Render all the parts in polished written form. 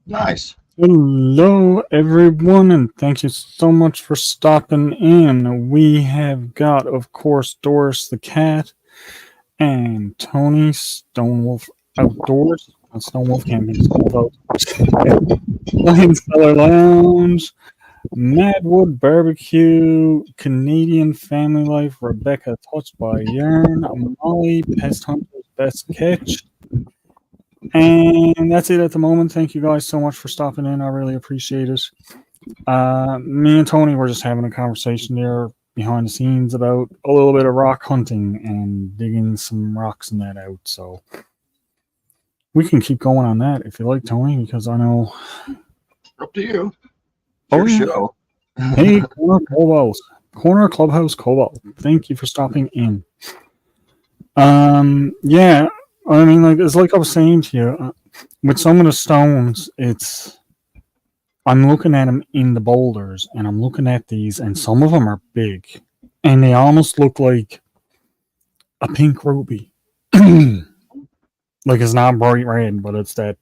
Nice. Hello, everyone, and thank you so much for stopping in. We have got, of course, Doris the cat and Tony Stonewolf Outdoors. Stonewolf can't be Stonewolf Outdoors. Lions Cellar Lounge, Madwood Barbecue, Canadian Family Life, Rebecca Touched by Yarn, Molly Pest Hunter's Best Catch. And that's it at the moment. Thank you guys so much for stopping in. I really appreciate it. Me and Tony were just having a conversation there behind the scenes about a little bit of rock hunting and digging some rocks and that out. So we can keep going on that if you like, Tony, because I know. Up to you. Your show. Hey, Corner Clubhouse Cobalt. Thank you for stopping in. Yeah. I mean, like it's like I was saying to you, with some of the stones, I'm looking at them in the boulders, and I'm looking at these, and some of them are big, and they almost look like a pink ruby. Like it's not bright red, but it's that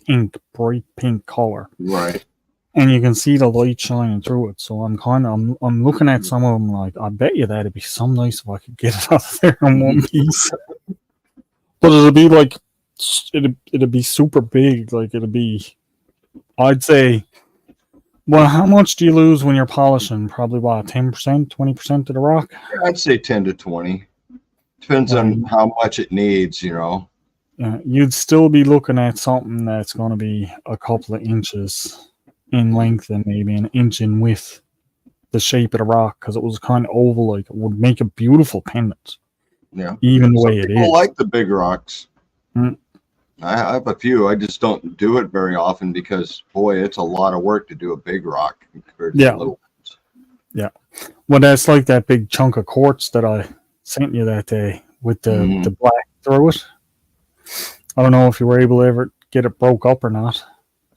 pink, bright pink color. Right. And you can see the light shining through it. So I'm looking at some of them like, I bet you that'd be so nice if I could get it out of there in one piece. But it'll be like, it'll be super big. Like it'll be, I'd say, well, how much do you lose when you're polishing? Probably about 10%, 20% of the rock? I'd say 10 to 20. Depends on how much it needs, you know. Yeah, you'd still be looking at something that's going to be a couple of inches in length and maybe an inch in width, the shape of the rock, because it was kind of oval, like it would make a beautiful pendant. Yeah, even the way it is. People like the big rocks. I have a few. I just don't do it very often because, boy, it's a lot of work to do a big rock compared to the little ones. Yeah. Well, that's like that big chunk of quartz that I sent you that day with the black through it. I don't know if you were able to ever get it broke up or not.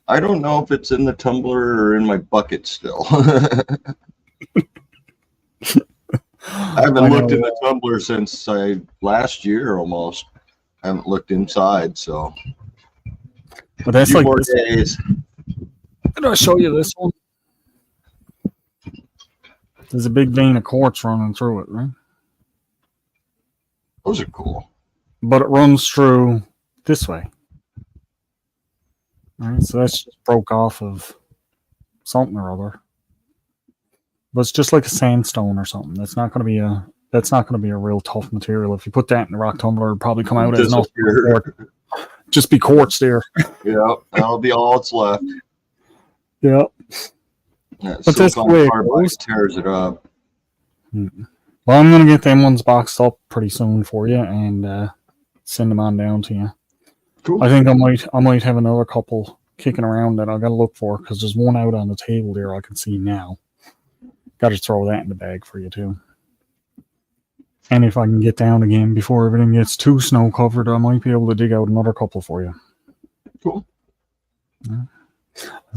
I don't know if it's in the tumbler or in my bucket still. I haven't looked in the tumbler since last year almost. I haven't looked inside, so. But that's like more days. Did I show you this one? There's a big vein of quartz running through it, right? Those are cool. But it runs through this way. All right, so that's just broke off of something or other. But it's just like a sandstone or something. That's not going to be a real tough material. If you put that in the rock tumbler, it'll probably come out as nothing. Just be quartz there. Yeah, that'll be all that's left. Yeah. That silicon carbide tears it up. Well, I'm going to get them ones boxed up pretty soon for you and send them on down to you. Cool. I think I might have another couple kicking around that I got to look for because there's one out on the table there I can see now. Got to throw that in the bag for you too. And if I can get down again before everything gets too snow covered, I might be able to dig out another couple for you. Cool. Yeah.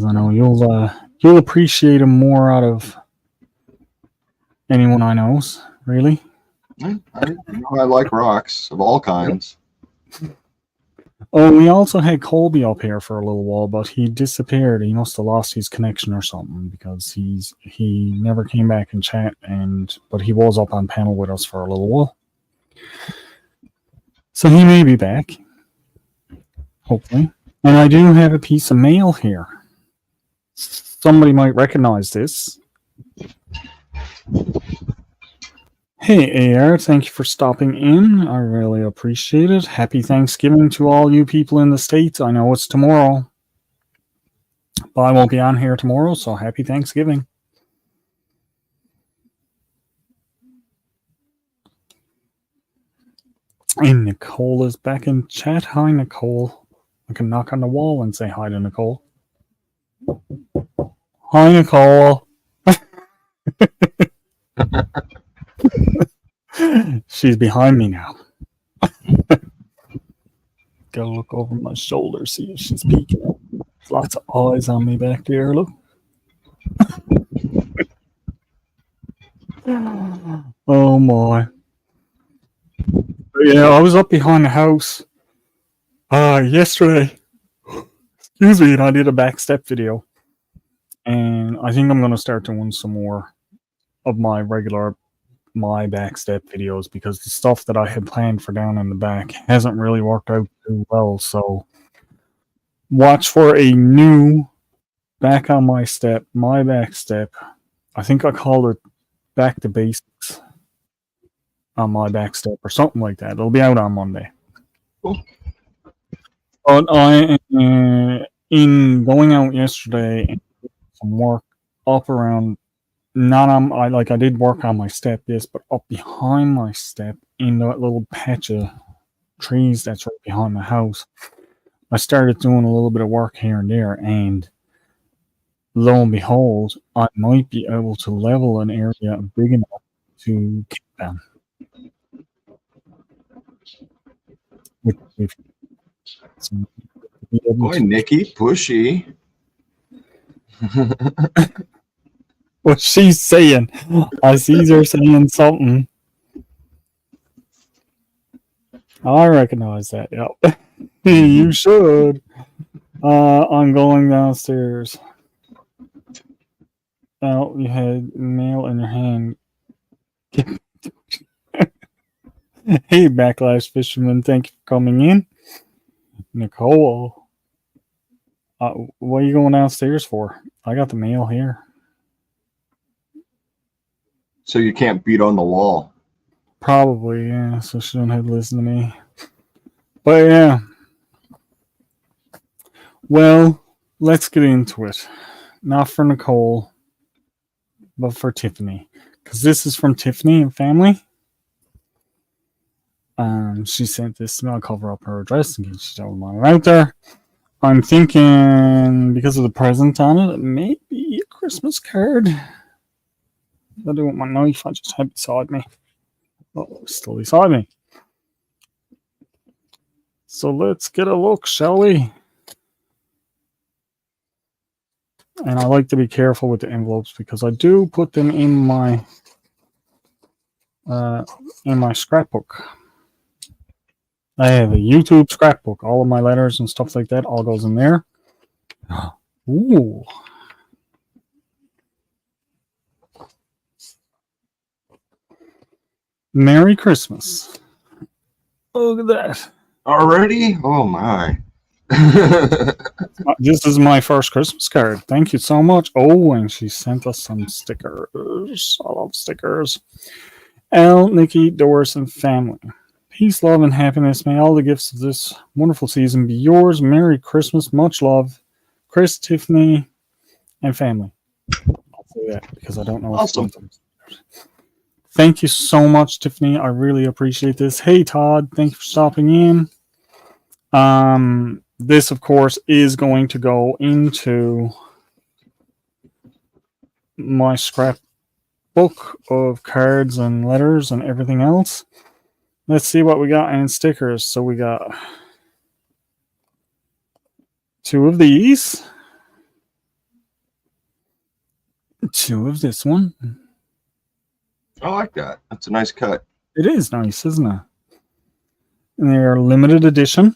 I know you'll appreciate them more out of anyone I knows, really. I like rocks of all kinds. Oh, we also had Colby up here for a little while, but he disappeared. He must have lost his connection or something because he never came back and chat. But he was up on panel with us for a little while, so he may be back, hopefully. And I do have a piece of mail here. Somebody might recognize this. Hey, AR, thank you for stopping in. I really appreciate it. Happy Thanksgiving to all you people in the States. I know it's tomorrow, but I won't be on here tomorrow, so happy Thanksgiving. And Nicole is back in chat. Hi, Nicole. I can knock on the wall and say hi to Nicole. Hi, Nicole. She's behind me now. Gotta look over my shoulder, see if she's peeking. There's lots of eyes on me back there. Look. Oh my. Yeah, I was up behind the house yesterday. Excuse me, and I did a backstep video. And I think I'm gonna start doing some more of my backstep videos because the stuff that I had planned for down in the back hasn't really worked out too well. So watch for a new back on my back step. I think I called it Back to Basics on my back step or something like that. It'll be out on Monday. Cool. But I in going out yesterday and some work up around I did work on my step, yes, but up behind my step in that little patch of trees that's right behind the house, I started doing a little bit of work here and there, and lo and behold, I might be able to level an area big enough to kick them. Boy, Nikki, pushy. What she's saying. I see her saying something. I recognize that. Yep. You should. I'm going downstairs. Oh, you had mail in your hand. Hey, Backlash Fisherman, thank you for coming in. Nicole, what are you going downstairs for? I got the mail here. So you can't beat on the wall. Probably, yeah. So she don't have to listen to me. But yeah. Well, let's get into it. Not for Nicole, but for Tiffany. Because this is from Tiffany and family. She sent this to me. I'll cover up her address in case she don't want it out there. I'm thinking, because of the present on it, it may be a Christmas card. I do want my knife. I just had beside me. Oh, still beside me. So let's get a look, shall we? And I like to be careful with the envelopes because I do put them in my scrapbook. I have a YouTube scrapbook. All of my letters and stuff like that all goes in there. Ooh. Merry Christmas. Look at that. Already? Oh my. This is my first Christmas card. Thank you so much. Oh, and she sent us some stickers. I love stickers. Elle, Nikki, Doris, and family. Peace, love, and happiness. May all the gifts of this wonderful season be yours. Merry Christmas. Much love. Chris, Tiffany, and family. I'll say that because I don't know. Awesome. Thank you so much, Tiffany. I really appreciate this. Hey, Todd. Thank you for stopping in. This, of course, is going to go into my scrapbook of cards and letters and everything else. Let's see what we got in stickers. So we got 2 of these, 2 of this one. I like that. That's a nice cut. It is nice, isn't it? And they are limited edition.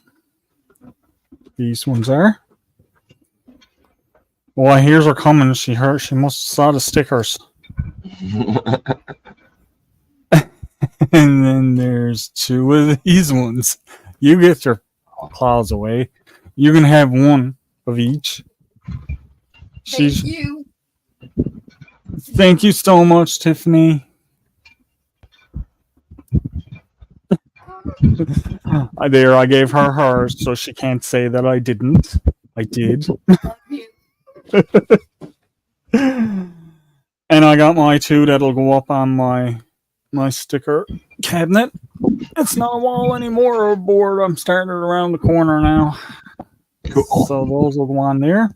These ones are. Well, here's her coming. She must have saw the stickers. And then there's 2 of these ones. You get your claws away. You can have 1 of each. Thank you. Thank you so much, Tiffany. There, I gave her hers, so she can't say that I didn't. I did. Love you. And I got my 2 that'll go up on my sticker cabinet. It's not a wall anymore or a board. I'm starting it around the corner now. Cool. So those will go on there.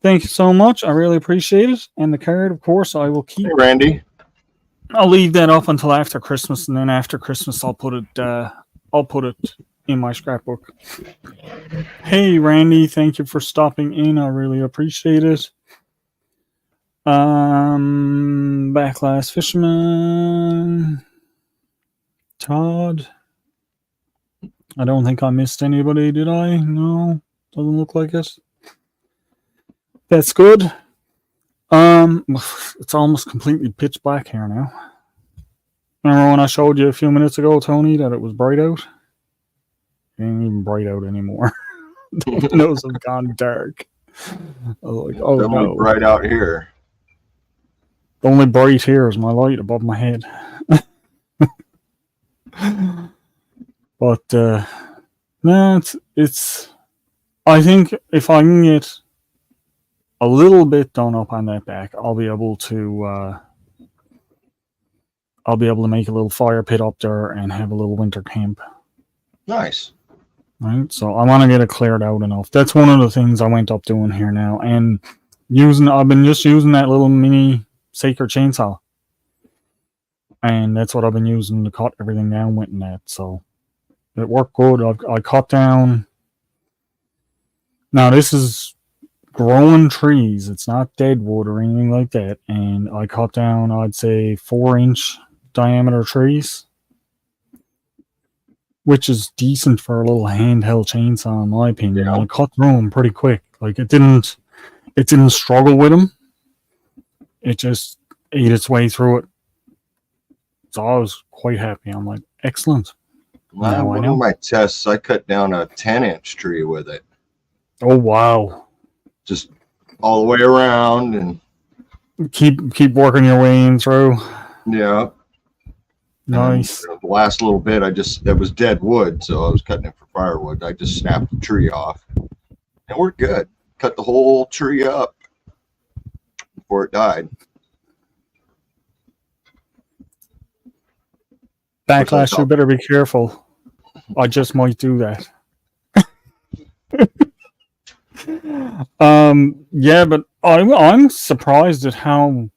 Thank you so much. I really appreciate it. And the card, of course, I will keep. Hey, Randy. I'll leave that up until after Christmas, and then after Christmas, I'll put it in my scrapbook. Hey, Randy, thank you for stopping in. I really appreciate it. Backlash Fisherman, Todd. I don't think I missed anybody, did I? No, doesn't look like it. That's good. It's almost completely pitch black here now. Remember when I showed you a few minutes ago, Tony, that it was bright out? It ain't even bright out anymore. The windows have gone dark. I was like, oh no. Bright out here. The only bright here is my light above my head. But no, it's. I think if I can get a little bit done up on that back, I'll be able to make a little fire pit up there and have a little winter camp. Nice. Right, so I want to get it cleared out enough. That's one of the things I went up doing here now, and I've been just using that little mini sacred chainsaw, and that's what I've been using to cut everything down with and that. So it worked good. I cut down. Now this is growing trees. It's not dead wood or anything like that. And I cut down, I'd say 4-inch diameter trees, which is decent for a little handheld chainsaw, in my opinion. Yeah. I cut through them pretty quick. Like it didn't struggle with them. It just ate its way through it. So I was quite happy. I'm like, excellent. One of my tests, I cut down a 10-inch tree with it. Oh wow! Just all the way around and keep working your way in through. Yeah. Nice. And the last little bit, that was dead wood, so I was cutting it for firewood. I just snapped the tree off. And we're good. Cut the whole tree up before it died. Backlash, you better be careful. I just might do that. Yeah, but I'm surprised at how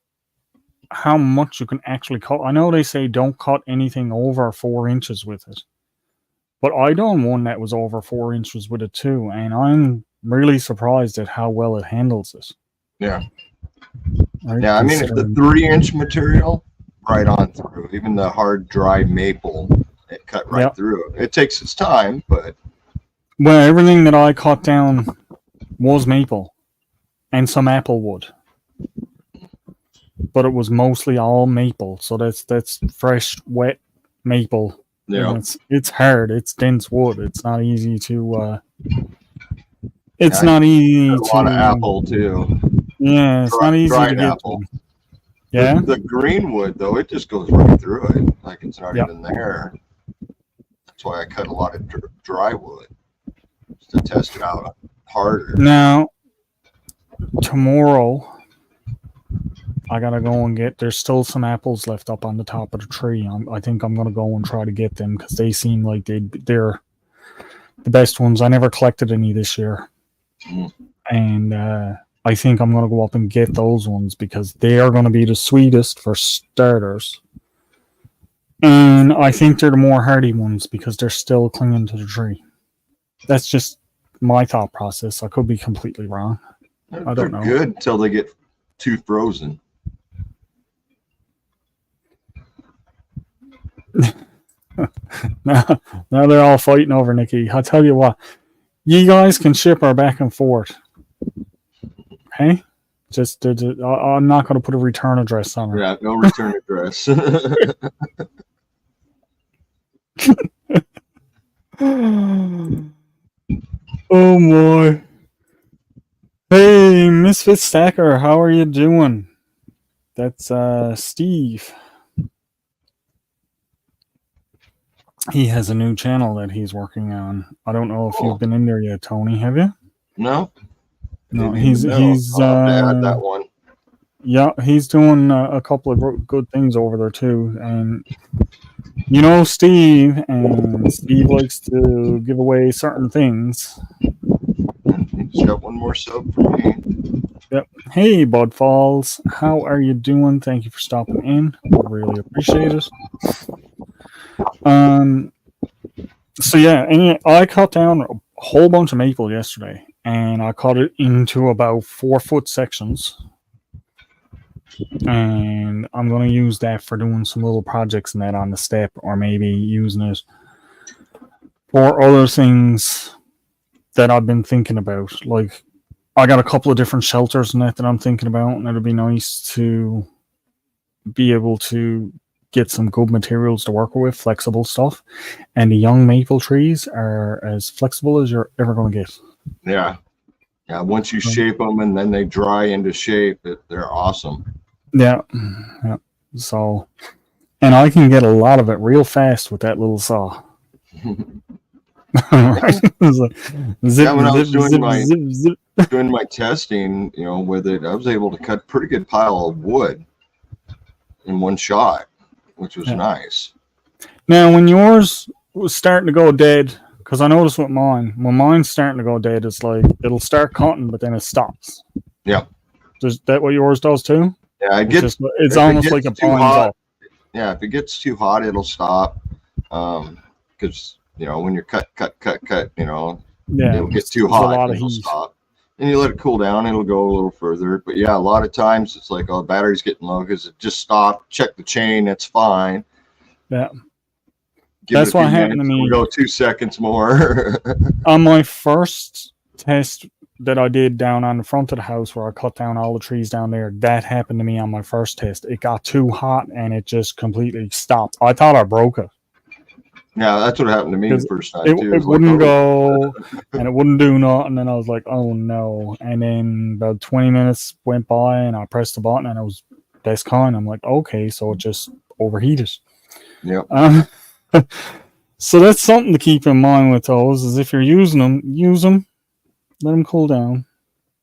much you can actually cut. I know they say don't cut anything over 4 inches with it, but I done one that was over 4 inches with it too, and I'm really surprised at how well it handles it. Yeah. Right? Yeah, I mean, if the 3-inch material, right on through. Even the hard, dry maple, it cut right through. It takes its time, but... Well, everything that I cut down was maple and some apple wood. But it was mostly all maple. So that's fresh, wet maple Yeah. And it's hard. It's dense wood. It's not easy to. It's Yeah, not easy a lot of to. apple too. Yeah, it's not easy to Dried get apple. to. Yeah. The green wood though, it just goes right through it, like it's not Yeah. even there. That's why I cut a lot of dry wood just to test it out harder. Now, tomorrow, I gotta go and get. There's still some apples left up on the top of the tree. I think I'm gonna go and try to get them because they seem like they're the best ones. I never collected any this year, and I think I'm gonna go up and get those ones because they are gonna be the sweetest for starters. And I think they're the more hardy ones because they're still clinging to the tree. That's just my thought process. I could be completely wrong. I don't know. Good until they get too frozen. now they're all fighting over Nikki. I tell you what, you guys can ship her back and forth. Okay? Just I'm not going to put a return address on her. Yeah, no return address. Oh my. Hey, Misfit Stacker, how are you doing? That's Steve. He has a new channel that he's working on. I don't know if you've been in there yet, Tony. Have you? No. No, he's I'll have to add that one. Yeah, he's doing a couple of good things over there too. And you know Steve, and Steve likes to give away certain things. He's got one more sub for me. Yep. Hey, Bud Falls, how are you doing? Thank you for stopping in. I really appreciate it. So yeah, I cut down a whole bunch of maple yesterday, and I cut it into about 4-foot sections. And I'm going to use that for doing some little projects and that on the step, or maybe using it for other things that I've been thinking about. Like, I got a couple of different shelters and that I'm thinking about, and it'd be nice to be able to get some good materials to work with, flexible stuff. And the young maple trees are as flexible as you're ever going to get. Yeah. Yeah, once you shape them and then they dry into shape, they're awesome. Yeah. So, and I can get a lot of it real fast with that little saw. Right? Like, zip, when I was zip, doing my testing, with it, I was able to cut a pretty good pile of wood in one shot, which was nice. Now, when yours was starting to go dead, because I noticed with mine, when mine's starting to go dead, it's like it'll start cutting, but then it stops. Yeah. Is that what yours does too? Yeah, it's almost like a binds up. Yeah, if it gets too hot, it'll stop. Because when you're cut, it'll get too hot, and it'll stop. And you let it cool down, it'll go a little further. But yeah, a lot of times it's like, oh, the battery's getting low because it just stopped. Check the chain, it's fine. Yeah. That's what happened to me. We'll go 2 seconds more. On my first test that I did down on the front of the house where I cut down all the trees down there, that happened to me on my first test. It got too hot and it just completely stopped. I thought I broke it. Yeah, that's what happened to me the first time too. It wouldn't go and it wouldn't do nothing, and I was like, oh no. And then about 20 minutes went by and I pressed the button and it was best kind. I'm like, okay, so it just overheated. Yeah. So that's something to keep in mind with those, is if you're using them, use them, let them cool down.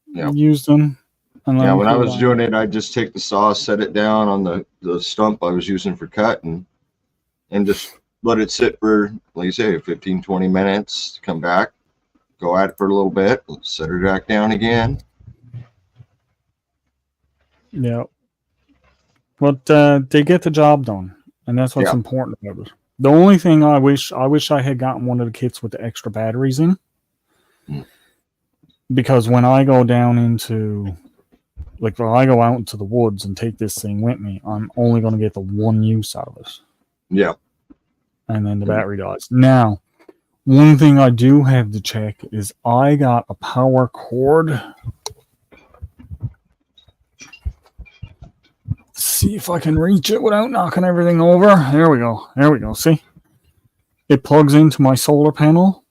Yeah. Use them. And when I was doing it, I'd just take the saw, set it down on the stump I was using for cutting, and just let it sit for, like you say, 15, 20 minutes, come back, go at it for a little bit, set it back down again. Yeah. But they get the job done, and that's what's important about it. The only thing I wish I had gotten one of the kits with the extra batteries in, because when I go down into, like, when I go out into the woods and take this thing with me, I'm only going to get the one use out of it. Yeah. And then the battery dies. Now, one thing I do have to check is I got a power cord. See if I can reach it without knocking everything over. There we go. See? it plugs into my solar panel,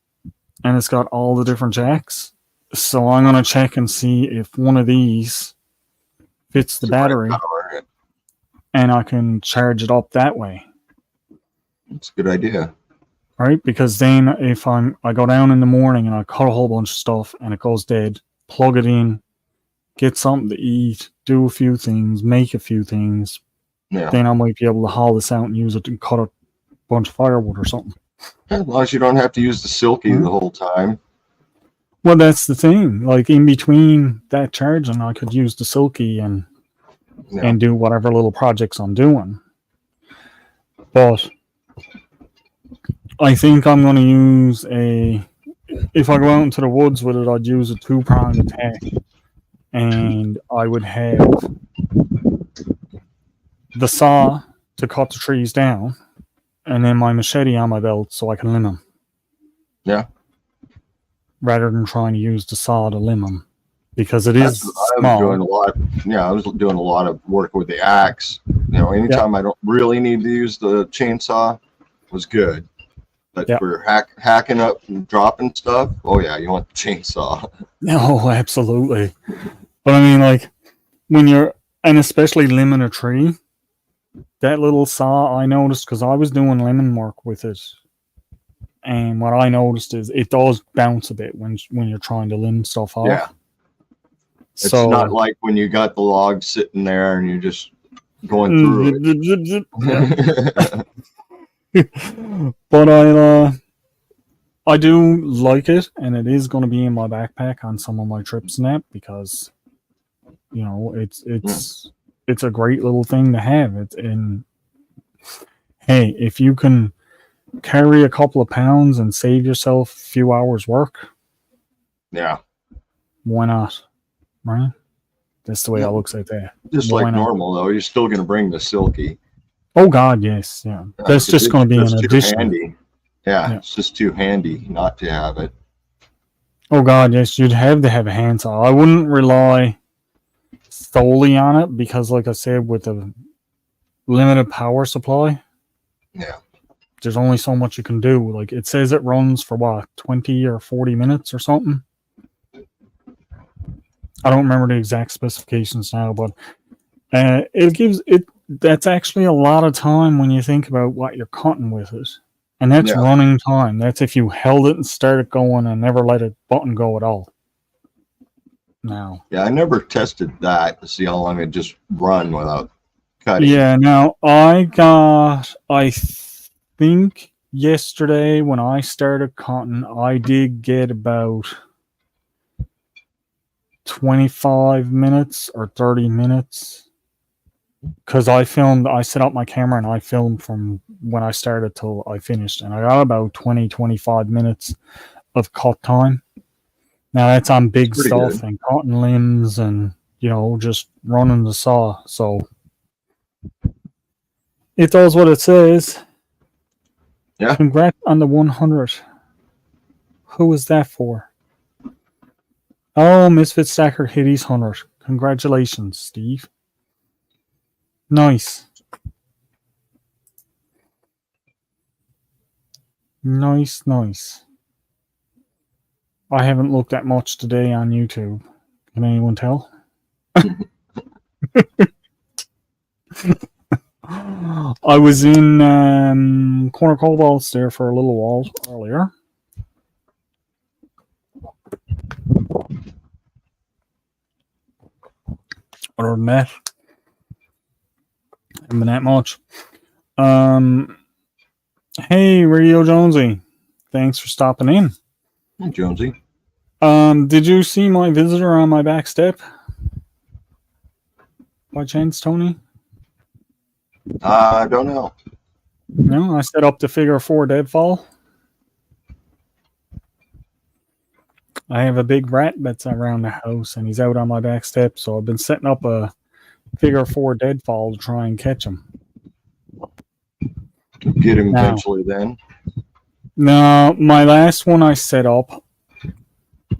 and it's got all the different jacks. So I'm going to check and see if one of these fits the battery, and I can charge it up that way. That's a good idea. Right? Because then if I go down in the morning and I cut a whole bunch of stuff and it goes dead, plug it in, get something to eat, do a few things, make a few things, then I might be able to haul this out and use it to cut a bunch of firewood or something. As long as you don't have to use the silky the whole time. Well, that's the thing. Like, in between that charging, I could use the silky and do whatever little projects I'm doing. But I think I'm going to use if I go out into the woods with it, I'd use a 2-pronged attack. And I would have the saw to cut the trees down, and then my machete on my belt so I can limb them. Yeah. Rather than trying to use the saw to limb them, because it is small. I was doing a lot of work with the axe. Anytime I don't really need to use the chainsaw was good. But for hacking up and dropping stuff, oh yeah, you want the chainsaw. Oh, absolutely. But I mean, like, when and especially limbing a tree, that little saw I noticed, because I was doing lemon work with it, and what I noticed is it does bounce a bit when you're trying to limb stuff off. Yeah. It's not like when you got the log sitting there and you're just going through it. But I do like it, and it is going to be in my backpack on some of my trips and that, because it's a great little thing to have. Hey, if you can carry a couple of pounds and save yourself a few hours work, why not? Right? That's the way I looks at that. Just like normal, though, you're still going to bring the silky. Oh God, yes, yeah. That's just going to be an addition. Handy. Yeah, it's just too handy not to have it. Oh God, yes, you'd have to have a handsaw. I wouldn't rely solely on it, because, like I said, with the limited power supply, there's only so much you can do. Like, it says it runs for what, 20 or 40 minutes or something. I don't remember the exact specifications now, but it gives it. That's actually a lot of time when you think about what you're cutting with it. And that's running time. That's if you held it and started going and never let a button go at all. Now. Yeah, I never tested that to see how long it just run without cutting. Yeah, now I think yesterday when I started cutting, I did get about 25 minutes or 30 minutes. Because I set up my camera and I filmed from when I started till I finished, and I got about 20-25 minutes of cut time. Now that's on big stuff and cutting limbs and just running the saw. So it does what it says. Yeah. Congrats on the 100. Who is that for? Oh, Misfit Stacker hit his 100. Congratulations, Steve. Nice. Nice. I haven't looked at much today on YouTube. Can anyone tell? I was in Corner Cobalts there for a little while earlier. Other than that, haven't been that much. Hey, Radio Jonesy. Thanks for stopping in. Hey, Jonesy. Did you see my visitor on my back step? By chance, Tony? I don't know. No, I set up the figure 4 deadfall. I have a big rat that's around the house, and he's out on my back step, so I've been setting up a figure 4 deadfall to try and catch him. Get him eventually then? No, my last one I set up,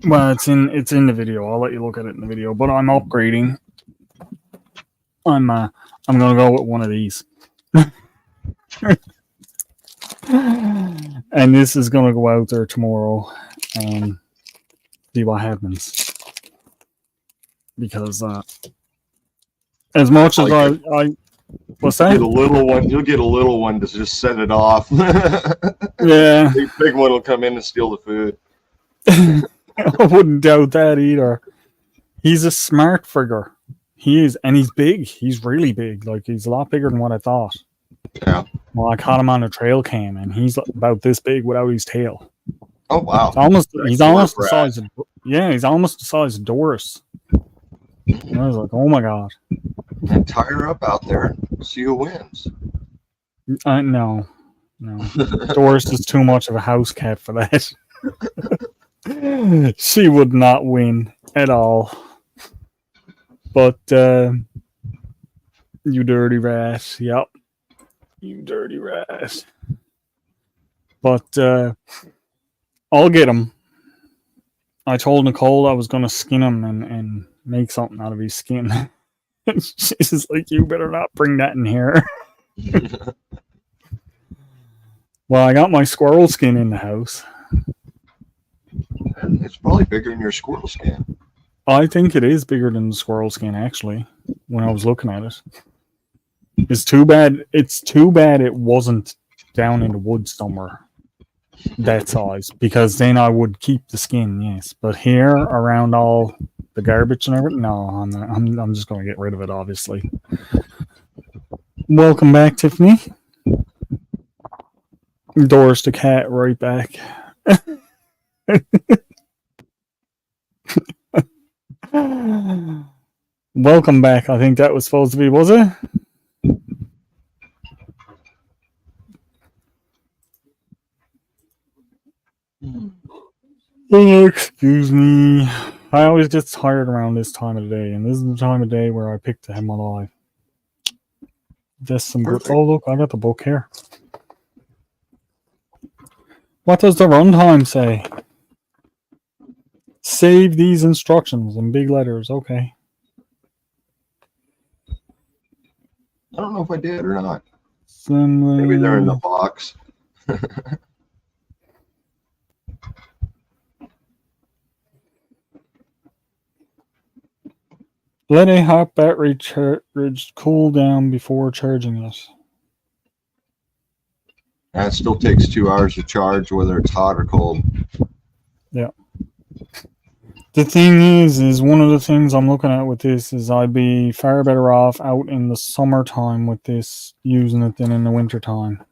well, it's in the video. I'll let you look at it in the video, but I'm upgrading. I'm going to go with one of these. And this is gonna go out there tomorrow and see what happens. Because as much as I what's that? Get a little one. You'll get a little one to just set it off. Yeah. Big one will come in and steal the food. I wouldn't doubt that either. He's a smart figure. He is, and he's big. He's really big. Like, he's a lot bigger than what I thought. Yeah. Well, I caught him on a trail cam, and he's about this big without his tail. Oh wow! He's almost the size of he's almost the size of Doris. And I was like, oh my god! And tie her up out there. See who wins. No. Doris is too much of a house cat for that. She would not win at all. But you dirty rat. Yep. You dirty rat. But I'll get him. I told Nicole I was going to skin him and make something out of his skin. She's like, you better not bring that in here. Well, I got my squirrel skin in the house. It's probably bigger than your squirrel skin. I think it is bigger than the squirrel skin, actually, when I was looking at it. It's too bad it wasn't down in the woods somewhere that size, because then I would keep the skin, yes. But here, around all the garbage and everything, no, I'm just going to get rid of it, obviously. Welcome back, Tiffany. Doris the cat right back. Welcome back. I think that was supposed to be, was it? Oh, excuse me. I always get tired around this time of the day, and this is the time of day where I pick to have my life. That's some good. Oh, look, I got the book here. What does the runtime say? Save these instructions in big letters. Okay. I don't know if I did or not. Assembly. Maybe they're in the box. Let a hot battery charge cool down before charging it. And it still takes 2 hours to charge, whether it's hot or cold. Yeah. The thing is one of the things I'm looking at with this is I'd be far better off out in the summertime with this, using it, than in the wintertime.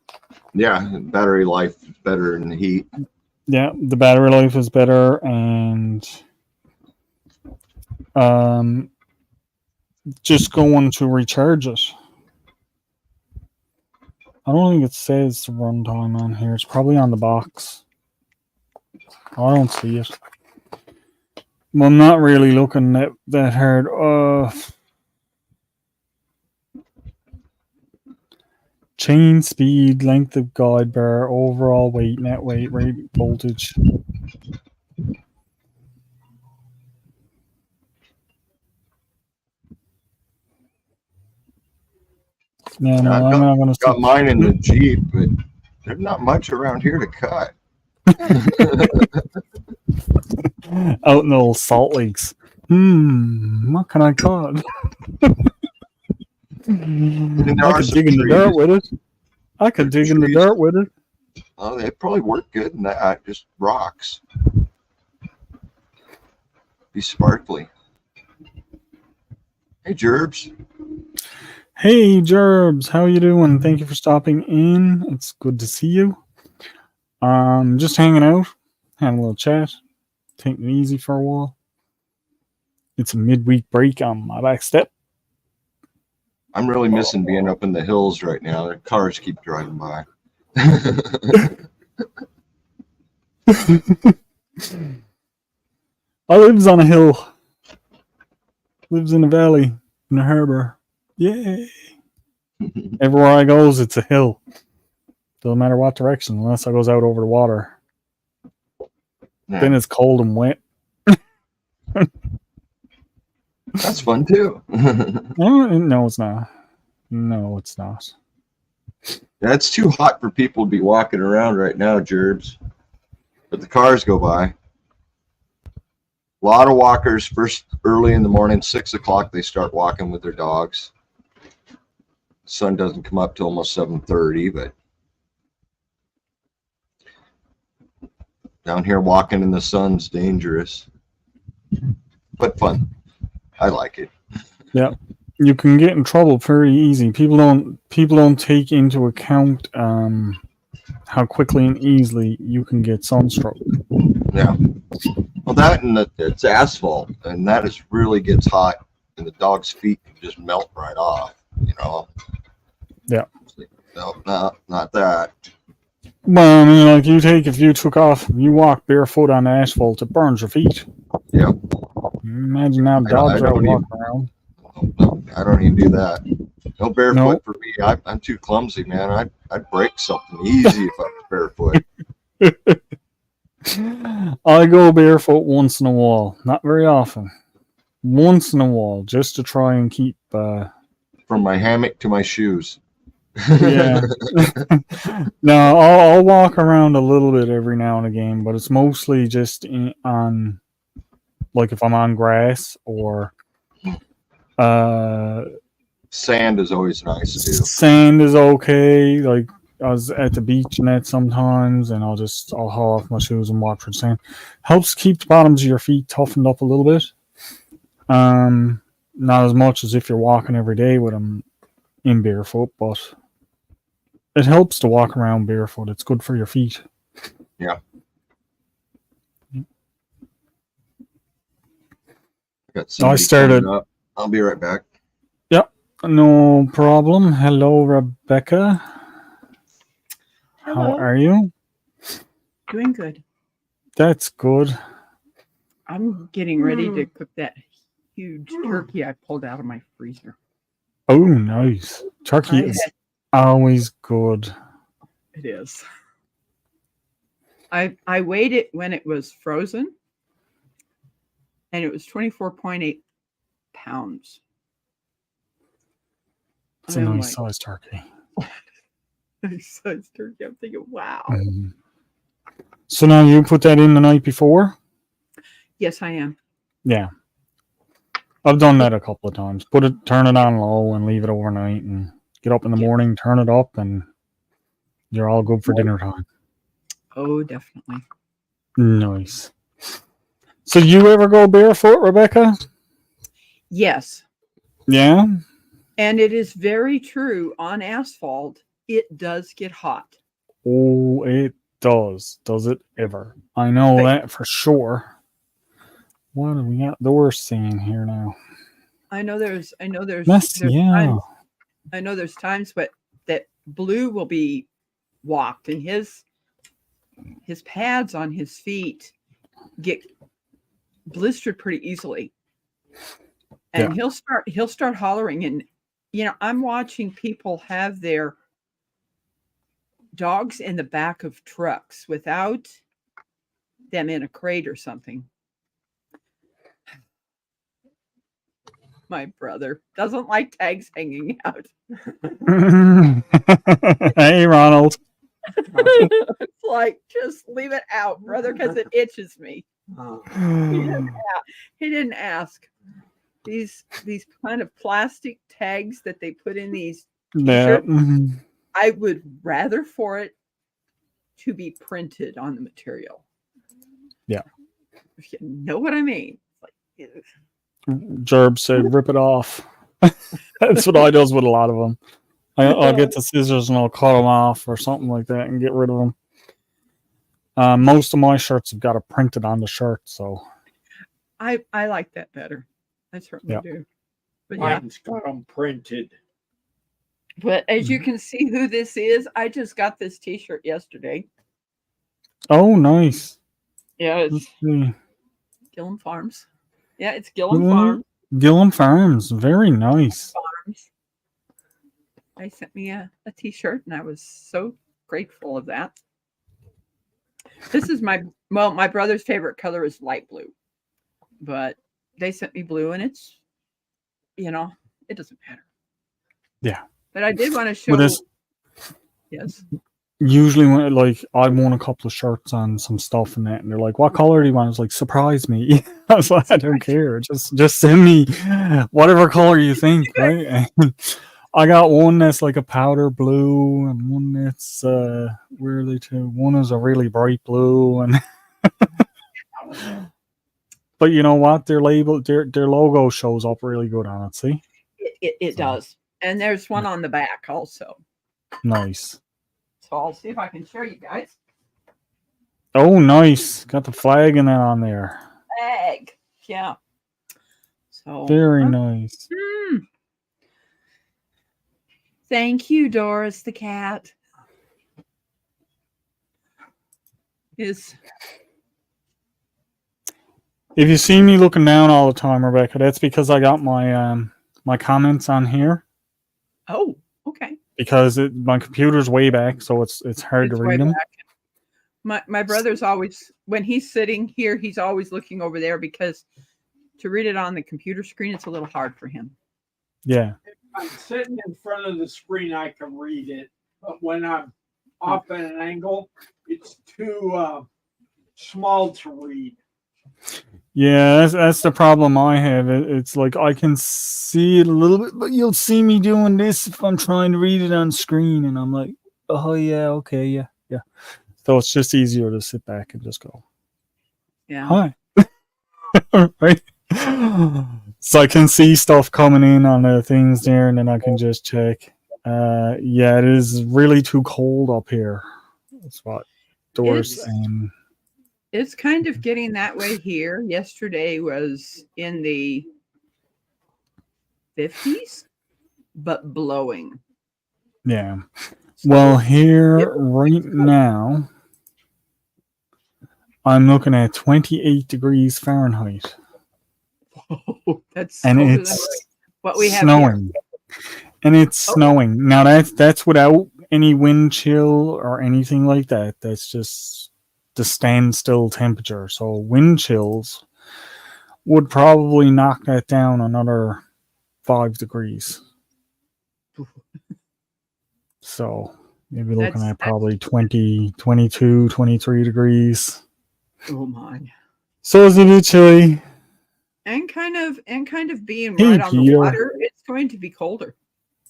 Yeah, battery life is better in the heat. Yeah, the battery life is better, and just going to recharge it. I don't think it says runtime on here. It's probably on the box. I don't see it. Well, I'm not really looking that hard. Chain speed, length of guide bar, overall weight, net weight, rate, voltage. Yeah, no, I'm not going to got mine in the Jeep, but there's not much around here to cut. Out in the old Salt Lakes. What can I cut? I could dig in the dirt with it. I could dig in the dirt with it. Oh, they probably work good in that. Just rocks. Be sparkly. Hey, Gerbs. Hey, Gerbs. How you doing? Thank you for stopping in. It's good to see you. Just hanging out, having a little chat, taking it easy for a while. It's a midweek break on my back step. I'm really missing being up in the hills right now. The cars keep driving by. I lives on a hill. Lives in a valley, in a harbor. Yay! Everywhere I goes, it's a hill. Doesn't matter what direction, unless I goes out over the water. Yeah. Then it's cold and wet. That's fun too. No, it's not. No, it's not. It's too hot for people to be walking around right now, Gerbs. But the cars go by. A lot of walkers first early in the morning, 6 o'clock, they start walking with their dogs. The sun doesn't come up till almost 7:30, but down here walking in the sun's dangerous, but fun. I like it. Yeah. You can get in trouble very easy. People don't take into account how quickly and easily you can get sunstroke. Yeah. Well, that and it's asphalt, and that is really gets hot, and the dog's feet can just melt right off. You know. Yeah. No, not that. Well, I mean, like if you walk barefoot on asphalt, it burns your feet. Yeah. Imagine how dogs are walking around. No, I don't even do that. No barefoot for me. I'm too clumsy, man. I'd break something easy if I was barefoot. I go barefoot once in a while, not very often. Once in a while, just to try and keep. From my hammock to my shoes. Yeah. No, I'll walk around a little bit every now and again, but it's mostly just on, like if I'm on grass or. Sand is always nice too. Sand is okay. Like I was at the beach and that sometimes, and I'll haul off my shoes and walk through the sand. Helps keep the bottoms of your feet toughened up a little bit. Not as much as if you're walking every day with them in barefoot, but it helps to walk around barefoot. It's good for your feet. Yeah. I started. I'll be right back. Yep, no problem. Hello, Rebecca. Hello. How are you? Doing good. That's good. I'm getting ready to cook that huge turkey I pulled out of my freezer. Oh, nice. Turkey is always good. It is. I weighed it when it was frozen, and it was 24.8 pounds. It's a nice size turkey. Nice size turkey. I'm thinking, wow. Mm-hmm. So now you put that in the night before? Yes, I am. Yeah. I've done that a couple of times. Turn it on low and leave it overnight and get up in the morning, turn it up, and you're all good for dinner time. Oh, definitely. Nice. So you ever go barefoot, Rebecca? Yes. Yeah? And it is very true. On asphalt, it does get hot. Oh, it does. Does it ever? I know that for sure. What do we got doors saying here now? I know there's yeah. I know there's times but that Blue will be walked and his pads on his feet get blistered pretty easily. And he'll start hollering, and I'm watching people have their dogs in the back of trucks without them in a crate or something. My brother doesn't like tags hanging out. Hey, Ronald. It's like, just leave it out, brother, because it itches me. He didn't ask. These kind of plastic tags that they put in these t-shirts, I would rather for it to be printed on the material. Yeah. If you know what I mean. Like, Jerb said, rip it off. That's what I does with a lot of them. I'll get the scissors and I'll cut them off or something like that and get rid of them. Most of my shirts have got it printed on the shirt, so I like that better. I certainly do. But mine's got them printed. But as you can see who this is, I just got this t-shirt yesterday. Oh, nice. Yeah, it's Gillum Farms. Yeah, it's Gillum Farms. Gillum Farms. Very nice. Farms. They sent me a t-shirt, and I was so grateful of that. This is my brother's favorite color is light blue. But they sent me blue, and it's, it doesn't matter. Yeah. But I did want to show Yes. Usually when like I won a couple of shirts on some stuff and that, and they're like, "What color do you want?" I was like, "Surprise me." I was like, "I don't care. Just send me whatever color you think." Right? And I got one that's like a powder blue, and one that's where are they two? One is a really bright blue, and but you know what? Their label, their logo shows up really good on it. See? It does. And there's one on the back also. Nice. So I'll see if I can show you guys. Oh, nice. Got the flag and that on there. Flag. Yeah. So Very nice. Thank you, Doris the cat. Is If you see me looking down all the time, Rebecca, that's because I got my my comments on here. Oh, okay. Because my computer's way back, so it's hard to read them. My brother's always, when he's sitting here, he's always looking over there because to read it on the computer screen, it's a little hard for him. Yeah. If I'm sitting in front of the screen, I can read it. But when I'm off at an angle, it's too small to read. Yeah, that's the problem I have. It's like I can see it a little bit, but you'll see me doing this if I'm trying to read it on screen, and I'm like, oh yeah, okay, yeah. So it's just easier to sit back and just go, Yeah. hi. Right? So I can see stuff coming in on the things there, and then I can just check. Yeah, it is really too cold up here. That's what Doris and it's kind of getting that way here. Yesterday was in the 50s, but blowing. yeah. Well, here right now, I'm looking at 28 degrees Fahrenheit. Oh, that's and colder it's than what we have snowing. here. And it's snowing. Now that's without any wind chill or anything like that. That's just the standstill temperature. So wind chills would probably knock that down another 5 degrees. So maybe looking at probably 20, 22, 23 degrees. Oh my. So it's a bit chilly. And kind of being right on the water, it's going to be colder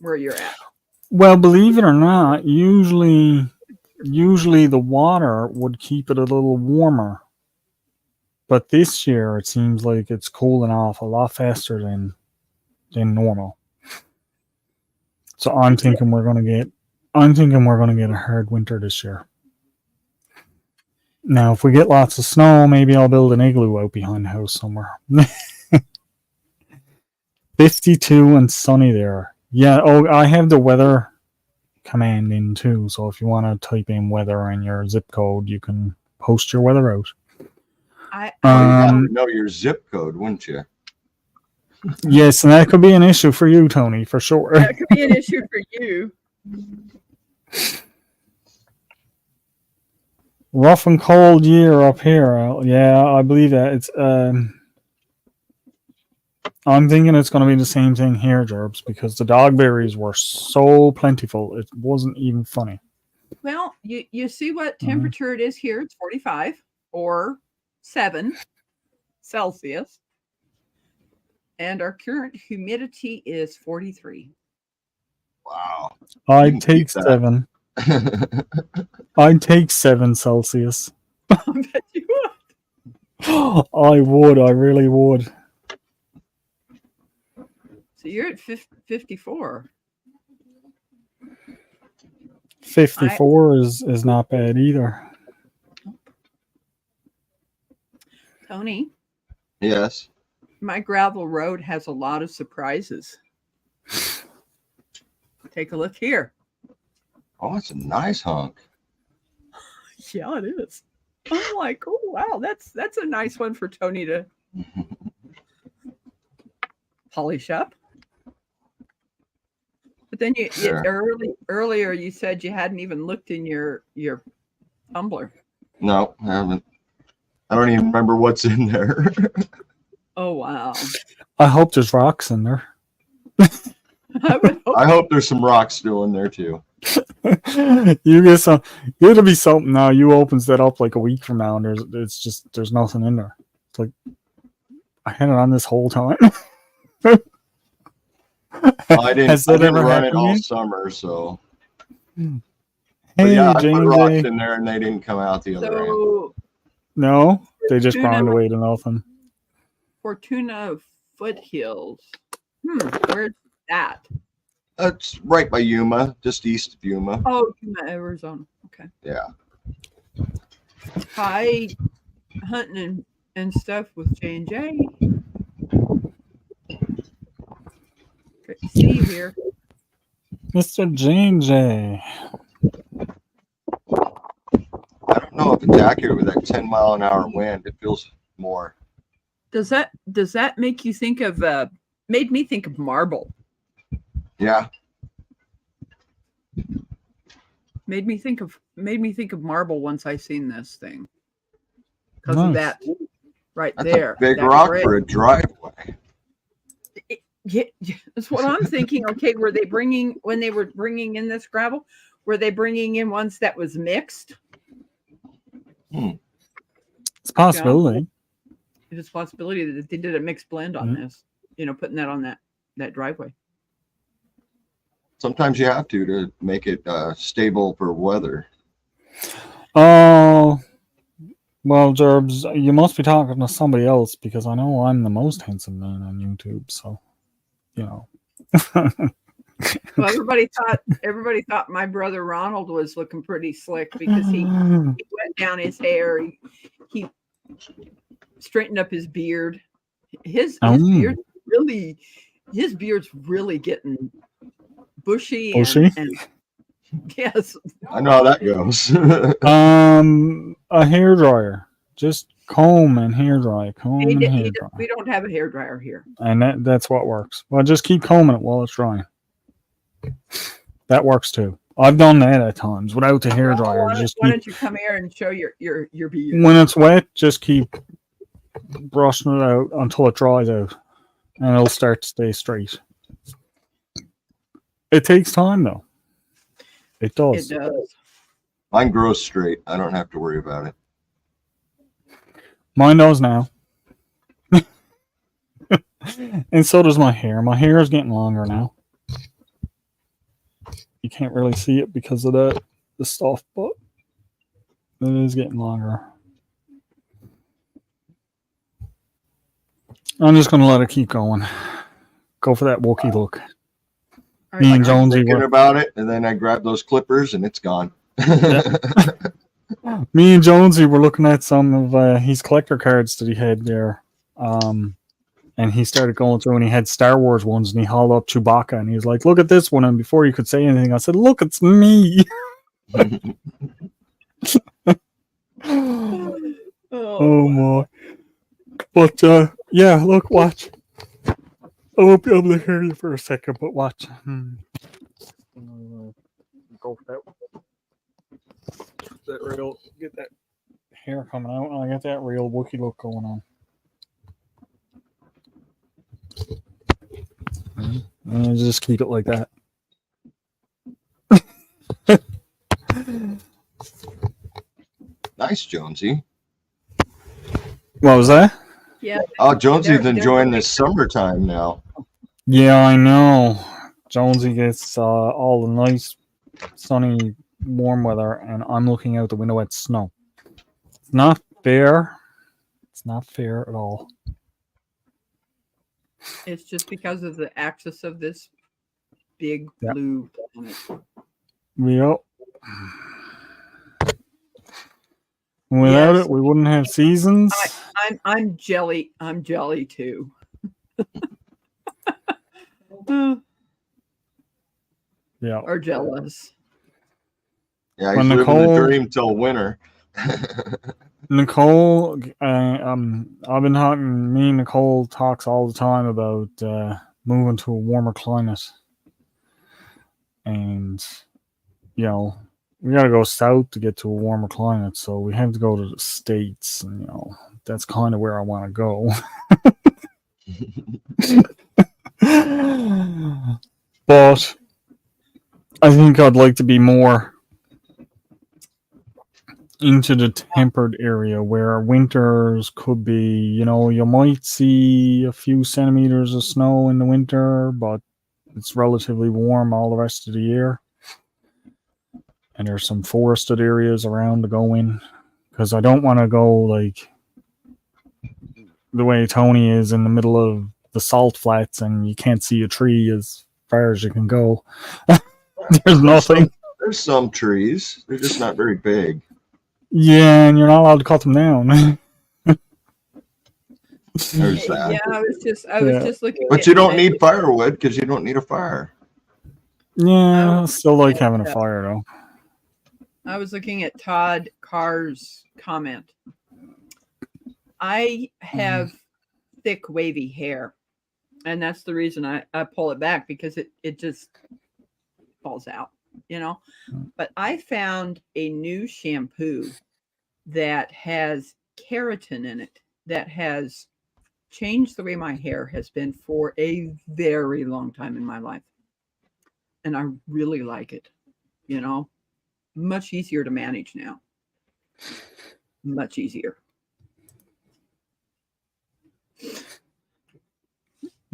where you're at. Well, believe it or not, usually the water would keep it a little warmer. But this year it seems like it's cooling off a lot faster than normal. So I'm thinking we're gonna get a hard winter this year. Now, if we get lots of snow, maybe I'll build an igloo out behind the house somewhere. 52 and sunny there. Yeah, oh, I have the weather command in too, so if you want to type in weather in your zip code, you can post your weather out. You'd know your zip code, wouldn't you? Yes, and that could be an issue for you, Tony, for sure. That could be an issue for you. Rough and cold year up here. Yeah, I believe that. It's I'm thinking it's going to be the same thing here, Gerbs, because the dogberries were so plentiful. It wasn't even funny. Well, you see what temperature it is here. It's 45 or 7 Celsius. And our current humidity is 43. Wow. I'd take 7. I'd take 7 Celsius. I bet you would. I would. I really would. So you're at 54. 54 is not bad either. Tony? Yes? My gravel road has a lot of surprises. Take a look here. Oh, it's a nice hunk. Yeah, it is. I'm like, oh wow, that's a nice one for Tony to polish up. But then earlier you said you hadn't even looked in your tumbler. No, I haven't. I don't even remember what's in there. Oh wow. I hope there's rocks in there. I hope there's some rocks still in there too. You get some. It'll be something now. You opens that up like a week from now, and there's nothing in there. It's like I had it on this whole time. I didn't. Has I that didn't ever run it happened all to you? summer, so. But Hey, yeah, I put rocks J. in there and they didn't come out the other end. So No, they just Fortuna- grind away to nothing. Fortuna Foothills. Where's that? It's right by Yuma, just east of Yuma. Oh, Yuma, Arizona. Okay. Yeah. Hi, hunting and stuff with J&J. Great to see you here. Mr. J&J. I don't know if it's accurate with that 10-mile-an-hour wind. It feels more. Does that make you think of made me think of marble? Yeah. Made me think of marble once I seen this thing. Because Nice. of that right That's there. a big that rock red. for a driveway. Yeah, that's what I'm thinking. Okay, when they were bringing in this gravel, were they bringing in ones that was mixed? It's a possibility. It's a possibility that they did a mixed blend on this. Putting that on that driveway. Sometimes you have to make it stable for weather. Oh, well, Gerbs, you must be talking to somebody else because I know I'm the most handsome man on YouTube. So, Well, everybody thought my brother Ronald was looking pretty slick because he wet down his hair. He straightened up his beard. His beard's really getting bushy. And yes. I know how that goes. A hair dryer. Just comb and hair dry. We don't have a hair dryer here. And that's what works. Well, just keep combing it while it's drying. That works too. I've done that at times without the hair dryer. Why don't you come here and show your beard? When it's wet, just keep brushing it out until it dries out, and it'll start to stay straight. It takes time though. It does. It does. Mine grows straight. I don't have to worry about it. Mine does now. And so does my hair. My hair is getting longer now. You can't really see it because of the stuff, but it is getting longer. I'm just gonna let it keep going. Go for that Wookiee look. All Me right, and I'm Jonesy thinking were about it, and then I grab those clippers, and it's gone. me and Jonesy were looking at some of his collector cards that he had there. And he started going through and he had Star Wars ones and he hauled up Chewbacca and he was like, look at this one. And before you could say anything, I said, look, it's me. Oh my. But yeah, look, watch. I won't be able to hear you for a second, but watch. Go for that real, get that hair coming out, and I got that real Wookiee look going on. And just keep it like that. Nice, Jonesy. What was that? Yeah. Oh, Jonesy's They're enjoying this summertime now. Yeah, I know. Jonesy gets all the nice, sunny, warm weather, and I'm looking out the window at snow. It's not fair. It's not fair at all. It's just because of the axis of this big blue planet. Yep. Without it, we wouldn't have seasons. I'm jelly. I'm jelly too. Yeah. Or jealous. Yeah, he's When living Nicole- the dream till winter. Nicole, I've been talking. Me and Nicole talks all the time about moving to a warmer climate, and you know we got to go south to get to a warmer climate. So we have to go to the States, and you know that's kind of where I want to go. But I think I'd like to be more into the tempered area where winters could be, you might see a few centimeters of snow in the winter, but it's relatively warm all the rest of the year. And there's some forested areas around to go in, because I don't want to go like the way Tony is in the middle of the salt flats and you can't see a tree as far as you can go. There's nothing. There's some trees. They're just not very big. Yeah, and you're not allowed to cut them down. There's that. Yeah, I was just looking. But you don't need firewood because you don't need a fire. Yeah, I still like having a fire though. I was looking at Todd Carr's comment. I have thick, wavy hair, and that's the reason I pull it back, because it just falls out, But I found a new shampoo that has keratin in it that has changed the way my hair has been for a very long time in my life. And I really like it, much easier to manage now. Much easier.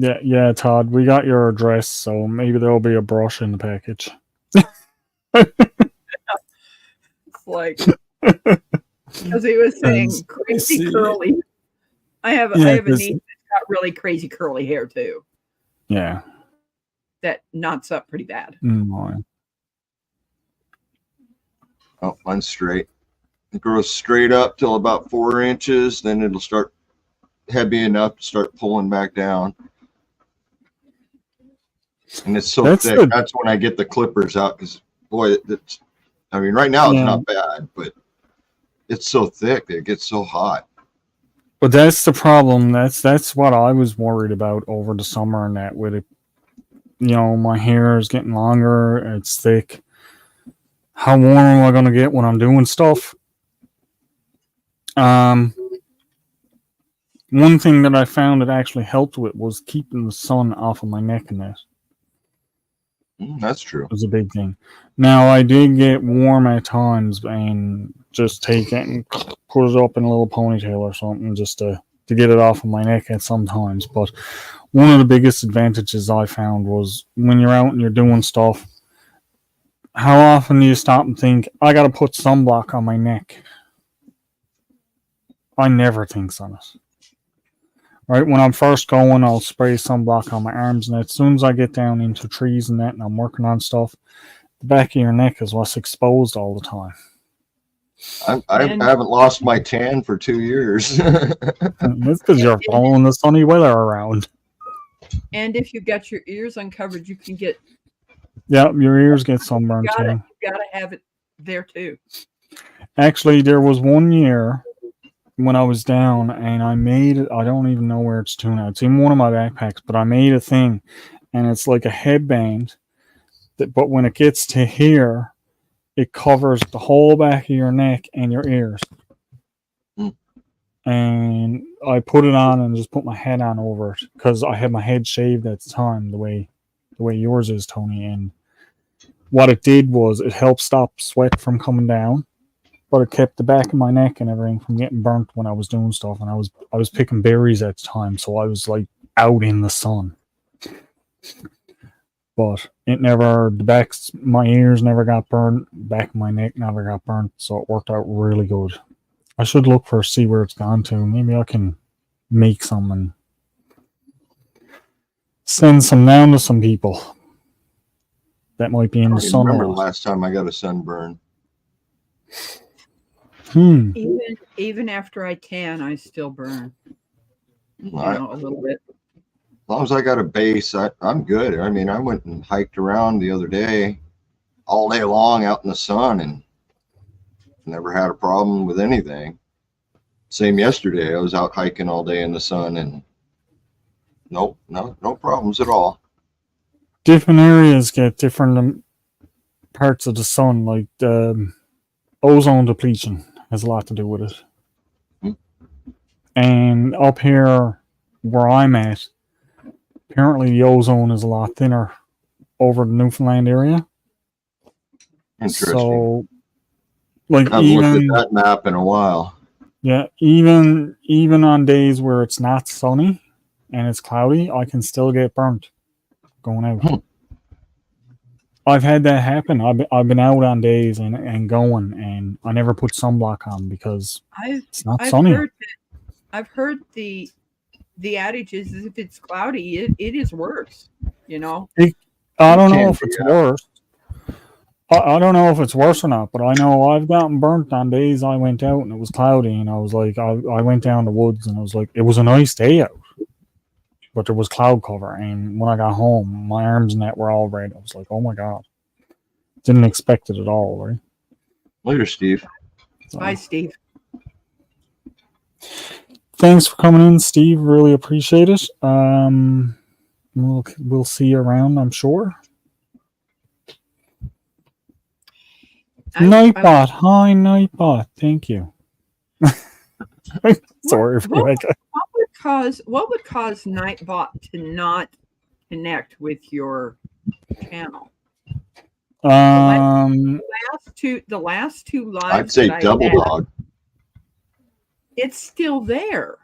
Yeah, Todd, we got your address, so maybe there'll be a brush in the package. It's like, as he was saying, crazy curly. I have a niece that's got really crazy curly hair too. Yeah. That knots up pretty bad. Oh, mine's straight. It grows straight up till about 4 inches, then it'll start heavy enough to start pulling back down. And it's so thick. That's when I get the clippers out, because boy, right now it's not bad, but it's so thick it gets so hot. But that's the problem. That's what I was worried about over the summer, and that with it, my hair is getting longer, it's thick. How warm am I going to get when I'm doing stuff? One thing that I found that actually helped with was keeping the sun off of my neck and that. That's true. It was a big thing. Now, I did get warm at times and just take it and put it up in a little ponytail or something just to get it off of my neck at some times. But one of the biggest advantages I found was when you're out and you're doing stuff, how often do you stop and think, I got to put sunblock on my neck? I never think on it. Right, when I'm first going, I'll spray sunblock on my arms, and as soon as I get down into trees and that, and I'm working on stuff, the back of your neck is less exposed all the time. I haven't lost my tan for 2 years. That's because you're following the sunny weather around. And if you got your ears uncovered, you can get. Yeah, your ears get sunburned too. You gotta have it there too. Actually, there was one year when I was down, and I made it. I don't even know where it's to now. It's in one of my backpacks, but I made a thing, and it's like a headband. But when it gets to here, it covers the whole back of your neck and your ears. And I put it on and just put my head on over it, because I had my head shaved at the time, the way yours is, Tony. And what it did was it helped stop sweat from coming down, but it kept the back of my neck and everything from getting burnt when I was doing stuff. And I was picking berries at the time, so I was like out in the sun. But my ears never got burnt, back of my neck never got burnt, so it worked out really good. I should look see where it's gone to. Maybe I can make some and send some down to some people that might be in the sun. I remember the last time I got a sunburn. Even after I tan, I still burn. A little bit. As long as I got a base, I'm good. I mean, I went and hiked around the other day, all day long out in the sun, and never had a problem with anything. Same yesterday. I was out hiking all day in the sun, and no problems at all. Different areas get different parts of the sun, like ozone depletion has a lot to do with it. And up here where I'm at, apparently the ozone is a lot thinner over the Newfoundland area. Interesting. So, like, I've looked at that map in a while. Yeah, even on days where it's not sunny and it's cloudy, I can still get burnt going out. I've had that happen. I've been out on days and going, and I never put sunblock on because it's not sunny. I've heard the adage is if it's cloudy, it is worse. You know. I don't know if it's worse. I don't know if it's worse or not, but I know I've gotten burnt on days I went out and it was cloudy, and I was like, I went down the woods and I was like, it was a nice day out, but there was cloud cover, and when I got home, my arms and that were all red. I was like, oh my god, didn't expect it at all, right? Later, Steve. Bye, Steve. Thanks for coming in, Steve. Really appreciate it. We'll see you around, I'm sure. Nightbot, hi Nightbot, thank you. Sorry for that. What would cause Nightbot to not connect with your channel? The last two lives. I'd say Double Dog. It's still there.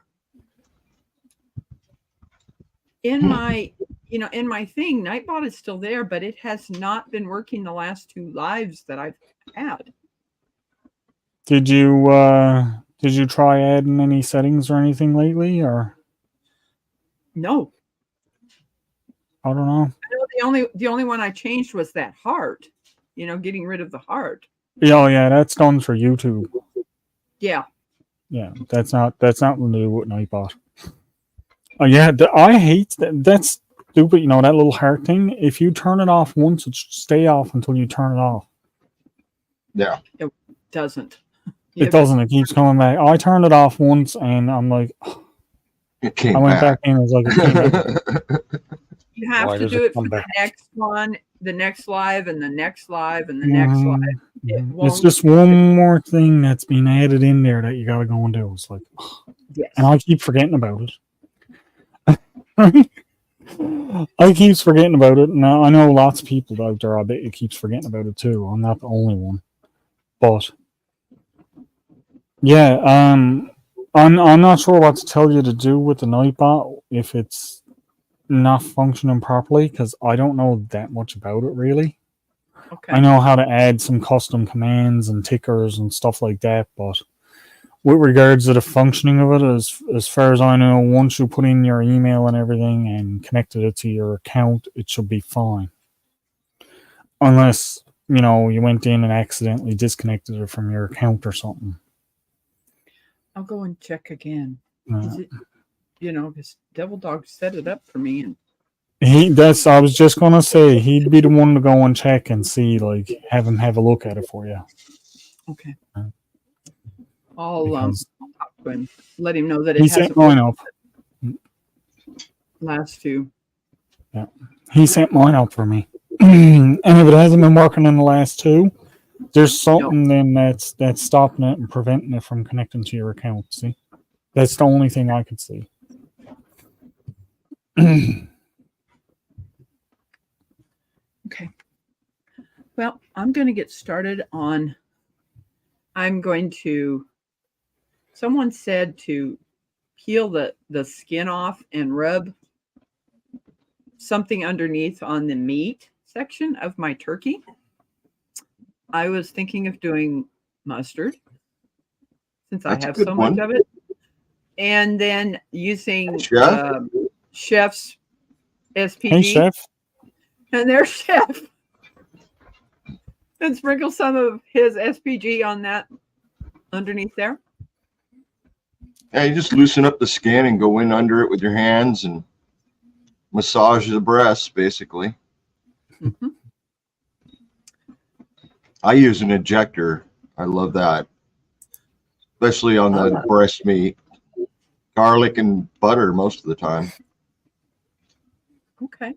In my thing, Nightbot is still there, but it has not been working the last two lives that I've had. Did you try adding any settings or anything lately, or no? I don't know. I know the only one I changed was that heart. Getting rid of the heart. Yeah, that's done for YouTube. Yeah. Yeah, that's not to do with Nightbot. Oh yeah, I hate that. That's stupid. That little heart thing. If you turn it off once, it should stay off until you turn it off. Yeah. It doesn't. It doesn't. It keeps coming back. I turned it off once, and I'm like, I went back in. It was like, it came you have to do it for the next one, the next live, and the next live, and the next live. It's just one more thing that's been added in there that you got to go and do. It's like, yes. And I keep forgetting about it. I keep forgetting about it. Now I know lots of people out there. I bet you keeps forgetting about it too. I'm not the only one. But yeah, I'm not sure what to tell you to do with the Nightbot if it's not functioning properly, because I don't know that much about it really. Okay. I know how to add some custom commands and tickers and stuff like that, but with regards to the functioning of it, as far as I know, once you put in your email and everything and connected it to your account, it should be fine. Unless, you went in and accidentally disconnected it from your account or something. I'll go and check again. Is it, because Devil Dog set it up for me, and I was just gonna say he'd be the one to go and check and see, like, have him have a look at it for you. Okay. I'll talk to him, let him know that it he sent mine up. Last two. Yeah, he sent mine up for me, and if it hasn't been working in the last two, there's something then that's stopping it and preventing it from connecting to your account. See, that's the only thing I could see. Okay. Well, I'm going to get started on. Someone said to peel the skin off and rub something underneath on the meat section of my turkey. I was thinking of doing mustard, since I have so much of it, and then using Chef's SPG. Hey, Chef. And there's Chef. And sprinkle some of his SPG on that underneath there. Yeah, you just loosen up the skin and go in under it with your hands and massage the breasts, basically. Mm-hmm. I use an ejector. I love that, especially on the breast meat. Garlic and butter most of the time. Okay.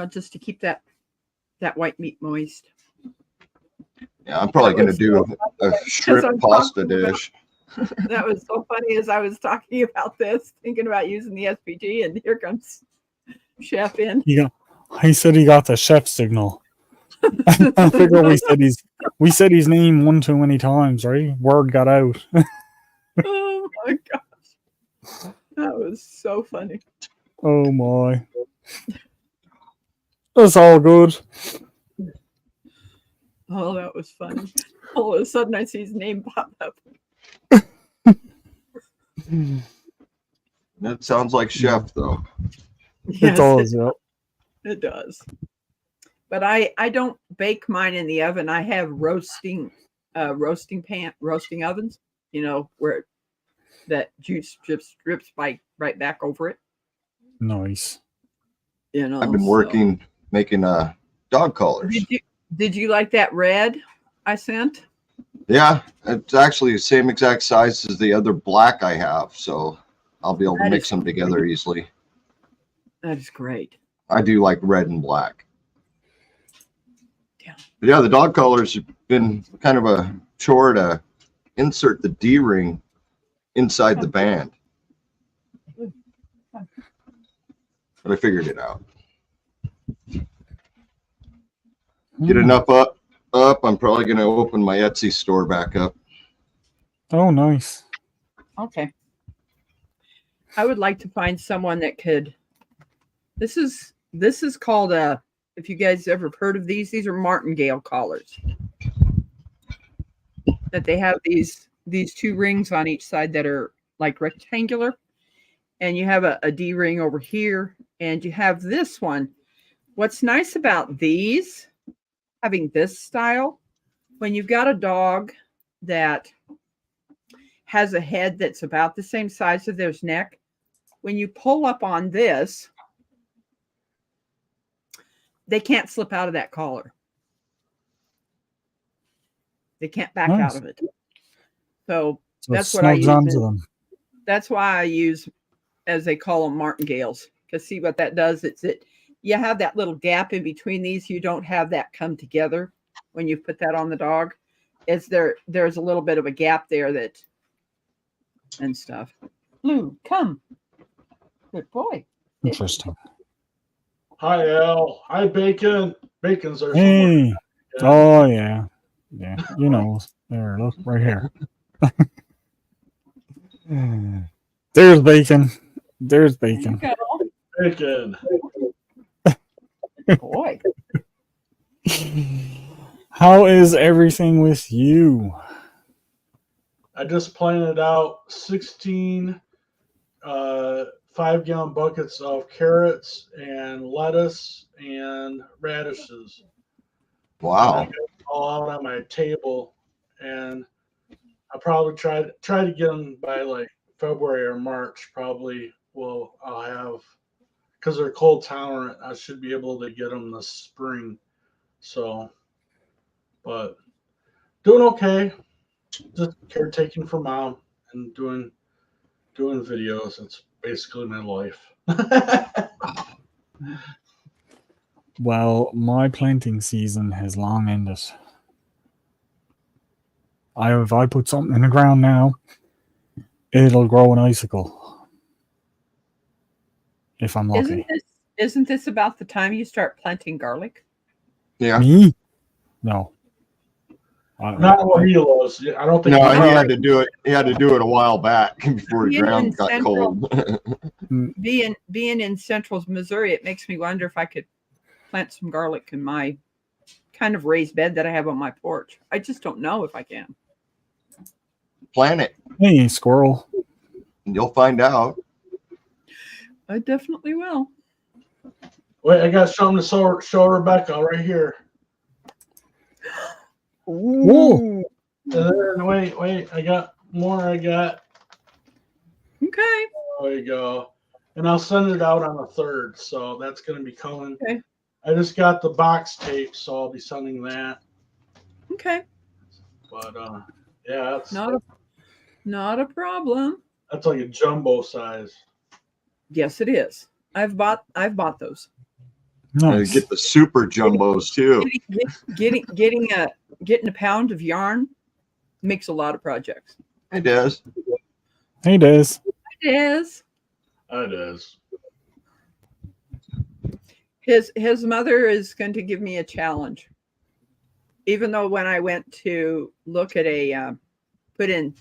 Just to keep that white meat moist. Yeah, I'm probably going to do a shrimp pasta dish. That was so funny as I was talking about this, thinking about using the SPG, and here comes Chef in. He said he got the chef signal. I figure we said his name one too many times, right? Word got out. Oh my gosh. That was so funny. Oh my. That's all good. Oh, that was funny. All of a sudden I see his name pop up. That sounds like Chef, though. It does, yeah. It does. But I don't bake mine in the oven. I have roasting ovens, you know, where that juice drips right back over it. Nice. You know, I've been making dog collars. Did you like that red I sent? Yeah, it's actually the same exact size as the other black I have, so I'll be able to mix them together easily. That is great. I do like red and black. Yeah. But yeah, the dog collars have been kind of a chore to insert the D-ring inside the band. But I figured it out. Get enough up, I'm probably going to open my Etsy store back up. Oh, nice. Okay. I would like to find someone that could. This is called if you guys ever heard of these are martingale collars. That they have these two rings on each side that are like rectangular, and you have a D ring over here, and you have this one. What's nice about these, having this style, when you've got a dog that has a head that's about the same size as their neck, when you pull up on this, they can't slip out of that collar. They can't back out of it. So that's what I use. Onto them. That's why I use, as they call them, martingales. Because see what that does? You have that little gap in between these. You don't have that come together when you put that on the dog. There's a little bit of a gap there and stuff. Blue, come. Good boy. Interesting. Hi, Al. Hi, Bacon. Bacon's there Hey. somewhere. Oh, yeah. Yeah, you know. There, look, right here. There's Bacon. There's Bacon. Bacon. Boy. How is everything with you? I just planted out 16 5-gallon buckets of carrots and lettuce and radishes. Wow. And I got all out on my table, and I probably try to get them by like February or March. Probably I'll have, because they're cold tolerant, I should be able to get them this spring. So, but doing okay. Just caretaking for Mom and doing videos. It's basically my life. Well, my planting season has long ended. If I put something in the ground now, it'll grow an icicle. If I'm lucky. Isn't this about the time you start planting garlic? Yeah. Me? No. Not where he lives. I don't think. No, he had to do it. He had to do it a while back before the ground got cold. Being in central Missouri, it makes me wonder if I could plant some garlic in my kind of raised bed that I have on my porch. I just don't know if I can. Plant it. Hey, squirrel. You'll find out. I definitely will. Wait, I got something to show Rebecca right here. Whoa. Wait, I got more. Okay. There you go. And I'll send it out on the 3rd, so that's going to be coming. Okay. I just got the box tape, so I'll be sending that. Okay. But yeah, that's not a problem. That's like a jumbo size. Yes, it is. I've bought those. Nice. Get the super jumbos too. Getting a pound of yarn makes a lot of projects. It does. Hey, Des. It is. It is. His mother is going to give me a challenge. even though when I went to look at a put in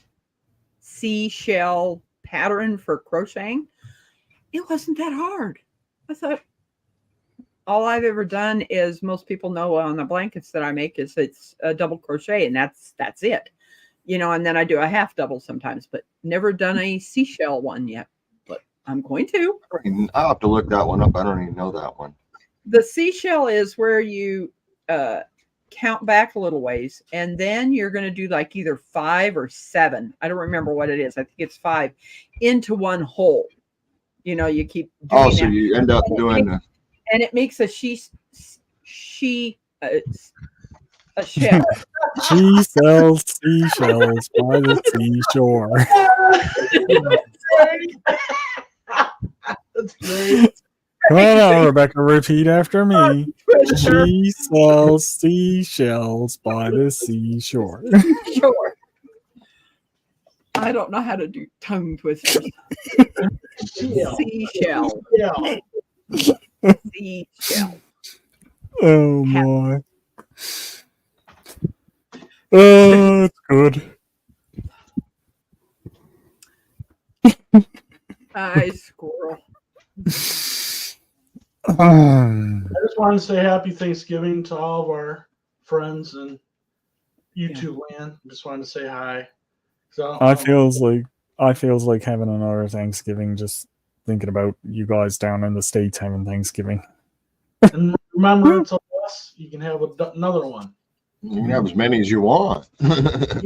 seashell pattern for crocheting, it wasn't that hard. I thought all I've ever done is, most people know on the blankets that I make is it's a double crochet, and that's it, you know, and then I do a half double sometimes, but never done a seashell one yet, but I'm going to. I'll have to look that one up. I don't even know that one. The seashell is where you count back a little ways, and then you're going to do like either 5 or 7. I don't remember what it is. I think it's 5 into one hole. You know, you keep doing so that. you end up doing and it makes a a shell. She sells seashells by the seashore. That's great. Come on now, Rebecca, repeat after me. She sells seashells by the seashore. Sure. I don't know how to do tongue twisters. Seashell. Yeah. Seashell. Oh my. Oh, it's good. Hi, squirrel. I just wanted to say happy Thanksgiving to all of our friends in YouTube land. Just wanted to say hi. So I feels like having another Thanksgiving, just thinking about you guys down in the States having Thanksgiving. And remember, until us, you can have another one. You can have as many as you want. Because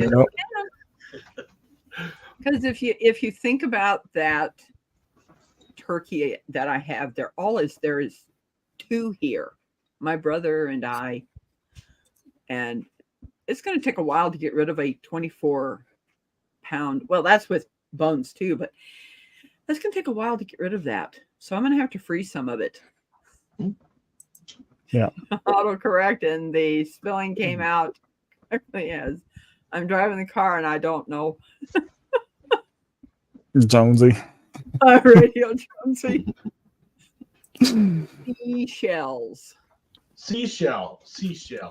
if you think about that turkey that I have, there is 2 here, my brother and I, and it's going to take a while to get rid of a 24-pound. Well, that's with bones too, but that's going to take a while to get rid of that. So I'm going to have to freeze some of it. Yeah. Autocorrect, and the spelling came out correctly as I'm driving the car and I don't know. Jonesy. Radio Jonesy. Seashell.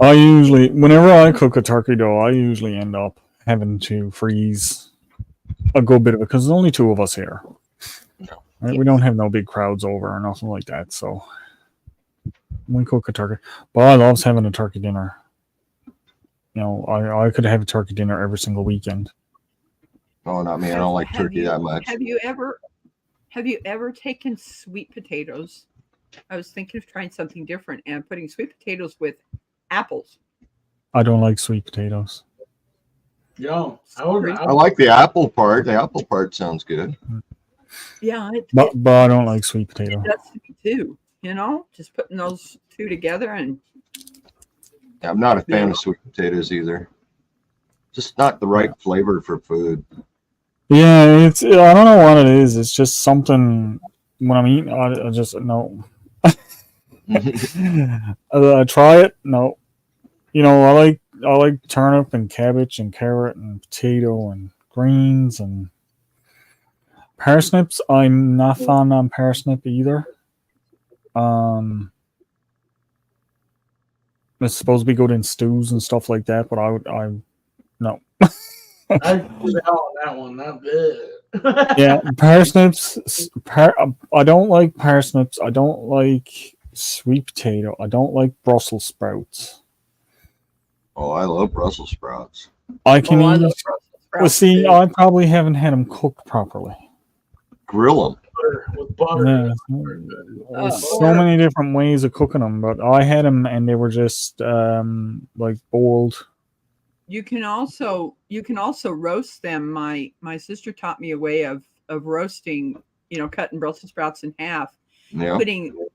I usually, whenever I cook a turkey dough, I usually end up having to freeze a good bit of it because there's only 2 of us here. Right? Yes. We don't have no big crowds over or nothing like that, so we cook a turkey. But I love having a turkey dinner. You know, I could have a turkey dinner every single weekend. Oh, not me. I don't like turkey that much. Have you ever taken sweet potatoes? I was thinking of trying something different and putting sweet potatoes with apples. I don't like sweet potatoes. Yeah, I like the apple part. The apple part sounds good. Yeah, but I don't like sweet potato. It does to me too. You know, just putting those 2 together, and yeah, I'm not a fan of sweet potatoes either. Just not the right flavor for food. Yeah, I don't know what it is. It's just something when I'm eating, I just no. I try it. No, you know, I like turnip and cabbage and carrot and potato and greens and parsnips. I'm not fond on parsnip either. It's supposed to be good in stews and stuff like that, but I no. I was out on that one. Not bad. Yeah, parsnips. I don't like parsnips. I don't like sweet potato. I don't like Brussels sprouts. Oh, I love Brussels sprouts. I can eat. Well, see, I probably haven't had them cooked properly. Grill them. With butter. Yeah. There's so many different ways of cooking them, but I had them and they were just like boiled. You can also roast them. My sister taught me a way of roasting, you know, cutting Brussels sprouts in half, putting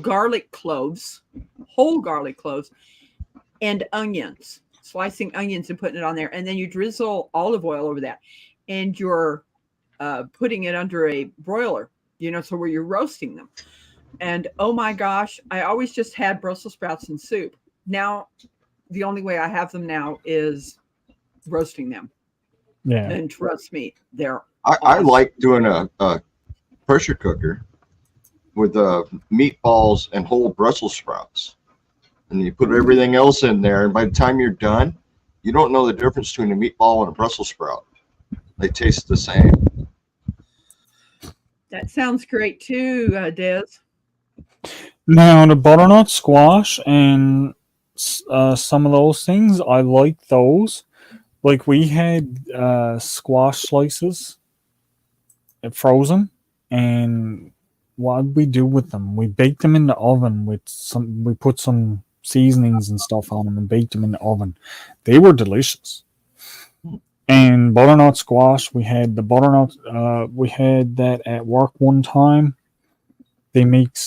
garlic cloves, whole garlic cloves, and onions, slicing onions and putting it on there. And then you drizzle olive oil over that. And you're putting it under a broiler, you know, so where you're roasting them. And oh my gosh, I always just had Brussels sprouts in soup. Now, the only way I have them now is roasting them. Yeah. And trust me, they're I like doing a pressure cooker with meatballs and whole Brussels sprouts. and you put everything else in there. And by the time you're done, you don't know the difference between a meatball and a Brussels sprout. They taste the same. That sounds great too, Des. Now, the butternut squash and some of those things, I like those. Like we had squash slices frozen, and what did we do with them? We baked them in the oven with some. We put some seasonings and stuff on them and baked them in the oven. They were delicious. And butternut squash, we had the butternut. We had that at work one time. They make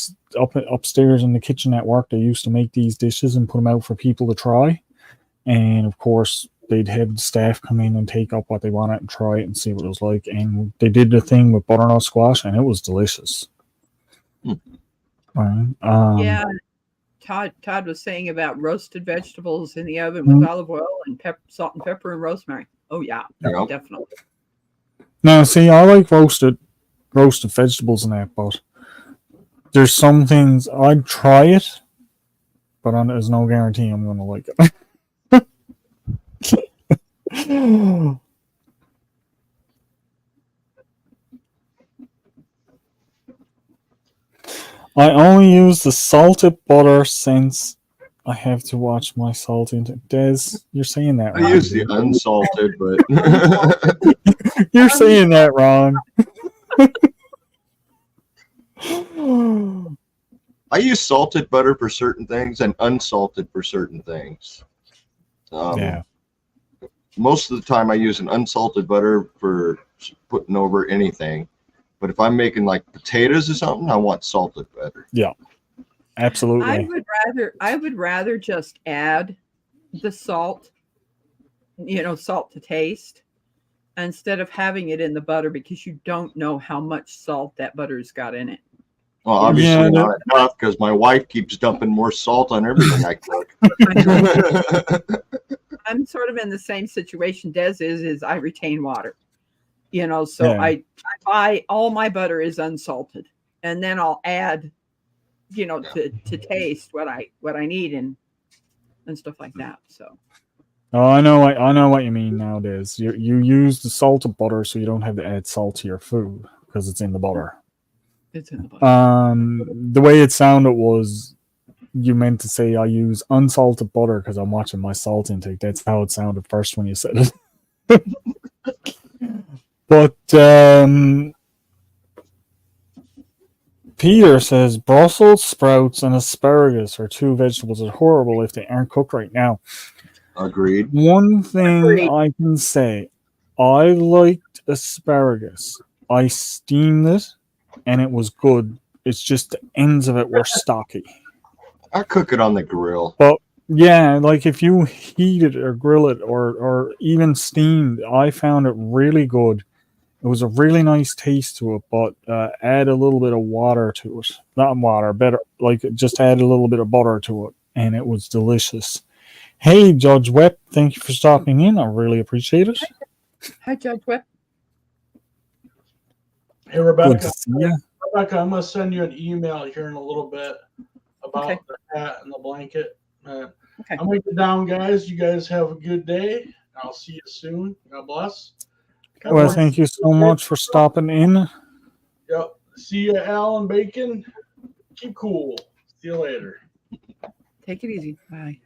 upstairs in the kitchen at work. They used to make these dishes and put them out for people to try. And of course, they'd have the staff come in and take up what they wanted and try it and see what it was like. And they did the thing with butternut squash, and it was delicious. Right. Yeah. Todd was saying about roasted vegetables in the oven with olive oil and salt and pepper and rosemary. Oh yeah, definitely. Now, see, I like roasted vegetables and that, but there's some things I'd try it, but there's no guarantee I'm going to like it. I only use the salted butter since I have to watch my salt intake. Des, you're saying that wrong. I use the unsalted, but you're saying that wrong. I use salted butter for certain things and unsalted for certain things. Yeah. Most of the time I use an unsalted butter for putting over anything. But if I'm making like potatoes or something, I want salted butter. Yeah. Absolutely. I would rather just add the salt, salt to taste, instead of having it in the butter, because you don't know how much salt that butter's got in it. Well, obviously not enough, because my wife keeps dumping more salt on everything I cook. I'm sort of in the same situation Des is I retain water. So Yeah. I buy all my butter is unsalted, and then I'll add, to taste what I need and stuff like that. So. Oh, I know what you mean nowadays. You use the salted butter so you don't have to add salt to your food because it's in the butter. It's in the butter. The way it sounded was you meant to say I use unsalted butter because I'm watching my salt intake. That's how it sounded first when you said it. But Peter says Brussels sprouts and asparagus are two vegetables that are horrible if they aren't cooked right now. Agreed. One thing I can say, I liked asparagus. I steamed it and it was good. It's just the ends of it were stocky. I cook it on the grill. But yeah, like if you heat it or grill it or even steamed, I found it really good. It was a really nice taste to it, but add a little bit of water to it. Not water, better, like just add a little bit of butter to it, and it was delicious. Hey, Judge Webb, thank you for stopping in. I really appreciate it. Hi, Judge Webb. Hey, Rebecca. Good to see you. Rebecca, I'm going to send you an email here in a little bit about the hat and the blanket. I'm going to get down, guys. You guys have a good day. I'll see you soon. God bless. Well, thank you so much for stopping in. Yep. See you, Alan Bacon. Keep cool. See you later. Take it easy. Bye.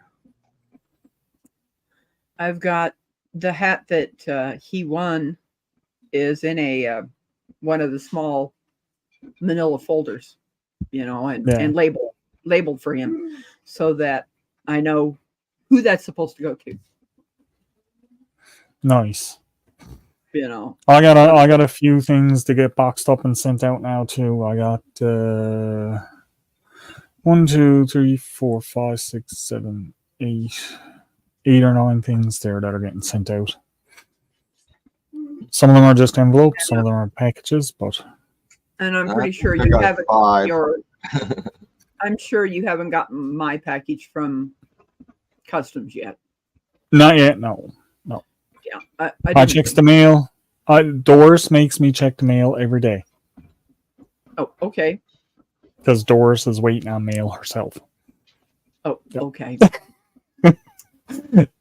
I've got the hat that he won is in a one of the small manila folders, and labeled for him so that I know who that's supposed to go to. Nice. I got a few things to get boxed up and sent out now too. I got 1, 2, 3, 4, 5, 6, 7, 8 or 9 things there that are getting sent out. Some of them are just envelopes, some of them are packages, but and I'm pretty sure you haven't I'm sure you haven't gotten my package from customs yet. Not yet, no. Yeah, I check the mail. Doris makes me check the mail every day. Oh, okay. Because Doris is waiting on mail herself. Oh, Yep. okay.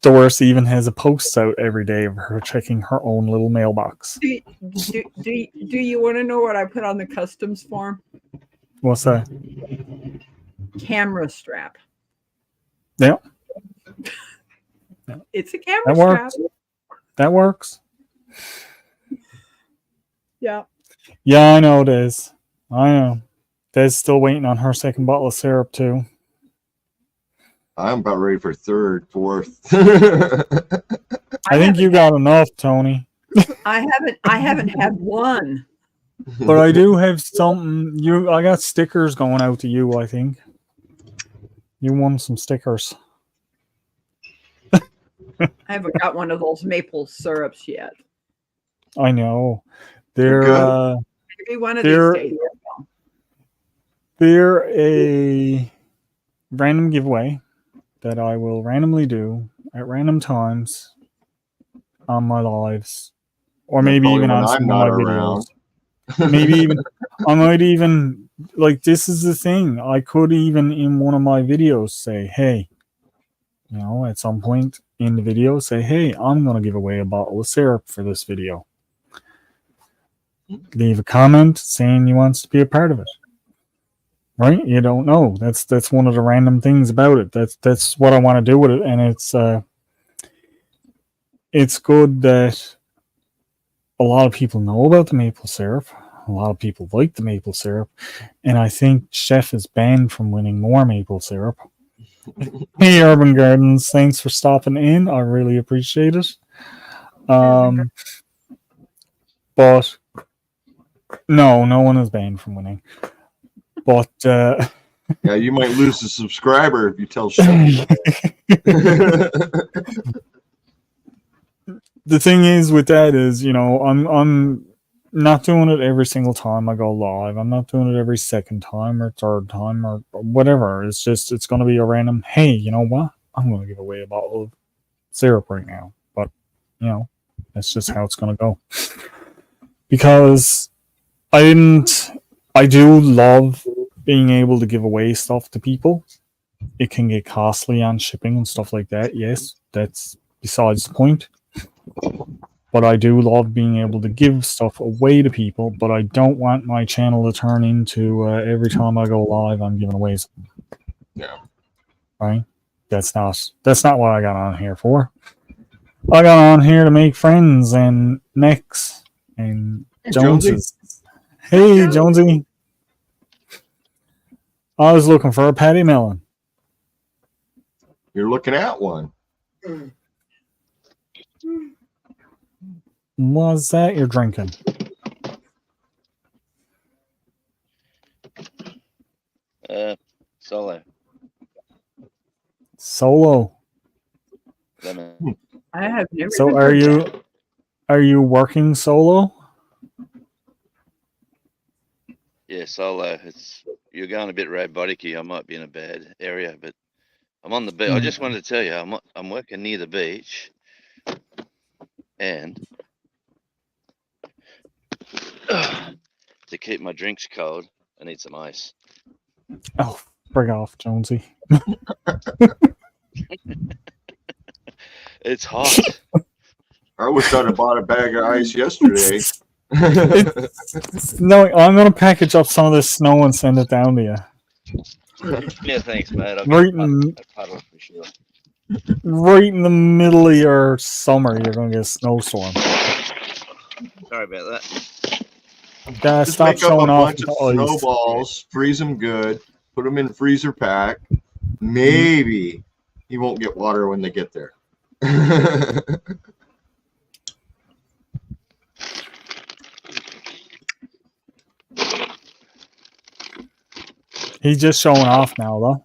Doris even has a post out every day of her checking her own little mailbox. Do you want to know what I put on the customs form? What's that? Camera strap. Yeah, It's a camera that strap. works. That works. Yeah. Yeah, I know, Des. I know. Des still waiting on her second bottle of syrup too. I'm about ready for third, fourth. I think you got enough, Tony. I haven't had one. But I do have something. I got stickers going out to you, I think. You won some stickers. I haven't got one of those maple syrups yet. I know. They're They're Maybe one of They're- these days. they're a random giveaway that I will randomly do at random times on my lives. Or maybe Probably even when on I'm some not of my around. videos. Maybe even I might even like this is the thing. I could even in one of my videos say, hey, at some point in the video, say, hey, I'm gonna give away a bottle of syrup for this video. Leave a comment saying you want to be a part of it. Right? You don't know. That's one of the random things about it. That's what I want to do with it, and it's good that a lot of people know about the maple syrup. A lot of people like the maple syrup, and I think Chef is banned from winning more maple syrup. Hey, Urban Gardens, thanks for stopping in. I really appreciate it. But no one is banned from winning. But Yeah, you might lose a subscriber if you tell Chef. The thing is with that is, I'm not doing it every single time I go live. I'm not doing it every second time or third time or whatever. It's going to be a random, hey, you know what? I'm going to give away a bottle of syrup right now. But, that's just how it's going to go. Because I do love being able to give away stuff to people. It can get costly on shipping and stuff like that. Yes, that's besides the point. But I do love being able to give stuff away to people, but I don't want my channel to turn into every time I go live, I'm giving away something. Yeah. Right? That's not what I got on here for. I got on here to make friends and necks and Joneses. Hey, Jonesy. I was looking for a patty melon. You're looking at one. What's that you're drinking? Solo. Solo. Lemon. I have never. So even are heard that. you working solo? Yeah, solo. You're going a bit robotic-y. I might be in a bad area, but I'm on the beach. I just wanted to tell you, I'm working near the beach, and to keep my drinks cold, I need some ice. Oh, bring off, Jonesy. It's hot. I wish I'd have bought a bag of ice yesterday. No, I'm gonna package up some of this snow and send it down to you. Yeah, thanks, mate. I'll Right get in- a puddle for sure. Right in the middle of your summer, you're gonna get a snowstorm. Sorry about that. Gotta Just stop make up a showing off bunch of the ice. snowballs, freeze them good, put them in the freezer pack. Maybe he won't get water when they get there. He's just showing off now, though.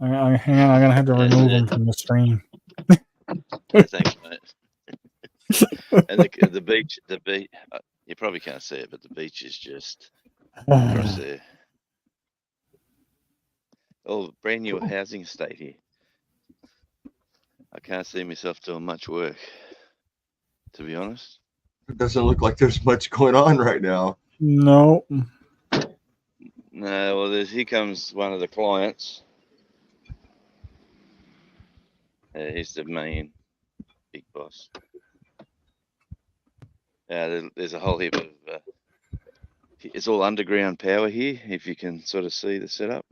Hang on, I'm gonna have to remove him from the stream. Yeah, thanks, mate. And the beach, you probably can't see it, but the beach is just across there. Oh, brand new housing estate here. I can't see myself doing much work, to be honest. It doesn't look like there's much going on right now. No. No, well, here comes one of the clients. He's the main big boss. There's a whole heap of. It's all underground power here. If you can sort of see the setup,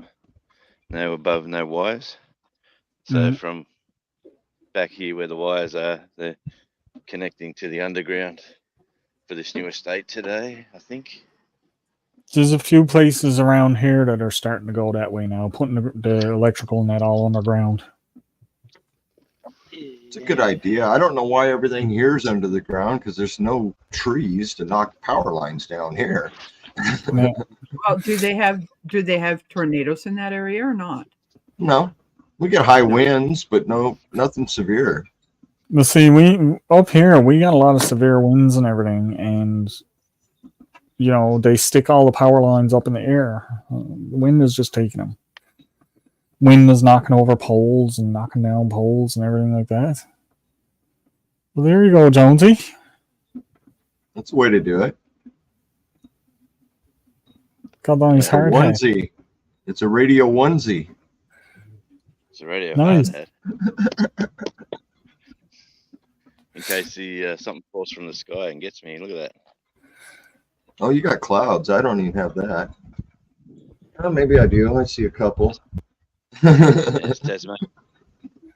no above, no wires. So from back here where the wires are, they're connecting to the underground for this new estate today, I think. There's a few places around here that are starting to go that way now, putting the electrical net all underground. It's a good idea. I don't know why everything here is under the ground, because there's no trees to knock power lines down here. Yeah. Well, do they have tornadoes in that area or not? No, we get high winds, but nothing severe. But see, we up here we got a lot of severe winds and everything, and they stick all the power lines up in the air. The wind is just taking them. Wind is knocking over poles and knocking down poles and everything like that. Well, there you go, Jonesy. That's the way to do it. Got on his hard hat. Onesie. It's a radio onesie. It's a radio Nice. hard hat. In case something falls from the sky and gets me. Look at that. Oh, you got clouds. I don't even have that. Oh, maybe I do. I see a couple. It's Tasman.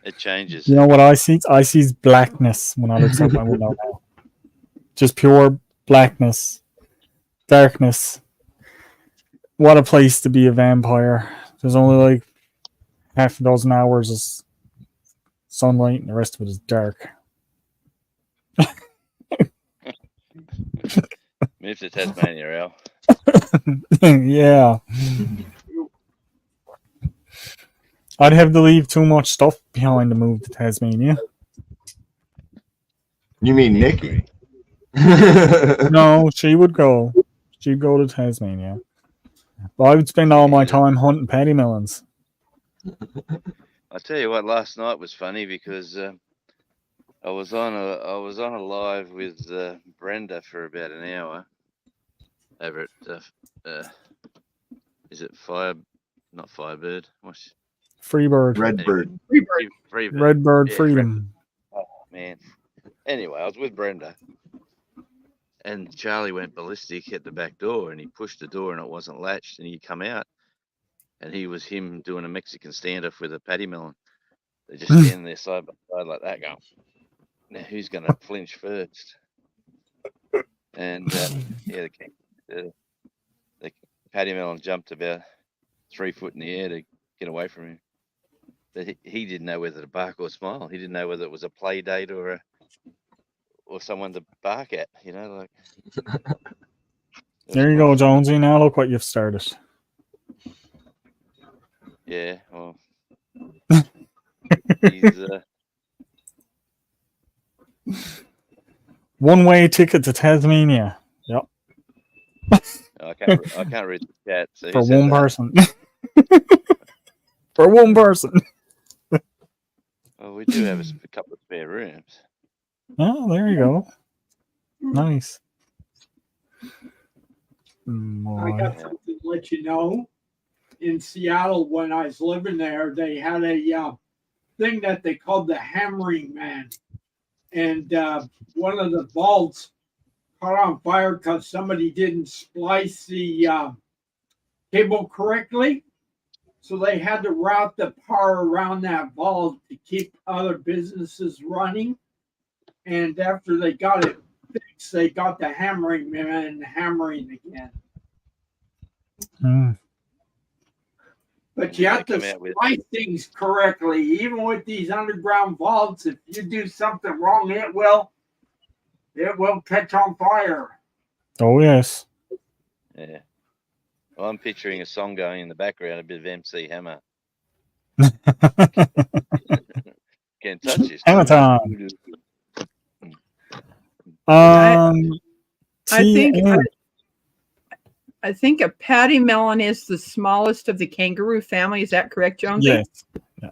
It changes. You know what I see? I see blackness when I look out my window now. Just pure blackness. Darkness. What a place to be a vampire. There's only like half a dozen hours of sunlight and the rest of it is dark. Move to Tasmania, Al. Yeah. I'd have to leave too much stuff behind to move to Tasmania. You mean Nikki? No, she would go. She'd go to Tasmania. But I would spend all my time hunting paddy melons. I tell you what, last night was funny because I was on a live with Brenda for about an hour over at is it not Firebird? What's Freebird. Redbird. Freebird. Redbird Yeah, Freedom. Oh man. Anyway, I was with Brenda, and Charlie went ballistic at the back door, and he pushed the door, and it wasn't latched, and he come out, and he was him doing a Mexican standoff with a paddy melon. They just standing there side by side like that, going, now who's going to flinch first? And yeah, the paddy melon jumped about 3 foot in the air to get away from him. But he didn't know whether to bark or smile. He didn't know whether it was a play date or someone to bark at. Like. There you go, Jonesy. Now look what you've started. Yeah, well, he's One-way ticket to Tasmania. Yep. I can't read the chat. So For one person. For one person. Well, we do have a couple of spare rooms. Oh, there you go. Nice. I got something to let you know. In Seattle, when I was living there, they had a thing that they called the hammering man. And one of the vaults caught on fire because somebody didn't splice the cable correctly. So they had to route the power around that vault to keep other businesses running. And after they got it fixed, they got the hammering man hammering again. But you have to splice things correctly. Even with these underground vaults, if you do something wrong, it will catch on fire. Oh, yes. Yeah. Well, I'm picturing a song going in the background, a bit of MC Hammer. Can't touch this. Hammer time. I think a paddy melon is the smallest of the kangaroo family. Is that correct, Jonesy? Yes. Yeah.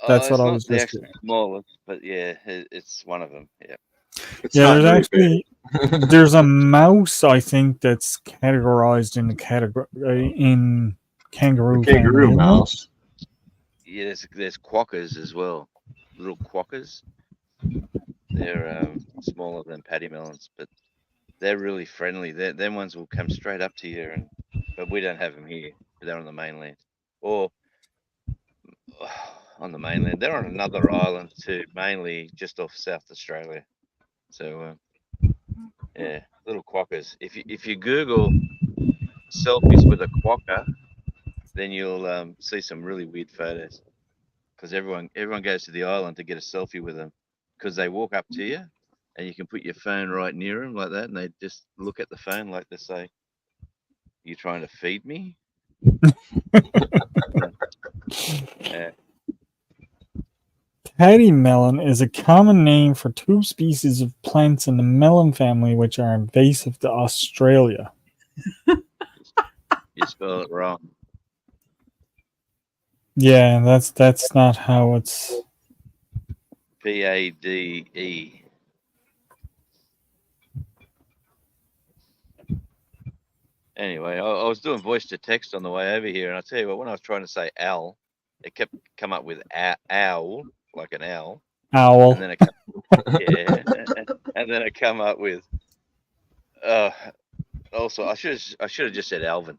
That's what I was just. It's not the smallest, but yeah, it's one of them. Yeah. There's actually there's a mouse I think that's categorized in the category kangaroo. Kangaroo mouse. Yeah, there's quackers as well. little quackers. They're smaller than paddy melons, but they're really friendly. Them ones will come straight up to you, but we don't have them here. They're on the mainland, or on the mainland. They're on another island too, mainly just off South Australia. So yeah, little quackers. If you Google selfies with a quacker, then you'll see some really weird photos. Because everyone goes to the island to get a selfie with them, because they walk up to you, and you can put your phone right near them like that, and they just look at the phone like they say, "You trying to feed me?" Yeah. Paddy melon is a common name for two species of plants in the melon family which are invasive to Australia. You spell it wrong. Yeah, that's not how it's. PADE. Anyway, I was doing voice to text on the way over here, and I tell you what, when I was trying to say owl, it kept come up with owl, like an owl. Owl. And then it and then it come up with. Also, I should have just said Alvin.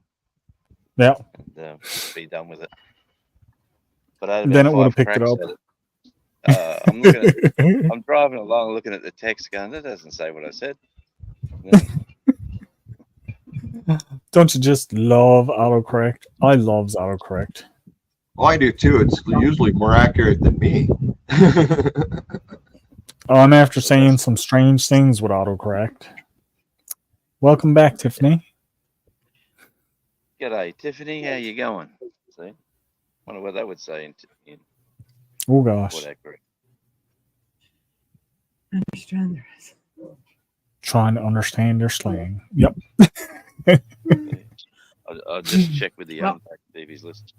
Yeah. And be done with it. But I had Then it about would have 5 picked it cracks up. at it. I'm driving along, looking at the text, going, "That doesn't say what I said." No. Don't you just love autocorrect? I love autocorrect. Oh, I do too. It's usually more accurate than me. I'm after saying some strange things with autocorrect. Welcome back, Tiffany. G'day, Tiffany. How you going? See, wonder what that would say in Oh gosh. Port Accurate. Understand there is. Trying to understand their slang. Yep. I'll just check with the young baby's list.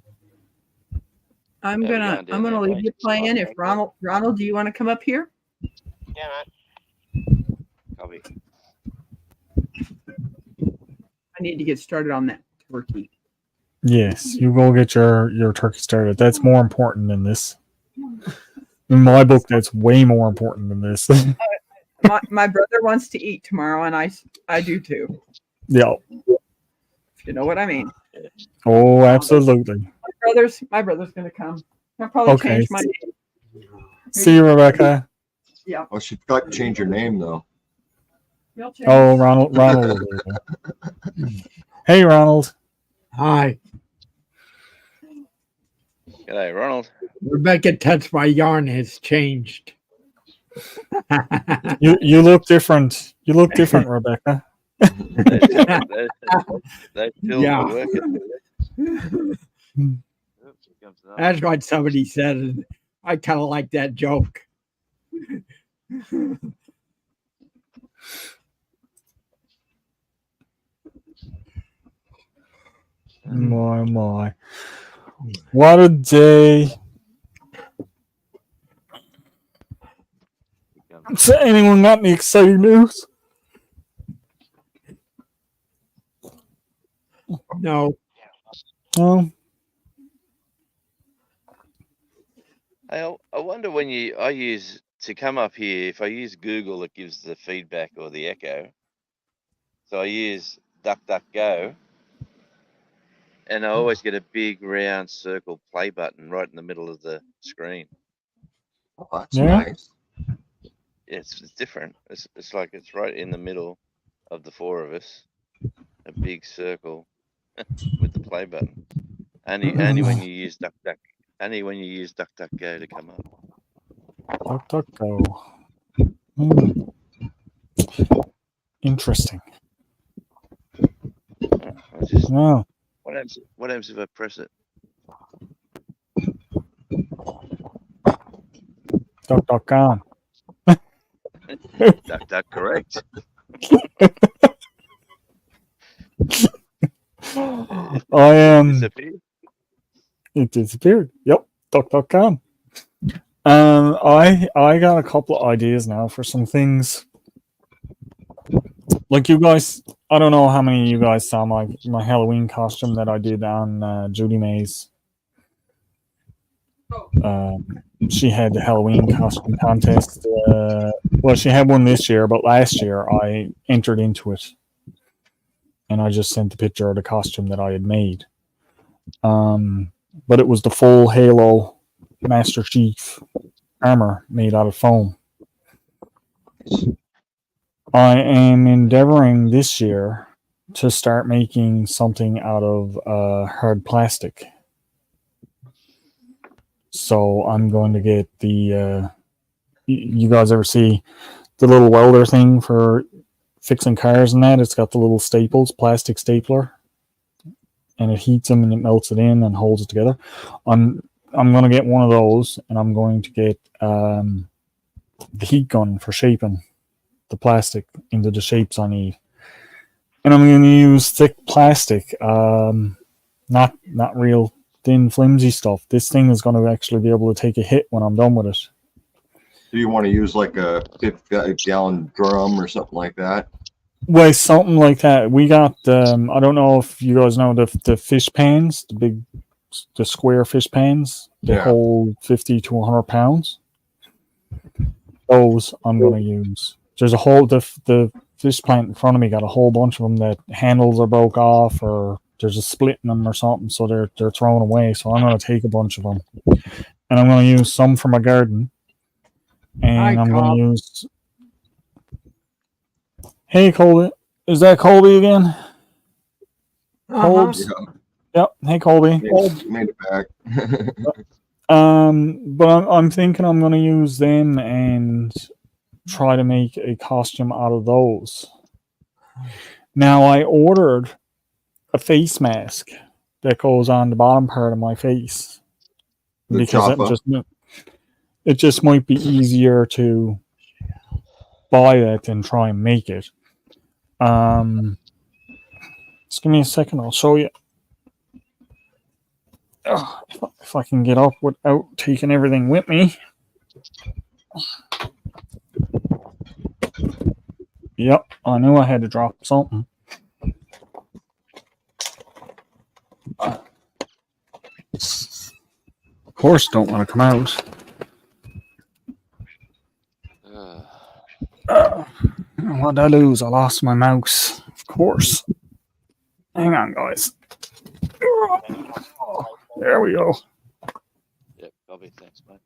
I'm gonna leave you playing. If Ronald, do you want to come up here? Yeah, mate. Copy. I need to get started on that turkey. Yes, you go get your turkey started. That's more important than this. In my book, that's way more important than this. my brother wants to eat tomorrow, and I do too. Yeah. You know what I mean? Oh, absolutely. My brother's gonna come. I'll probably change my name. See you, Rebecca. Yeah. Oh, she forgot to change her name though. Oh, Ronald. Hey, Ronald. Hi. G'day, Ronald. Rebecca touched my yarn has changed. You look different. You look different, Rebecca. They still working. That's what somebody said. And I kind of like that joke. My. What a day. So anyone got any exciting news? No. No. I wonder when I use to come up here, if I use Google, it gives the feedback or the echo. So I use DuckDuckGo, and I always get a big round circle play button right in the middle of the screen. Oh, that's nice. It's different. It's like it's right in the middle of the four of us, a big circle with the play button. Only when you use DuckDuckGo to come up. DuckDuckGo. Interesting. Wow. What happens if I press it? DuckDuckGo. Duck correct. I am. It disappeared. Yep. DuckDuckGo. I got a couple of ideas now for some things. Like you guys, I don't know how many of you guys saw my Halloween costume that I did on Judy May's she had the Halloween costume contest. Well, she had one this year, but last year I entered into it, and I just sent the picture of the costume that I had made. But it was the full Halo Master Chief armor made out of foam. I am endeavoring this year to start making something out of hard plastic. So I'm going to get the. You guys ever see the little welder thing for fixing cars and that? It's got the little staples, plastic stapler, and it heats them and it melts it in and holds it together. I'm going to get one of those, and I'm going to get the heat gun for shaping the plastic into the shapes I need. And I'm going to use thick plastic, not real thin, flimsy stuff. This thing is going to actually be able to take a hit when I'm done with it. Do you want to use like a 50-gallon drum or something like that? Well, something like that. We got, I don't know if you guys know the fish pans, the square fish pans. They hold 50 to 100 pounds. Those I'm going to use. There's a whole, the fish plant in front of me got a whole bunch of them that handles are broke off, or there's a split in them or something, so they're thrown away. So I'm going to take a bunch of them, and I'm going to use some for my garden, and I'm going to use. Hey, Colby, is that Colby again? Colby. Yep. Hey, Colby. Made it back. But I'm thinking I'm going to use them and try to make a costume out of those. Now, I ordered a face mask that goes on the bottom part of my face because it just might be easier to buy that than try and make it. Just give me a second, I'll show you. If I can get up without taking everything with me. Yep, I knew I had to drop something. Of course, don't want to come out. What did I lose? I lost my mouse. Of course. Hang on, guys. There we go. Yep, Bobby, thanks, mate.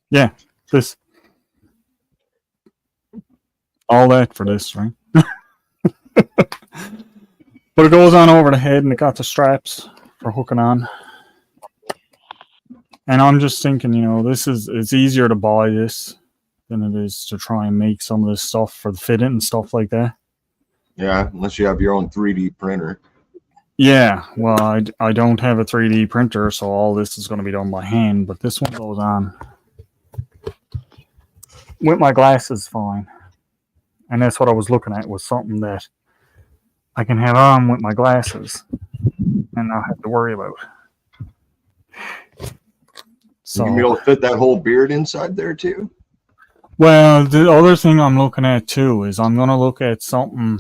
Yeah, this. All that for this, right? But it goes on over the head, and it got the straps for hooking on. And I'm just thinking, it's easier to buy this than it is to try and make some of this stuff for the fitting and stuff like that. Yeah, unless you have your own 3D printer. Yeah, well, I don't have a 3D printer, so all this is going to be done by hand, but this one goes on with my glasses fine. And that's what I was looking at, was something that I can have on with my glasses and not have to worry about. So, you can be able to fit that whole beard inside there too? Well, the other thing I'm looking at too is I'm going to look at something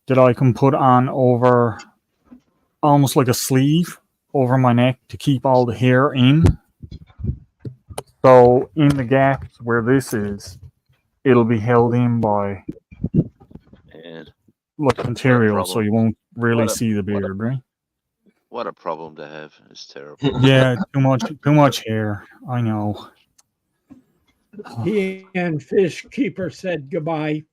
that I can put on over, almost like a sleeve over my neck to keep all the hair in. So in the gaps where this is, it'll be held in by material, so you won't really see the beard, right? What a problem to have. It's terrible. Yeah, too much hair. I know. He and Fish Keeper said goodbye.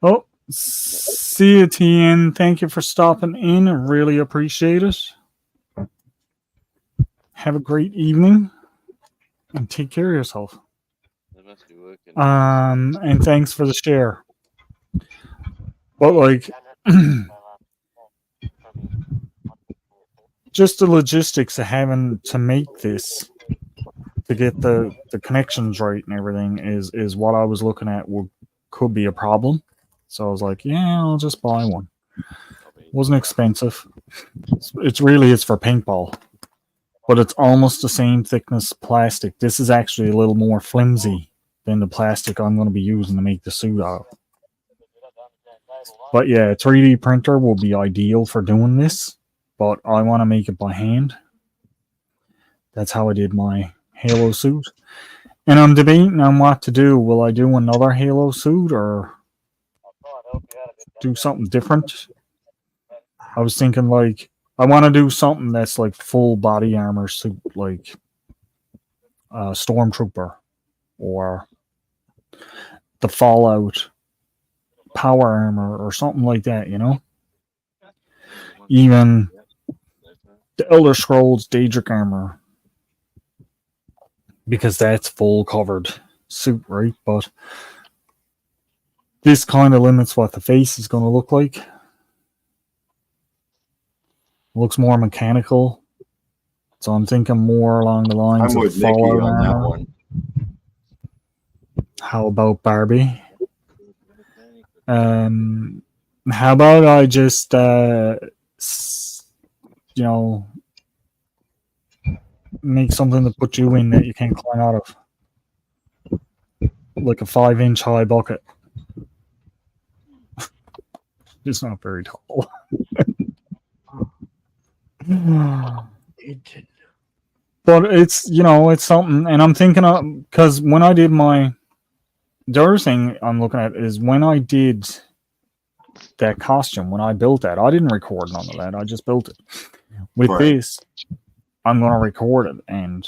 Oh, see you, TN. Thank you for stopping in. I really appreciate it. Have a great evening and take care of yourself. They must be working. And thanks for the share. But like, just the logistics of having to make this to get the connections right and everything is what I was looking at could be a problem. So I was like, yeah, I'll just buy one. It wasn't expensive. It's for paintball, but it's almost the same thickness plastic. This is actually a little more flimsy than the plastic I'm going to be using to make the suit out of. But yeah, a 3D printer will be ideal for doing this. But I want to make it by hand. That's how I did my Halo suit. And I'm debating on what to do. Will I do another Halo suit or do something different? I was thinking like I want to do something that's like full body armor suit, like Stormtrooper or the Fallout power armor or something like that, you know? Even the Elder Scrolls Daedric armor, because that's full covered suit, right? But this kind of limits what the face is going to look like. Looks more mechanical. So I'm thinking more along the lines I'm of with Nikki Fallout on that armor. one. How about Barbie? How about I just, you know, make something to put you in that you can't climb out of, like a 5-inch high bucket. It's not very tall. But it's, you know, it's something, and I'm thinking of, because when I did the other thing I'm looking at is when I did that costume, when I built that, I didn't record none of that. I just built it. With this, I'm going to record it and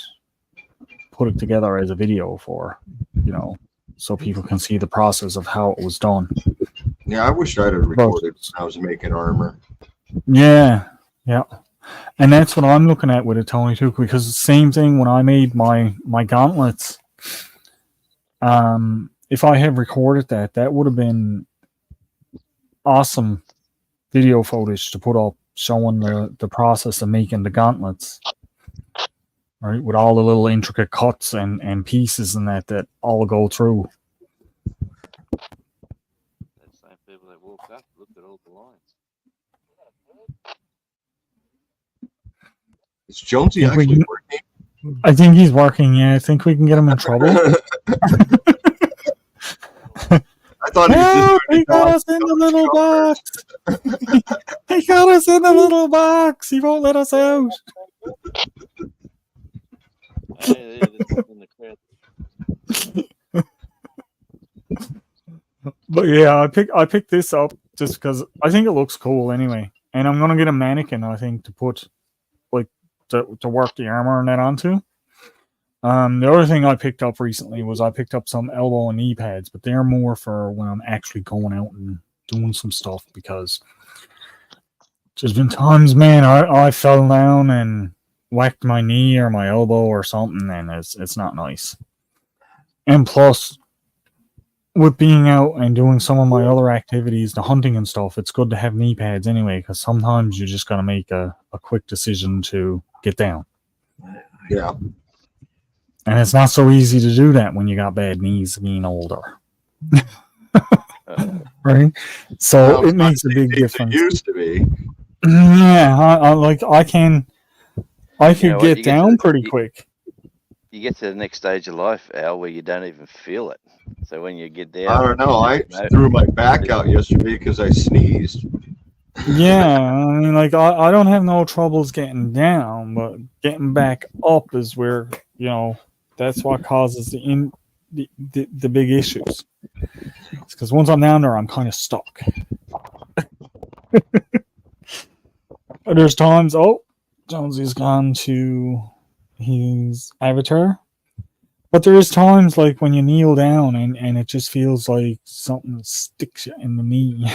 put it together as a video for, you know, so people can see the process of how it was done. Yeah, I wish I'd have recorded when I was making armor. Yeah, yeah. And that's what I'm looking at with a Tony too, because the same thing when I made my gauntlets. If I had recorded that would have been awesome video footage to put up showing the process of making the gauntlets. Right, with all the little intricate cuts and pieces and that all go through. The same people that walk up, look at all the lines. Is Jonesy actually working? I think he's working, yeah. I think we can get him in trouble. I thought he was just he got us in the little box. He got us in the little box. He won't let us out. Hey, in the crowd. But yeah, I picked this up just because I think it looks cool anyway. And I'm gonna get a mannequin, I think, to put like to work the armor and that onto. The other thing I picked up recently was I picked up some elbow and knee pads, but they're more for when I'm actually going out and doing some stuff, because there's been times, man, I fell down and whacked my knee or my elbow or something, and it's not nice. And plus, with being out and doing some of my other activities, the hunting and stuff, it's good to have knee pads anyway, because sometimes you just got to make a quick decision to get down. Yeah. And it's not so easy to do that when you got bad knees being older. Right? So it makes a big difference. It used to be. Yeah, I could get down pretty quick. You get to the next stage of life, Al, where you don't even feel it. So when you get down, I don't know. I threw my back out yesterday because I sneezed. Yeah, I mean, like I don't have no troubles getting down, but getting back up is where, you know, that's what causes the big issues. It's because once I'm down there, I'm kind of stuck. There's times, Jonesy's gone to his avatar. But there is times like when you kneel down and it just feels like something sticks you in the knee.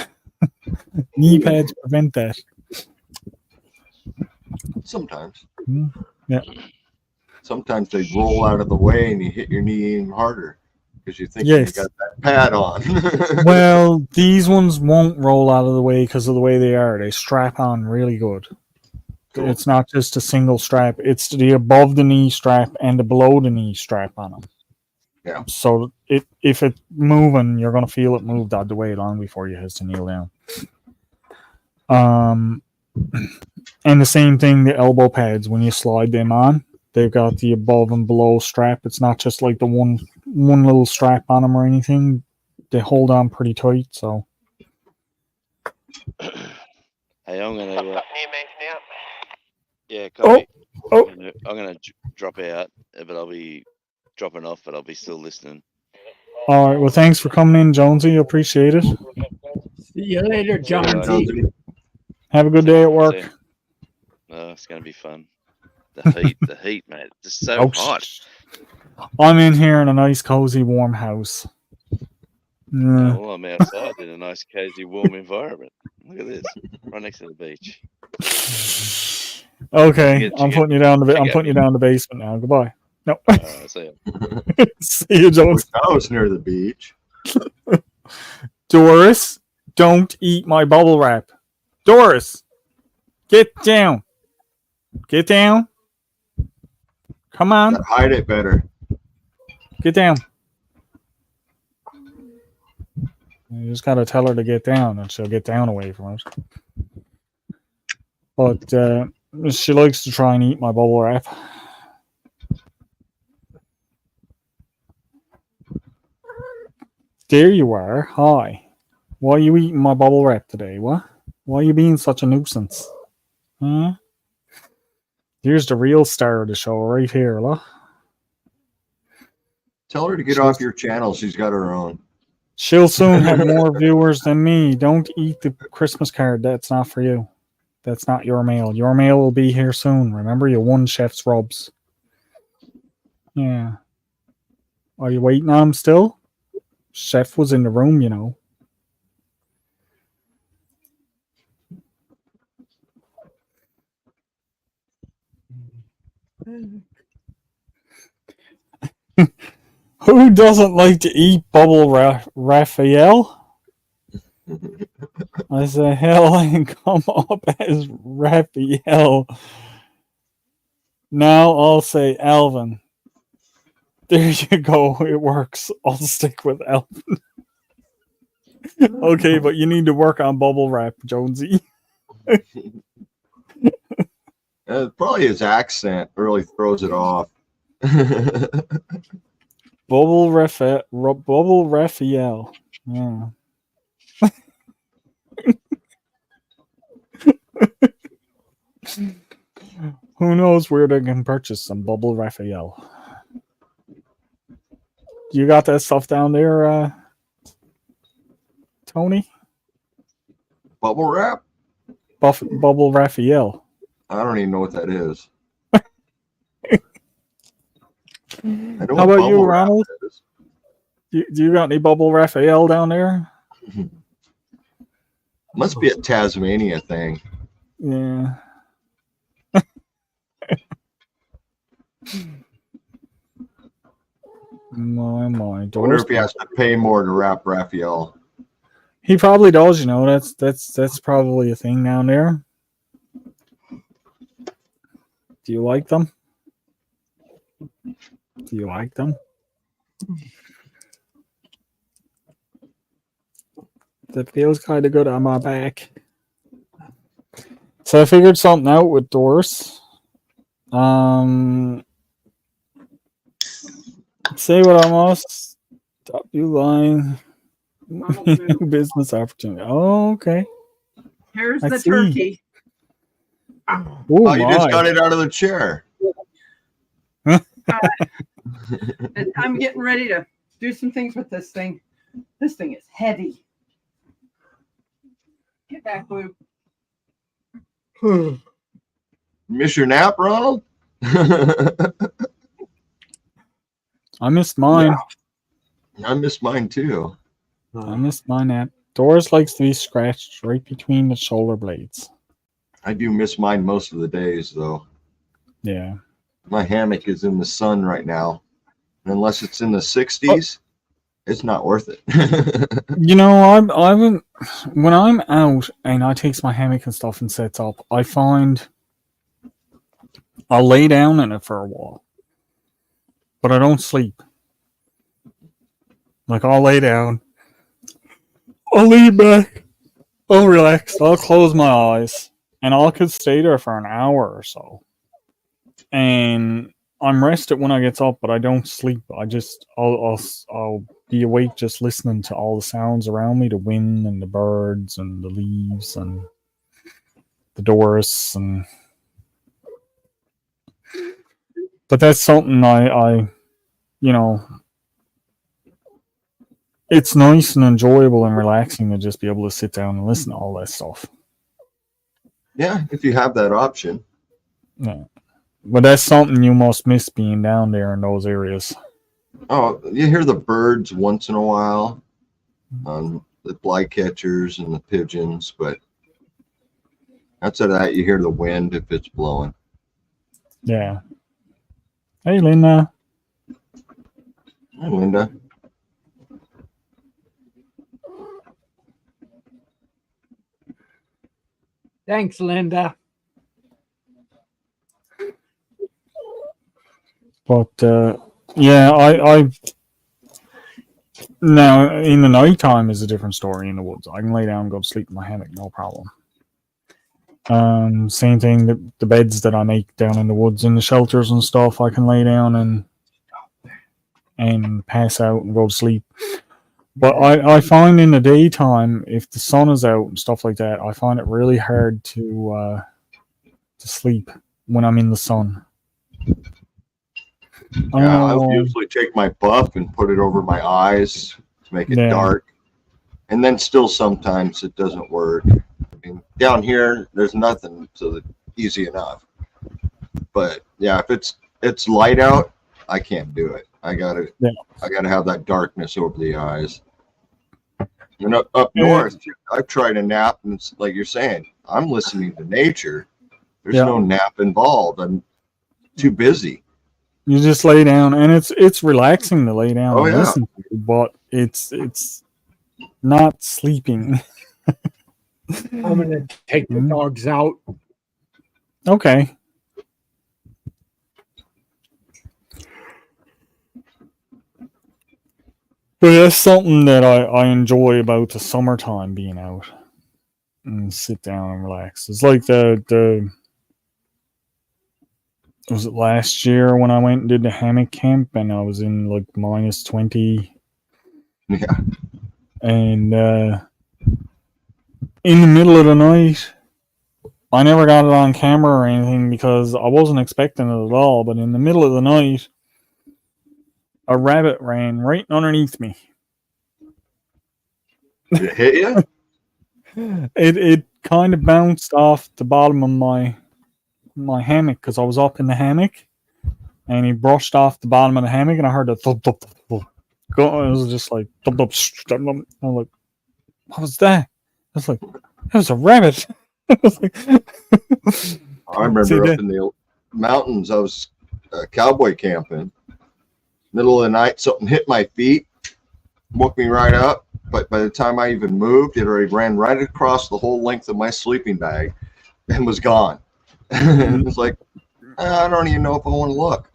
Knee pads prevent that. Sometimes. Yeah. Sometimes they roll out of the way and you hit your knee even harder because you think Yes. you got that pad on. Well, these ones won't roll out of the way because of the way they are. They strap on really good. Cool. It's not just a single strap. It's the above the knee strap and the below the knee strap on them. Yeah. So if it's moving, you're going to feel it move out the way long before you have to kneel down. And the same thing, the elbow pads, when you slide them on, they've got the above and below strap. It's not just like the one little strap on them or anything. They hold on pretty tight, so Hey, I'm gonna. Near me now. Yeah, copy. Oh. I'm gonna drop out, but I'll be dropping off, but I'll be still listening. All right. Well, thanks for coming in, Jonesy. Appreciate it. See you later, John Jonesy. T. Have a good day at work. Oh, it's gonna be fun. The heat, mate. It's so Oh, hot. I'm in here in a nice, cozy, warm house. Yeah. Well, I'm outside in a nice, cozy, warm environment. Look at this, right next to the beach. Okay, I'm putting you down I'm putting you down the basement now. Goodbye. No. See ya. See you, Jones. I was near the beach. Doris, don't eat my bubble wrap. Doris, get down. Get down. Come on. Gotta hide it better. Get down. You just gotta tell her to get down, and she'll get down away from it. But she likes to try and eat my bubble wrap. There you are. Hi. Why are you eating my bubble wrap today? What? Why are you being such a nuisance? Huh? Here's the real star of the show right here, look. Tell her to get off your channel. She's got her own. She'll soon have more viewers than me. Don't eat the Christmas card. That's not for you. That's not your mail. Your mail will be here soon. Remember, you won Chef's Rubs. Yeah. Are you waiting on him still? Chef was in the room, you know. Who doesn't like to eat bubble Raphael? I say, hell, and come up as Raphael. Now I'll say Alvin. There you go. It works. I'll stick with Alvin. Okay, but you need to work on bubble wrap, Jonesy. Probably his accent really throws it off. Bubble Raphael. Yeah. Who knows where they can purchase some Bubble Raphael? You got that stuff down there, Tony? Bubble wrap? Bubble Raphael. I don't even know what that is. How about you, Ronald? Do you got any Bubble Raphael down there? Must be a Tasmania thing. Yeah. My. I wonder if he has to pay more to wrap Raphael. He probably does, you know. That's probably a thing down there. Do you like them? Do you like them? That feels kind of good on my back. So I figured something out with Doris. Say what I must. Stop you lying. Business opportunity. Oh, okay. Here's I the see. turkey. Oh, you just got it out of the chair. And I'm getting ready to do some things with this thing. This thing is heavy. Get back, Blue. Miss your nap, Ronald? I missed mine. Yeah. I missed mine too. I missed my nap. Doris likes to be scratched right between the shoulder blades. I do miss mine most of the days, though. Yeah. My hammock is in the sun right now. And unless it's in the 60s, it's not worth it. You know, when I'm out and I takes my hammock and stuff and sets up, I find I'll lay down in it for a while, but I don't sleep. Like, I'll lay down, I'll lean back, I'll relax, I'll close my eyes, and I could stay there for an hour or so. And I'm rested when I get up, but I don't sleep. I'll be awake just listening to all the sounds around me, the wind and the birds and the leaves, and the Doris, but that's something I you know, it's nice and enjoyable and relaxing to just be able to sit down and listen to all that stuff. Yeah, if you have that option. Yeah. But that's something you must miss being down there in those areas. Oh, you hear the birds once in a while, the flycatchers and the pigeons, but outside of that, you hear the wind if it's blowing. Yeah. Hey, Linda. Hi, Linda. Thanks, Linda. But yeah, I now in the nighttime is a different story in the woods. I can lay down and go to sleep in my hammock, no problem. Same thing, the beds that I make down in the woods in the shelters and stuff, I can lay down and pass out and go to sleep. But I find in the daytime, if the sun is out and stuff like that, I find it really hard to sleep when I'm in the sun. Yeah, I would usually take my buff and put it over my eyes to make it dark. And then still sometimes it doesn't work. I mean, down here, there's nothing, so easy enough. But yeah, if it's light out, I can't do it. I gotta have that darkness over the eyes. And up north, I've tried a nap, and it's like you're saying, I'm listening to nature. There's no nap involved. I'm too busy. You just lay down, and it's relaxing to lay down and listen to, but it's not sleeping. I'm gonna take the dogs out. Okay. But that's something that I enjoy about the summertime, being out and sit down and relax. It's like the was it last year when I went and did the hammock camp and I was in like -20. Yeah. And in the middle of the night, I never got it on camera or anything because I wasn't expecting it at all. But in the middle of the night, a rabbit ran right underneath me. Did it hit you? It kind of bounced off the bottom of my hammock because I was up in the hammock, and he brushed off the bottom of the hammock, and I heard a thump, thump, thump. It was just like thump, thump, thump, thump. I'm like, what was that? I was like, that was a rabbit. I remember up in the mountains, I was cowboy camping. Middle of the night, something hit my feet, woke me right up. But by the time I even moved, it already ran right across the whole length of my sleeping bag and was gone. It was like, I don't even know if I want to look.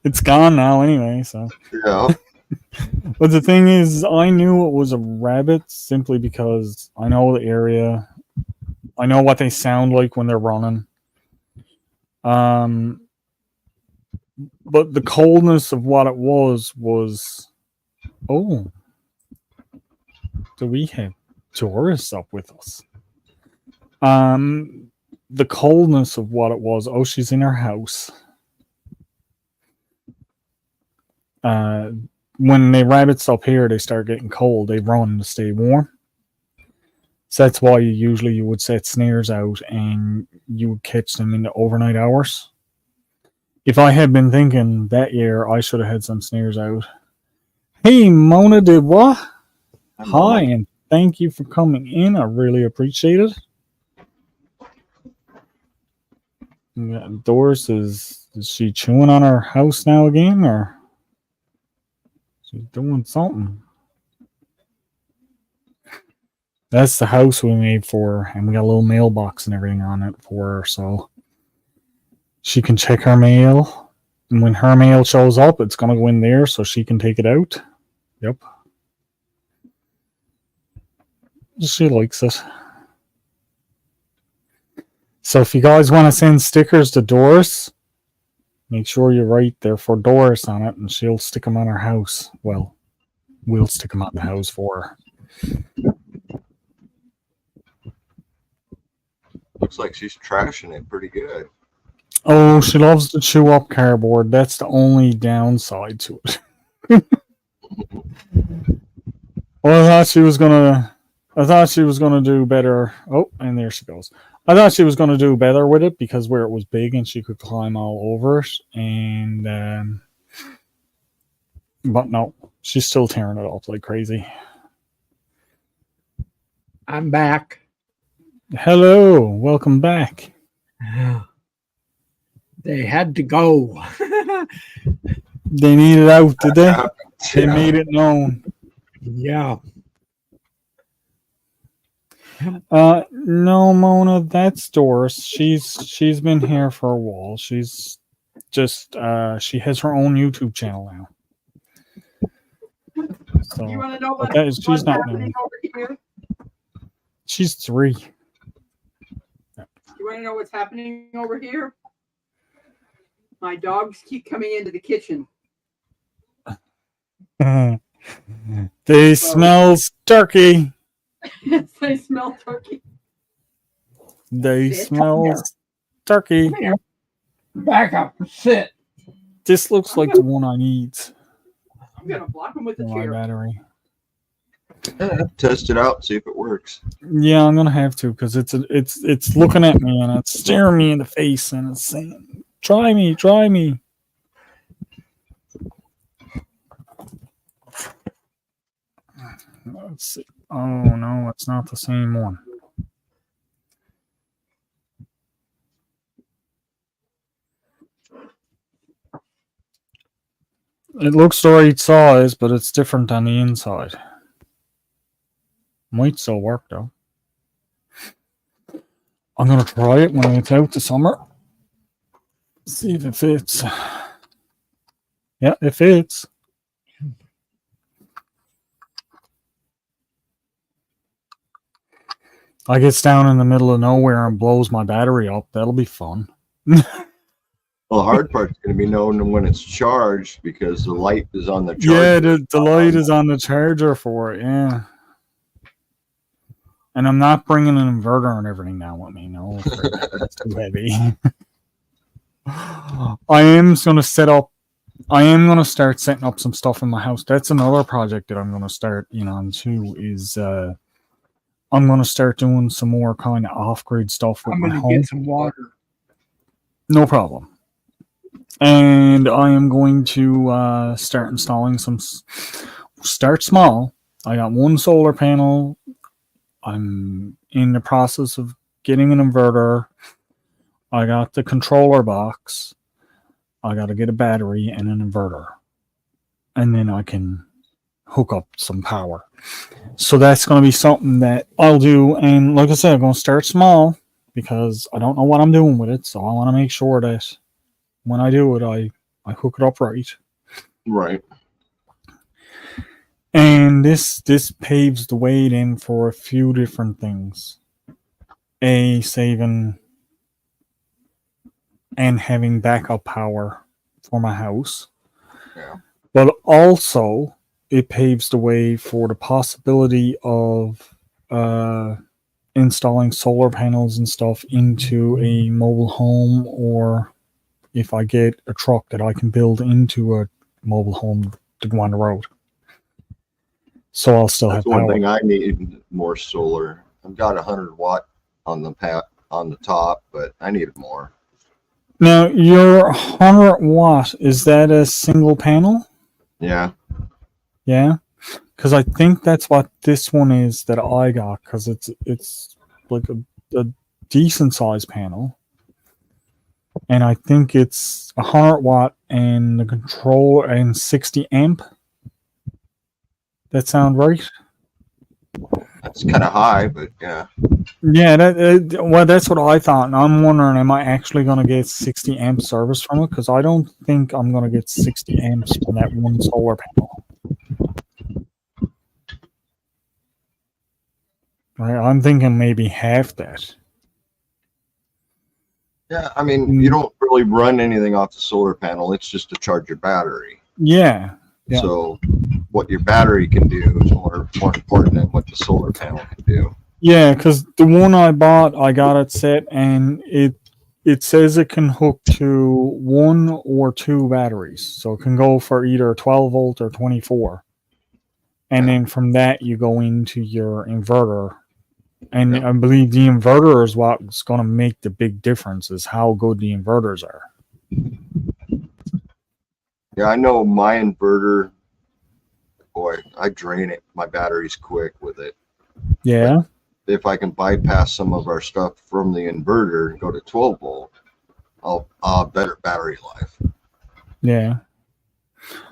It's gone now anyway, so. Yeah. But the thing is, I knew it was a rabbit simply because I know the area. I know what they sound like when they're running. But the coldness of what it was, oh, do we have Doris up with us? The coldness of what it was, oh, she's in her house. When the rabbits up here, they start getting cold, they run to stay warm. So that's why you would set snares out and you would catch them in the overnight hours. If I had been thinking that year, I should have had some snares out. Hey, Mona did what? Hi, and thank you for coming in. I really appreciate it. Yeah, Doris, is she chewing on her house now again, or she's doing something? That's the house we made for her, and we got a little mailbox and everything on it for her, so she can check her mail, and when her mail shows up, it's gonna go in there so she can take it out. Yep. She likes it. So if you guys want to send stickers to Doris, make sure you write there for Doris on it, and she'll stick them on her house. Well, we'll stick them on the house for her. looks like she's trashing it pretty good. Oh, she loves to chew up cardboard. That's the only downside to it. Well, I thought she was gonna do better. Oh, and there she goes. I thought she was gonna do better with it because where it was big and she could climb all over it. And but no, she's still tearing it up like crazy. I'm back. Hello, welcome back. They had to go. They needed out, did they? They made it known. Yeah. No, Mona, that's Doris. She's been here for a while. She's just she has her own YouTube channel now. So You want to know she's what's not happening new. over here? She's 3. You want to know what's happening over here? My dogs keep coming into the kitchen. They smell turkey. They smell turkey. They Sit. smell turkey. Back up. Sit. This looks like the one I need. I'm gonna block them with the My chair. battery. Test it out, see if it works. Yeah, I'm gonna have to because it's looking at me and it's staring me in the face and it's saying, "Try me, try me." Let's see. Oh no, it's not the same one. It looks the right size, but it's different on the inside. Might still work though. I'm gonna try it when it's out this summer. See if it fits. Yeah, it fits. I gets down in the middle of nowhere and blows my battery up. That'll be fun. Well, the hard part's going to be knowing when it's charged because the light is on the charger. Yeah, the light is on the charger for it. Yeah. And I'm not bringing an inverter and everything down with me. No, that's too heavy. I am going to start setting up some stuff in my house. That's another project that I'm going to start, on too, is I'm going to start doing some more kind of off-grid stuff with I'm my going to home. get some water. No problem. And I am going to start installing start small. I got one solar panel. I'm in the process of getting an inverter. I got the controller box. I got to get a battery and an inverter. And then I can hook up some power. So that's going to be something that I'll do. And like I said, I'm going to start small because I don't know what I'm doing with it. So I want to make sure that when I do it, I hook it up right. Right. And this paves the way then for a few different things. Saving and having backup power for my house. Yeah. But also, it paves the way for the possibility of installing solar panels and stuff into a mobile home, or if I get a truck that I can build into a mobile home to go on the road. So I'll still That's have power. one thing I need more solar. I've got 100 watt on the top, but I need more. Now, your 100 watt, is that a single panel? Yeah. Yeah? Because I think that's what this one is that I got, because it's like a decent sized panel. And I think it's 100 watt and the controller and 60 amp. That sound right? That's kind of high, but yeah. Yeah, that's what I thought. And I'm wondering, am I actually going to get 60 amp service from it? Because I don't think I'm going to get 60 amps from that one solar panel. Right, I'm thinking maybe half that. Yeah, I mean, you don't really run anything off the solar panel. It's just to charge your battery. Yeah. So what your battery can do is more important than what the solar panel can do. Yeah, because the one I bought, I got it set, and it says it can hook to 1 or 2 batteries, so it can go for either 12 volt or 24. And then from that, you go into your inverter. And I believe the inverter is what's going to make the big difference, is how good the inverters are. Yeah, I know my inverter, boy, I drain it, my batteries quick with it. Yeah. But if I can bypass some of our stuff from the inverter and go to 12 volt, I'll have better battery life. Yeah.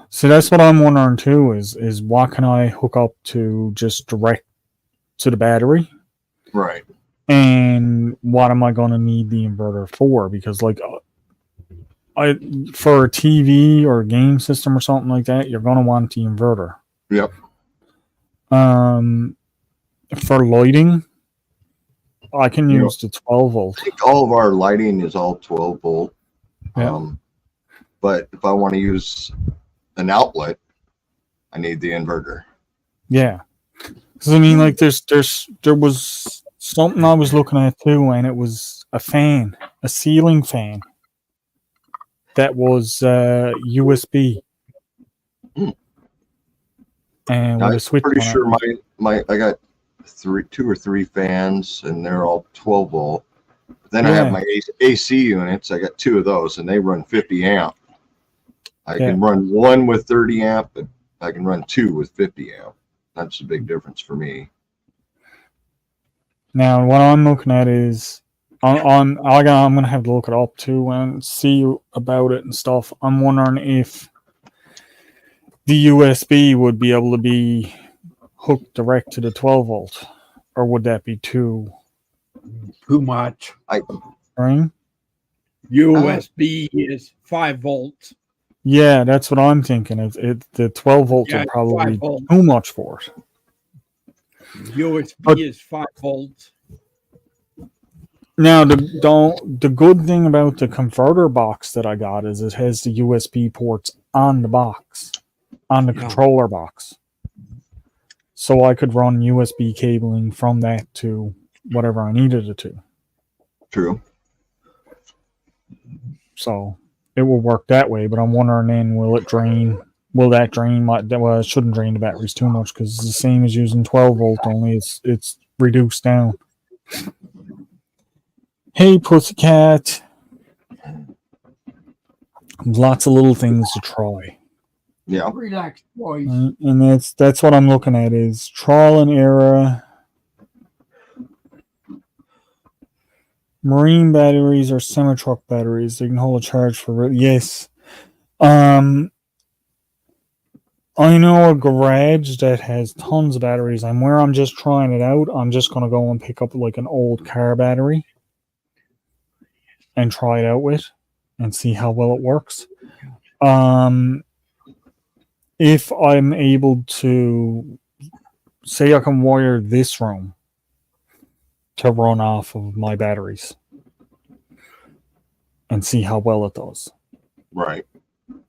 So that's what I'm wondering too, is what can I hook up to just direct to the battery? Right. And what am I going to need the inverter for? Because like for a TV or a game system or something like that, you're going to want the inverter. Yep. For lighting, I can use the 12 volt. I think all of our lighting is all 12 volt. Yeah. But if I want to use an outlet, I need the inverter. Yeah. Because I mean, like there was something I was looking at too, and it was a fan, a ceiling fan that was USB. And with a switch. I'm pretty sure I got 2 or 3 fans, and they're all 12 volt. But then I have my AC units. I got 2 of those, and they run 50 amp. I can run one with 30 amp, but I can run 2 with 50 amp. That's a big difference for me. Now, what I'm looking at is I'm going to have to look it up too and see about it and stuff. I'm wondering if the USB would be able to be hooked direct to the 12 volt, or would that be too much? Right? USB is 5 volts. Yeah, that's what I'm thinking. The 12 volts are probably too much for it. USB is 5 volts. Now, the good thing about the converter box that I got is it has the USB ports on the box, on the controller box. So I could run USB cabling from that to whatever I needed it to. True. So it will work that way, but I'm wondering then, will that drain well, it shouldn't drain the batteries too much, because it's the same as using 12 volt, only it's reduced down. Hey, pussycat. Lots of little things to try. Yeah. Relax, boys. And that's what I'm looking at, is trial and error. Marine batteries or semi-truck batteries. They can hold a charge for... Yes. I know a garage that has tons of batteries, and where I'm just trying it out, I'm just going to go and pick up like an old car battery and try it out with and see how well it works. If I'm able to, say I can wire this room to run off of my batteries and see how well it does. Right.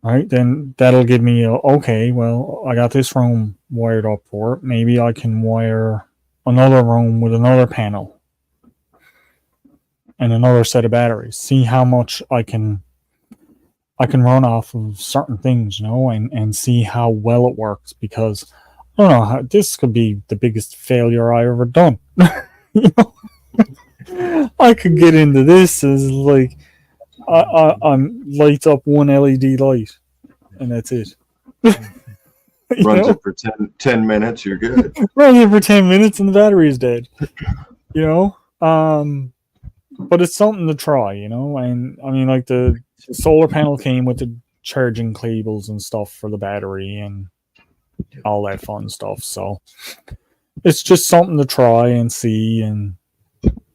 Right, then that'll give me okay, well, I got this room wired up for it. Maybe I can wire another room with another panel and another set of batteries. See how much I can run off of certain things, and see how well it works, because I don't know, this could be the biggest failure I ever done. I could get into this as like I'm lights up one LED light, and that's it. Runs it for 10 minutes, you're good. Runs it for 10 minutes and the battery is dead. But it's something to try, and I mean, like the solar panel came with the charging cables and stuff for the battery and all that fun stuff. So it's just something to try and see, and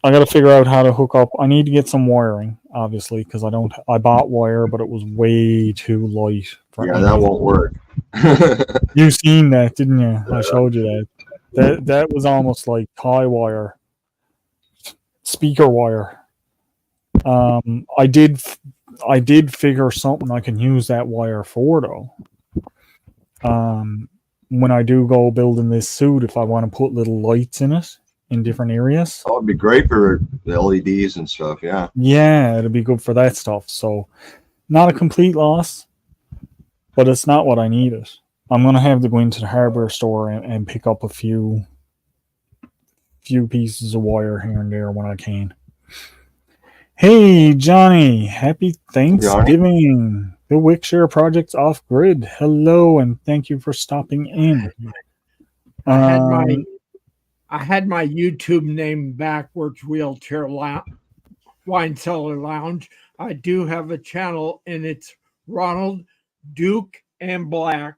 I got to figure out how to hook up. I need to get some wiring, obviously, because I bought wire, but it was way too light. That won't work. You seen that, didn't you? I showed you that. That was almost like tie wire, speaker wire. I did figure something I can use that wire for, though. When I do go building this suit, if I want to put little lights in it, in different areas. Oh, it'd be great for the LEDs and stuff. Yeah. Yeah, it'd be good for that stuff. So, not a complete loss, but it's not what I needed. I'm gonna have to go into the hardware store and pick up a few pieces of wire here and there when I can. Hey Johnny, happy Thanksgiving. The Wickshare Project's off grid. Hello and thank you for stopping in. I had my YouTube name backwards, Wheelchair Wine Cellar Lounge. I do have a channel and it's Ronald Duke and Black.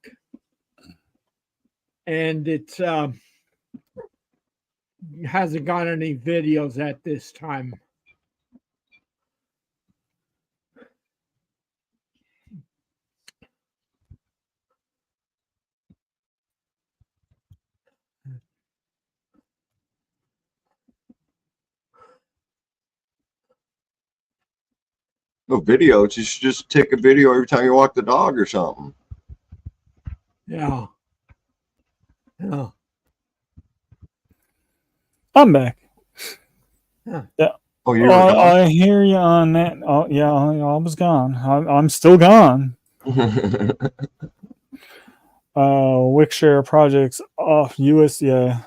And it's hasn't got any videos at this time. No videos. You should just take a video every time you walk the dog or something. Yeah. Yeah. I'm back. Huh. Yeah. Oh, you're I hear you on that. Oh, yeah, I was gone. I'm still gone. Wickshare Projects off US. Yeah.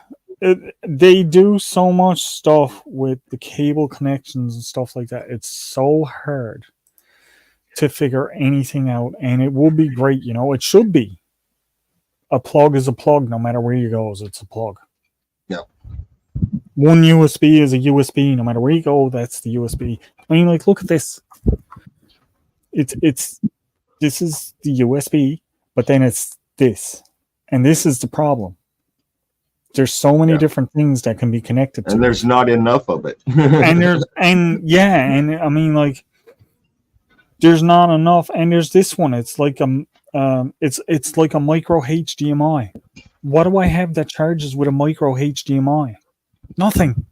They do so much stuff with the cable connections and stuff like that. It's so hard to figure anything out, and it will be great. You know, it should be. A plug is a plug, no matter where you go. It's a plug. Yeah. One USB is a USB, no matter where you go. That's the USB. I mean, like, look at this. This is the USB, but then it's this, and this is the problem. There's so many different things that can be connected to, and there's not enough of it. and I mean, like, there's not enough. And there's this one. It's like it's like a micro HDMI. What do I have that charges with a micro HDMI? Nothing.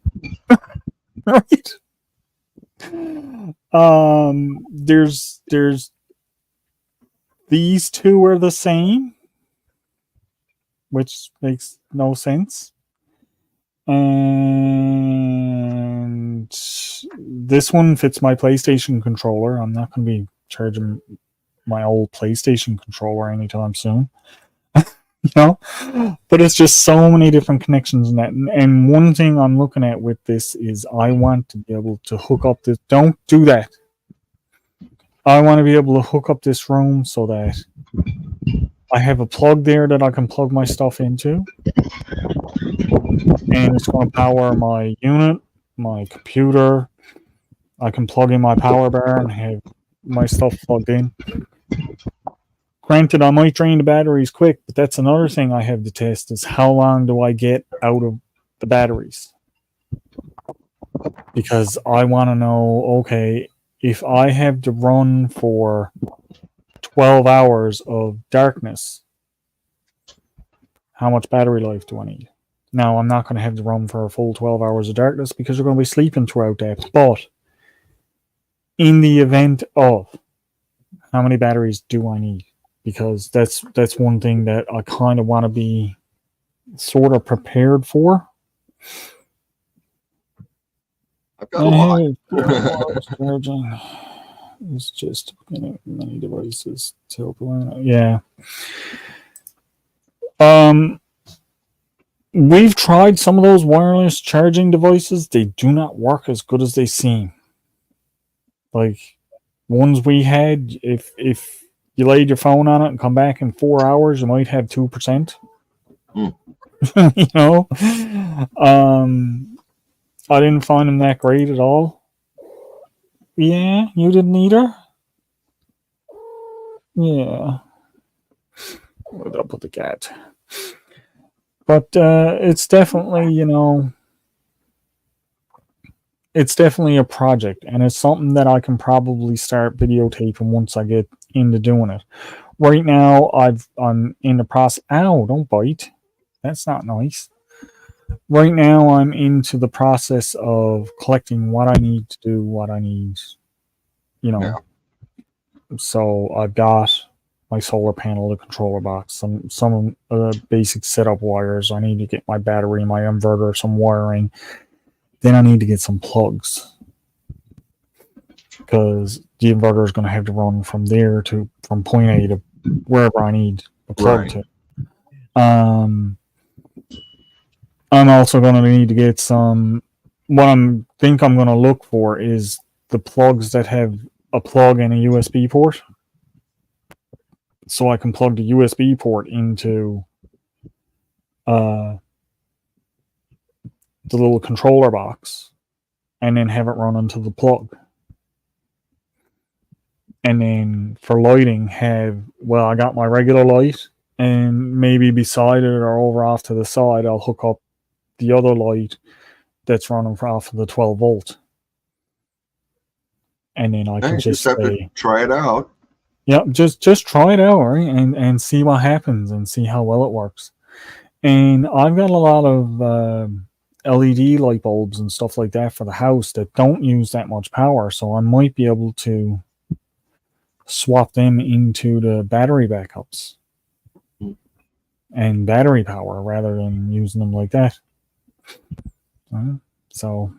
Right? There's these two are the same, which makes no sense. And this one fits my PlayStation controller. I'm not going to be charging my old PlayStation controller anytime soon. You know, but it's just so many different connections in that. And one thing I'm looking at with this is I want to be able to hook up this. Don't do that. I want to be able to hook up this room so that I have a plug there that I can plug my stuff into. And it's going to power my unit, my computer. I can plug in my power bar and have my stuff plugged in. Granted, I might drain the batteries quick, but that's another thing I have to test is how long do I get out of the batteries? Because I want to know, okay, if I have to run for 12 hours of darkness, how much battery life do I need? Now, I'm not going to have to run for a full 12 hours of darkness because you're going to be sleeping throughout that. But in the event of, how many batteries do I need? Because that's one thing that I kind of want to be sort of prepared for. I've got a lot. Charging. It's just many devices to open. Yeah. We've tried some of those wireless charging devices. They do not work as good as they seem. Like ones we had, if you laid your phone on it and come back in 4 hours, you might have 2%. You know, I didn't find them that great at all. Yeah, you didn't either. Yeah, what's up with the cat? But it's definitely, you know, it's definitely a project, and it's something that I can probably start videotaping once I get into doing it. Right now, I'm in the process. Ow! Don't bite. That's not nice. Right now, I'm into the process of collecting what I need to do, what I need, you know. Yeah. So I've got my solar panel, the controller box, some basic setup wires. I need to get my battery, my inverter, some wiring. Then I need to get some plugs because the inverter is going to have to run from point A to wherever I need a plug to. I'm also going to need to get some. What I'm going to look for is the plugs that have a plug and a USB port, so I can plug the USB port into the little controller box, and then have it run into the plug. And then for lighting, I got my regular light, and maybe beside it or over off to the side, I'll hook up the other light that's running off of the 12 volt. And then I can just have to try it out. Yeah, just try it out, right? And see what happens and see how well it works. And I've got a lot of LED light bulbs and stuff like that for the house that don't use that much power, so I might be able to swap them into the battery backups and battery power rather than using them like that. So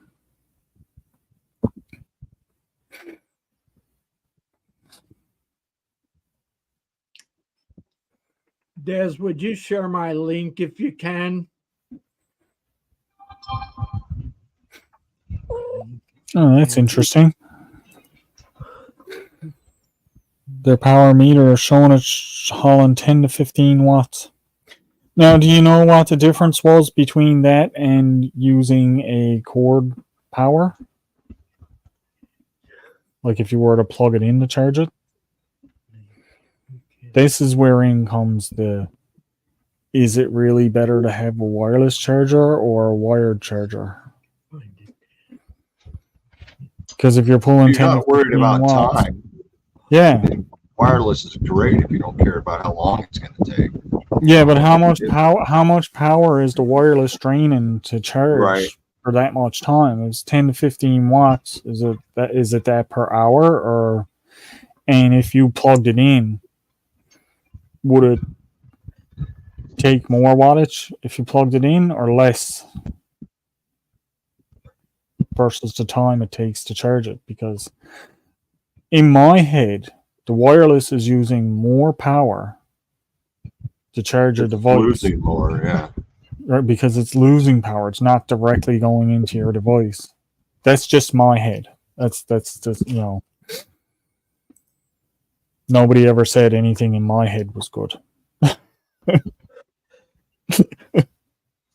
Des, would you share my link if you can? Oh, that's interesting. Their power meter is showing it's hauling 10 to 15 watts. Now, do you know what the difference was between that and using a cord power? Like if you were to plug it in to charge it? This is where in comes is it really better to have a wireless charger or a wired charger? Because if you're pulling 10 not worried about watts, time. Yeah. Wireless is great if you don't care about how long it's going to take. Yeah, but how much power is the wireless draining to charge for that much time? It's 10 to 15 watts. Is it that per hour, or and if you plugged it in, would it take more wattage if you plugged it in or less versus the time it takes to charge it? Because in my head, the wireless is using more power to charge a device. Losing more, yeah. Right, because it's losing power. It's not directly going into your device. That's just my head. That's just, nobody ever said anything in my head was good.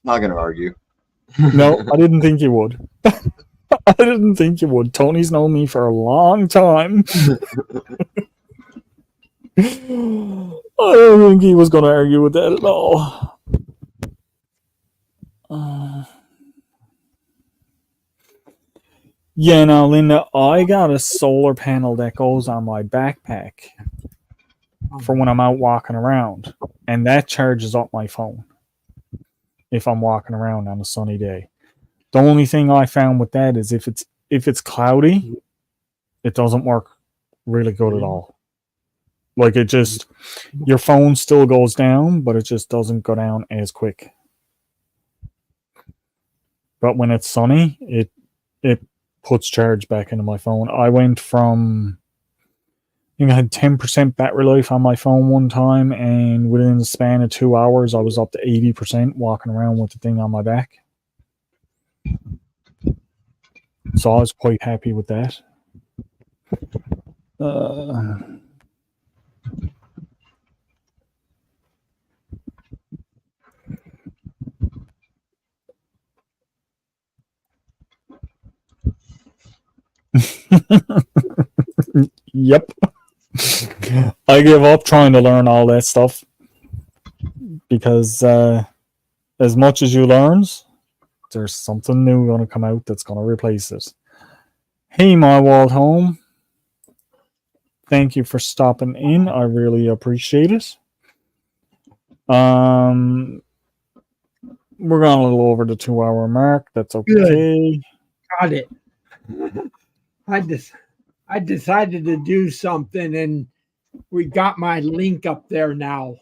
Not going to argue. No, I didn't think you would. I didn't think you would. Tony's known me for a long time. I don't think he was going to argue with that at all. Yeah, now, Linda, I got a solar panel that goes on my backpack for when I'm out walking around, and that charges up my phone if I'm walking around on a sunny day. The only thing I found with that is if it's cloudy, it doesn't work really good at all. Like your phone still goes down, but it just doesn't go down as quick. But when it's sunny, it puts charge back into my phone. I went from, I think I had 10% battery life on my phone one time, and within the span of 2 hours, I was up to 80% walking around with the thing on my back. So I was quite happy with that. Yep. I give up trying to learn all that stuff because as much as you learn, there's something new going to come out that's going to replace it. Hey, my walled home. Thank you for stopping in. I really appreciate it. We're going a little over the 2 hour mark. That's okay. Good. Got it. I decided to do something, and we got my link up there now.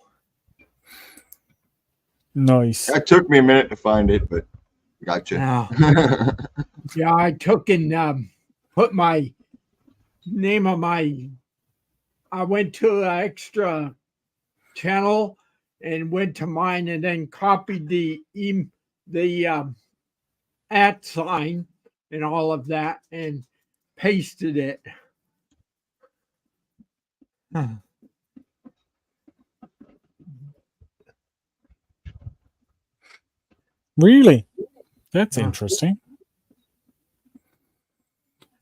Nice. It took me a minute to find it, but gotcha. Yeah, I took and put my name of my. I went to an extra channel and went to mine, and then copied the @ sign and all of that, and pasted it. Really? That's interesting.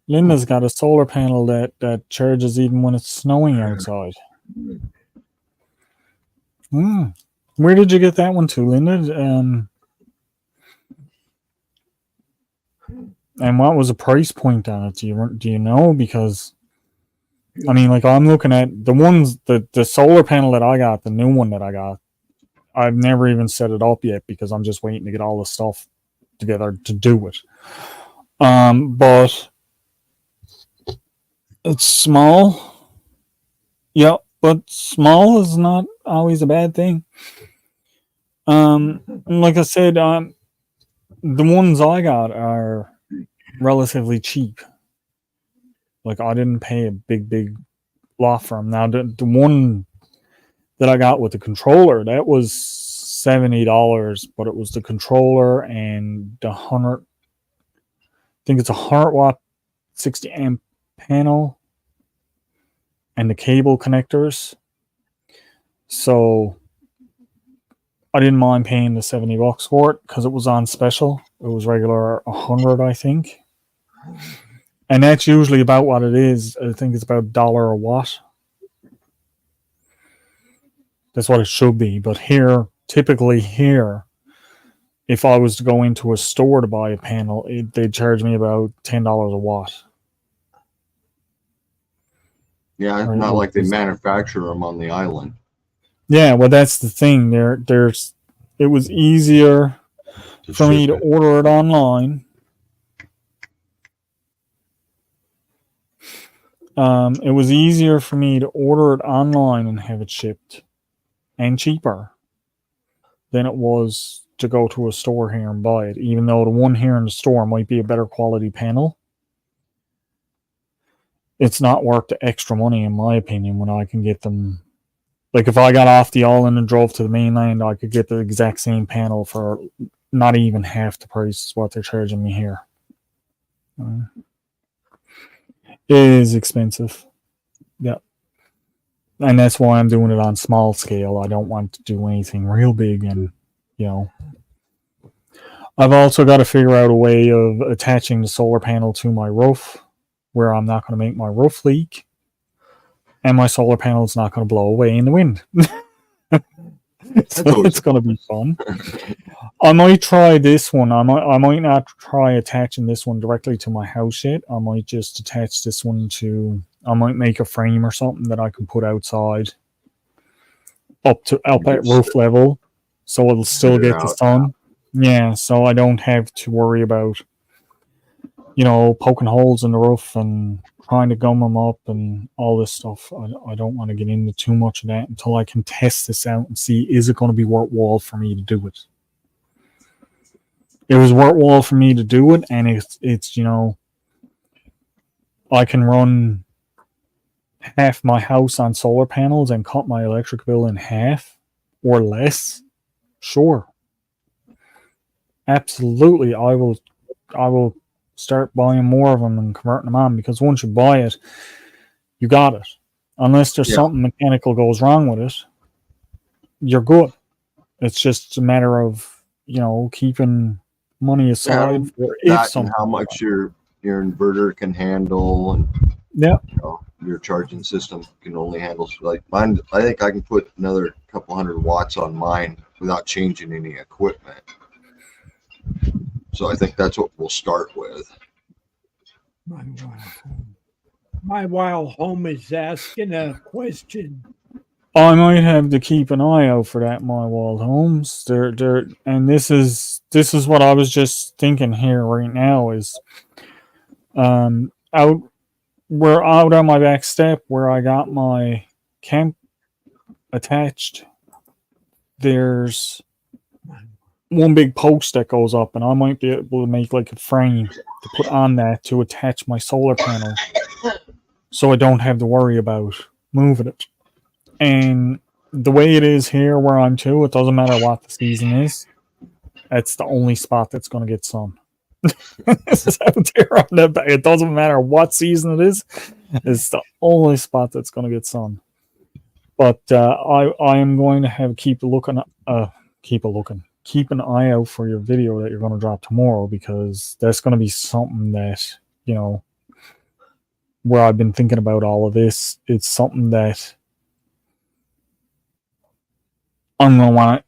Linda's got a solar panel that charges even when it's snowing outside. Where did you get that one to, Linda? And what was the price point on it? Do you know? Because I mean, like, I'm looking at the solar panel that I got, the new one that I got. I've never even set it up yet because I'm just waiting to get all the stuff together to do it. But it's small. Yeah, but small is not always a bad thing. Like I said, the ones I got are relatively cheap. Like, I didn't pay a big lot for them. Now, the one that I got with the controller, that was $70, but it was the controller and the 100. I think it's a 100-watt, 60-amp panel, and the cable connectors. So I didn't mind paying the $70 for it because it was on special. It was regular 100, I think. And that's usually about what it is. I think it's about $1 a watt. That's what it should be. But typically here, if I was to go into a store to buy a panel, they'd charge me about $10 a watt. Yeah, it's not like they manufacture them on the island. Yeah, well, that's the thing. It was easier for me to order it online. It was easier for me to order it online and have it shipped, and cheaper than it was to go to a store here and buy it. Even though the one here in the store might be a better quality panel, it's not worth the extra money, in my opinion, when I can get them. Like, if I got off the island and drove to the mainland, I could get the exact same panel for not even half the price what they're charging me here. It is expensive. Yeah. And that's why I'm doing it on small scale. I don't want to do anything real big, and, I've also got to figure out a way of attaching the solar panel to my roof where I'm not going to make my roof leak, and my solar panel is not going to blow away in the wind. So it's going to be fun. I might try this one. I might not try attaching this one directly to my house yet. I might just attach this one to. I might make a frame or something that I can put outside, up at roof level, so it'll still get the sun. Yeah, so I don't have to worry about, poking holes in the roof and trying to gum them up and all this stuff. I don't want to get into too much of that until I can test this out and see, is it going to be worthwhile for me to do it? It was worthwhile for me to do it, and it's I can run half my house on solar panels and cut my electric bill in half or less. Sure. Absolutely. I will start buying more of them and converting them on, because once you buy it, you got it. Unless there's something mechanical goes wrong with it, you're good. It's just a matter of, keeping money aside for if something. How much your inverter can handle, and your charging system can only handle. Like mine, I think I can put another couple hundred watts on mine without changing any equipment. So I think that's what we'll start with. My wild home is asking a question. I might have to keep an eye out for that, my wild homes. And this is what I was just thinking here right now is, out on my back step where I got my camp attached, there's one big post that goes up, and I might be able to make like a frame to put on that to attach my solar panel, so I don't have to worry about moving it. And the way it is here where I'm too, it doesn't matter what the season is. That's the only spot that's going to get sun. This is out there on the. It doesn't matter what season it is. It's the only spot that's going to get sun. But I am going to keep an eye out for your video that you're going to drop tomorrow, because that's going to be something that, you know, where I've been thinking about all of this. It's something that I'm going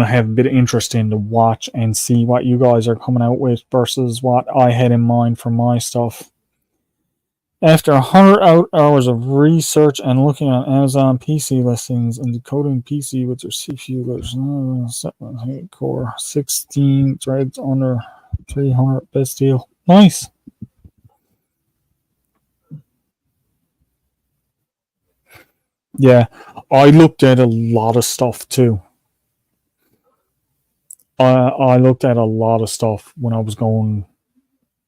to have a bit of interest in to watch and see what you guys are coming out with versus what I had in mind for my stuff. After 100 hours of research and looking at Amazon PC listings and decoding PC with their CPU, 7 core, 16 threads under 300, best deal. Nice. Yeah, I looked at a lot of stuff too. I looked at a lot of stuff when I was going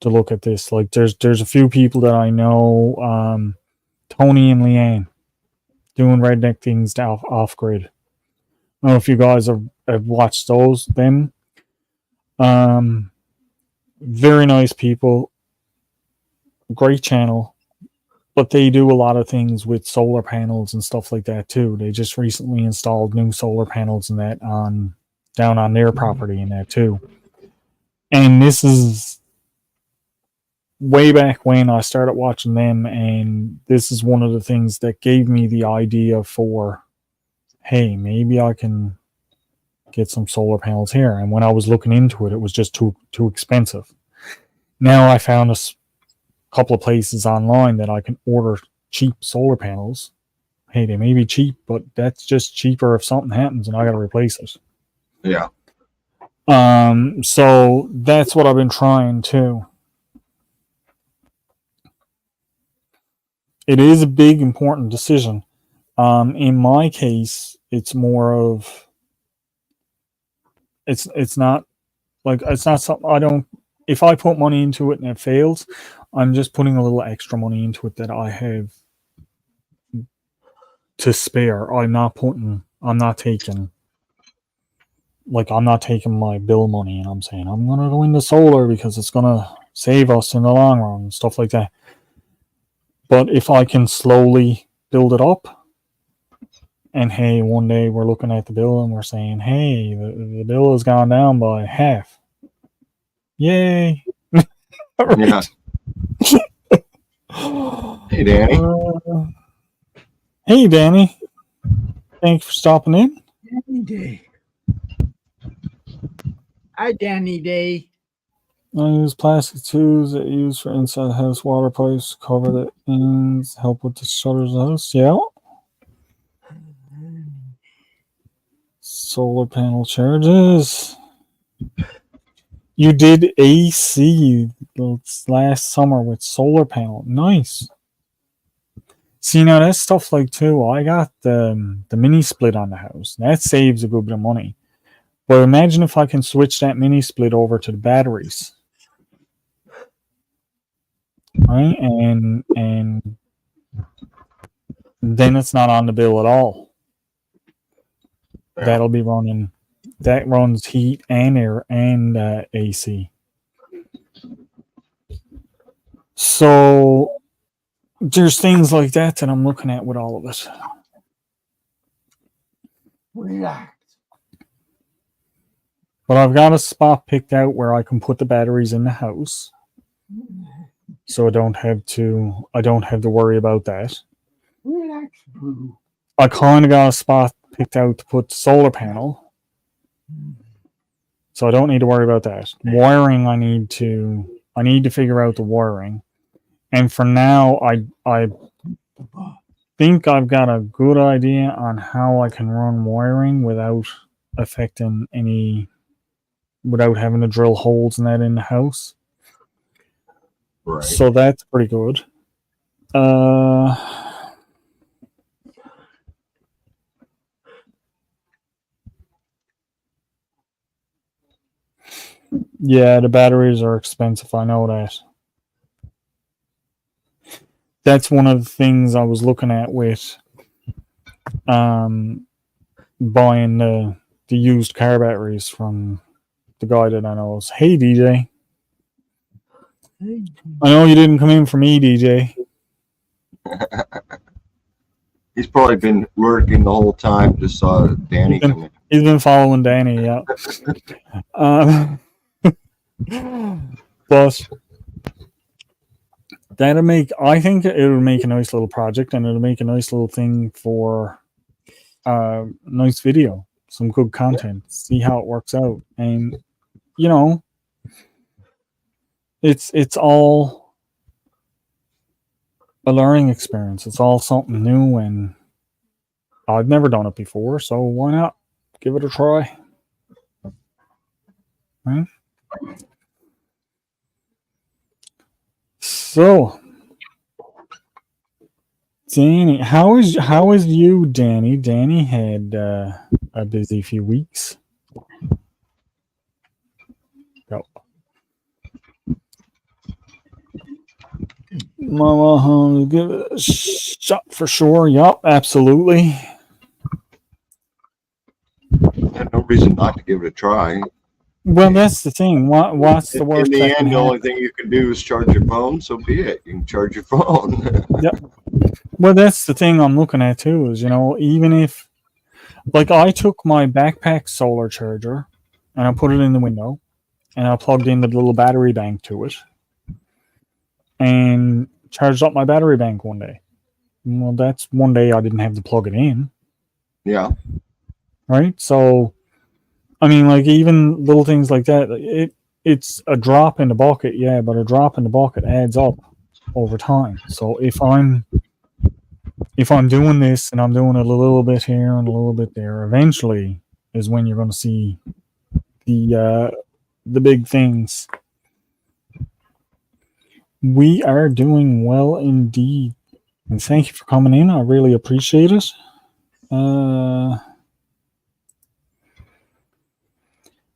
to look at this. Like, there's a few people that I know, Tony and Leanne, doing redneck things off grid. I don't know if you guys have watched them. Very nice people, great channel, but they do a lot of things with solar panels and stuff like that too. They just recently installed new solar panels and that down on their property and that too. And this is way back when I started watching them, and this is one of the things that gave me the idea for, hey, maybe I can get some solar panels here. And when I was looking into it, it was just too expensive. Now I found a couple of places online that I can order cheap solar panels. Hey, they may be cheap, but that's just cheaper if something happens and I got to replace it. Yeah. So that's what I've been trying too. It is a big, important decision. In my case, it's more of, it's not something I don't, if I put money into it and it fails, I'm just putting a little extra money into it that I have to spare. I'm not taking my bill money and I'm saying I'm going to go into solar because it's going to save us in the long run and stuff like that. But if I can slowly build it up, and hey, one day we're looking at the bill and we're saying, hey, the bill has gone down by half. Yay. Yeah. Hey, Danny. Hey, Danny. Thanks for stopping in. Danny Day. Hi, Danny Day. I use plastic tubes that use for inside house water pipes, cover the ends, help with the shutters of the house. Yeah. Solar panel charges. You did AC last summer with solar panel. Nice. See, now that's stuff like too. I got the mini split on the house. That saves a good bit of money. But imagine if I can switch that mini split over to the batteries. Right? And then it's not on the bill at all. Yeah. That'll be running. That runs heat and air and AC. So there's things like that I'm looking at with all of it. Relax. But I've got a spot picked out where I can put the batteries in the house. So I don't have to worry about that. Relax, boo. I kind of got a spot picked out to put the solar panel. So I don't need to worry about that. Wiring, I need to figure out the wiring. And for now, I think I've got a good idea on how I can run wiring without affecting without having to drill holes in that in the house. Right. So that's pretty good. Yeah, the batteries are expensive. I know that. That's one of the things I was looking at with buying the used car batteries from the guy that I know. Hey, DJ. I know you didn't come in for me, DJ. He's probably been lurking the whole time. Just saw Danny come in. He's been following Danny, yeah. But that'll make, I think it'll make a nice little project, and it'll make a nice little thing for nice video, some good content, see how it works out. And you know, it's all a learning experience. It's all something new, and I've never done it before, so why not give it a try? Right? So, Danny, how is you, Danny? Danny had a busy few weeks. Go. Mama, give it a shot for sure. Yup, absolutely. No reason not to give it a try. Well, that's the thing. What's the worst? In the end, the only thing you can do is charge your phone. So be it. You can charge your phone. Yep. Well, that's the thing I'm looking at too. Is, you know, even if, like, I took my backpack solar charger and I put it in the window, and I plugged in the little battery bank to it, and charged up my battery bank one day. Well, that's one day I didn't have to plug it in. Yeah. Right. So, I mean, like, even little things like that, it's a drop in the bucket, yeah, but a drop in the bucket adds up over time. So if I'm doing this and I'm doing it a little bit here and a little bit there, eventually is when you're going to see the big things. We are doing well indeed, and thank you for coming in. I really appreciate it.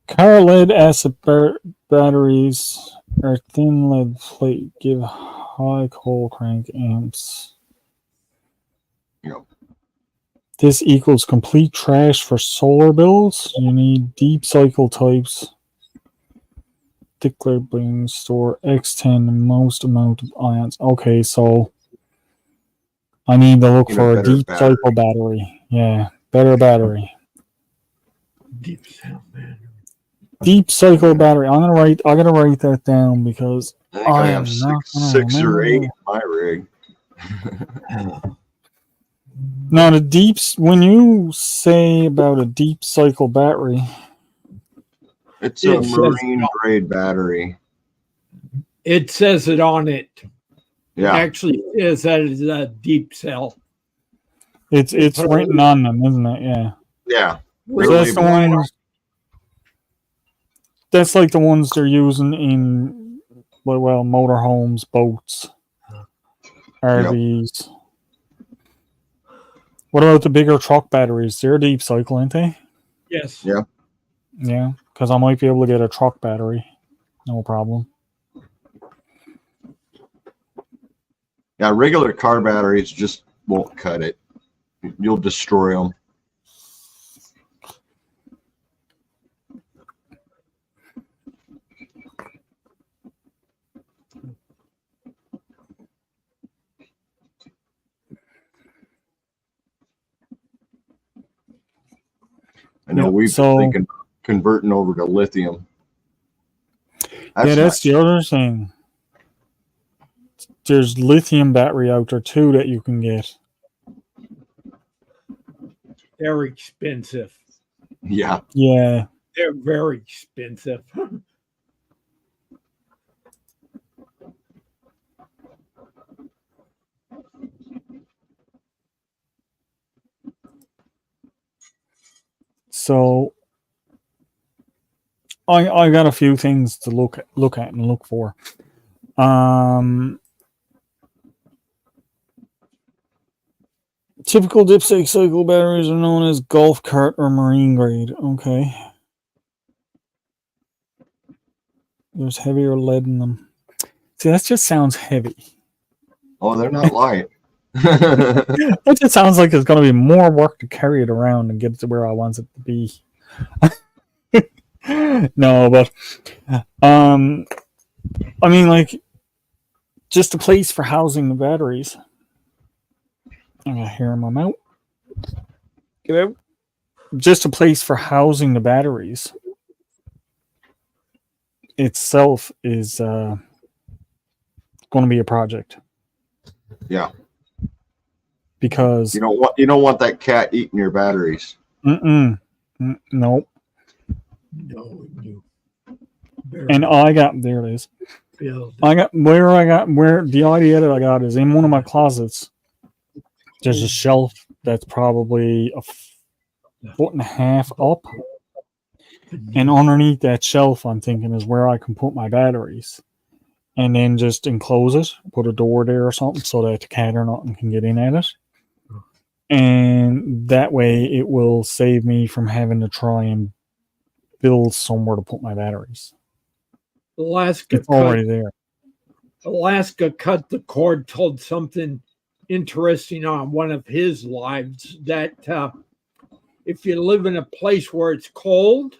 Car lead acid batteries are thin lead plate, give high coal crank amps. Yep. This equals complete trash for solar bills. You need deep cycle types. Stickler brings store X10 most amount of ions. Okay, so I need to look for a deep cycle battery. Yeah, better battery. Deep cell battery. Deep cycle battery. I gotta write that down because I think I have six or eight in my rig. Now the deeps, when you say about a deep cycle battery, it's a marine grade battery. It says it on it. Yeah. It actually says that it's a deep cell. It's written on them, isn't it? Yeah. Yeah. So that's the one. That's like the ones they're using in, well, motorhomes, boats, RVs. Yep. What about the bigger truck batteries? They're deep cycle, aren't they? Yes. Yeah. Yeah, because I might be able to get a truck battery. No problem. Yeah, regular car batteries just won't cut it. You'll destroy them. I know we've been thinking converting over to lithium. That's the other thing. There's lithium battery out there too that you can get. They're expensive. Yeah. Yeah. They're very expensive. So I got a few things to look at and look for. Typical dipstick cycle batteries are known as golf cart or marine grade. Okay. There's heavier lead in them. See, that just sounds heavy. Oh, they're not light. It just sounds like it's going to be more work to carry it around and get it to where I want it to be. No, but I mean, like, just a place for housing the batteries. I got hair in my mouth. Get out. Just a place for housing the batteries itself is going to be a project. Yeah. Because you don't want that cat eating your batteries. Nope. No. And there it is. Where the idea that I got is in one of my closets. There's a shelf that's probably a foot and a half up. And underneath that shelf, I'm thinking is where I can put my batteries. And then just enclose it, put a door there or something so that the cat or nothing can get in at it. And that way it will save me from having to try and build somewhere to put my batteries. It's already there. Alaska Cut the Cord told something interesting on one of his lives that if you live in a place where it's cold,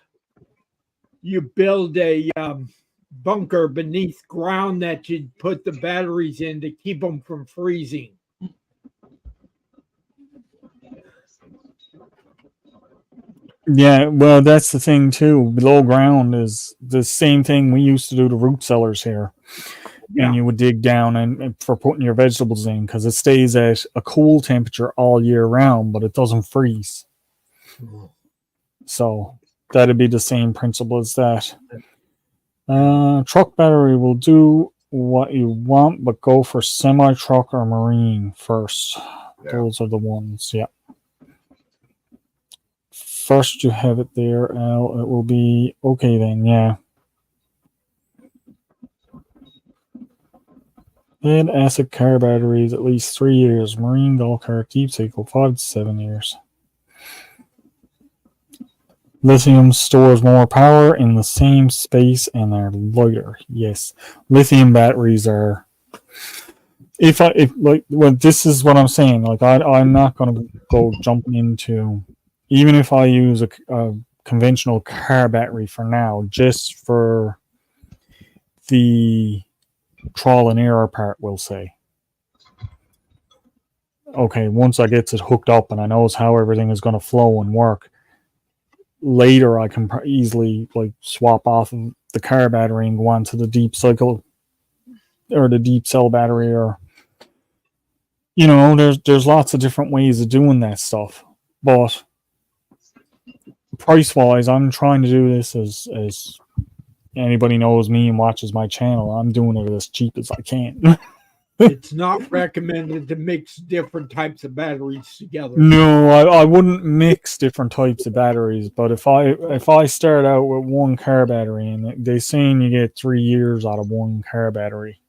you build a bunker beneath ground that you'd put the batteries in to keep them from freezing. Yeah, well, that's the thing too. Below ground is the same thing we used to do to root cellars here. Yeah. And you would dig down and for putting your vegetables in because it stays at a cool temperature all year round, but it doesn't freeze. So that'd be the same principle as that. Truck battery will do what you want, but go for semi-truck or marine first. Yeah. Those are the ones, yeah. First you have it there, Al. It will be okay then, yeah. Lead acid car batteries at least 3 years. Marine golf cart deep cycle 5 to 7 years. Lithium stores more power in the same space and are lighter. Yes, lithium batteries are. This is what I'm saying. Like I'm not going to go jumping into. Even if I use a conventional car battery for now, just for the trial and error part, we'll say. Okay, once I get it hooked up and I know how everything is going to flow and work, later I can easily swap off of the car battery and go on to the deep cycle or the deep cell battery, or there's lots of different ways of doing that stuff, but price wise, I'm trying to do this as anybody knows me and watches my channel. I'm doing it as cheap as I can. It's not recommended to mix different types of batteries together. No, I wouldn't mix different types of batteries. But if I start out with one car battery, and they're saying you get 3 years out of one car battery.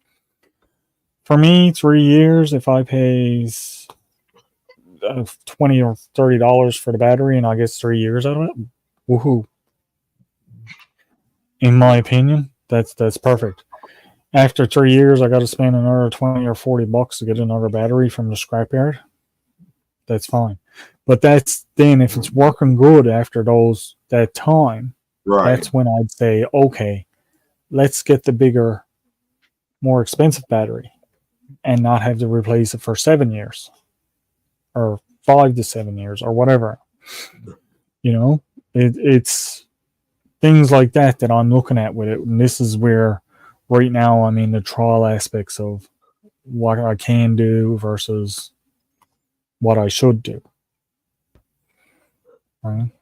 For me, 3 years, if I pay $20 or $30 for the battery and I get 3 years out of it, woohoo! In my opinion, that's perfect. After 3 years, I got to spend another $20 or $40 to get another battery from the scrapyard. That's fine, but that's then if it's working good after that time. Right. That's when I'd say, okay, let's get the bigger, more expensive battery, and not have to replace it for 7 years, or 5 to 7 years, or whatever. It's things like that I'm looking at with it, and this is where. Right now, I'm in the trial aspects of what I can do versus what I should do. Right?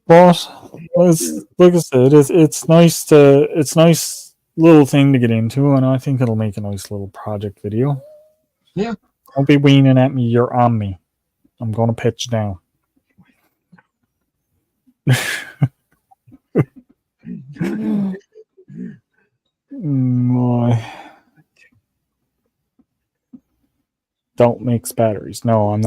But like I said, it's nice little thing to get into, and I think it'll make a nice little project video. Yeah. Don't be weaning at me. You're on me. I'm gonna pitch down. don't mix batteries. No, I'm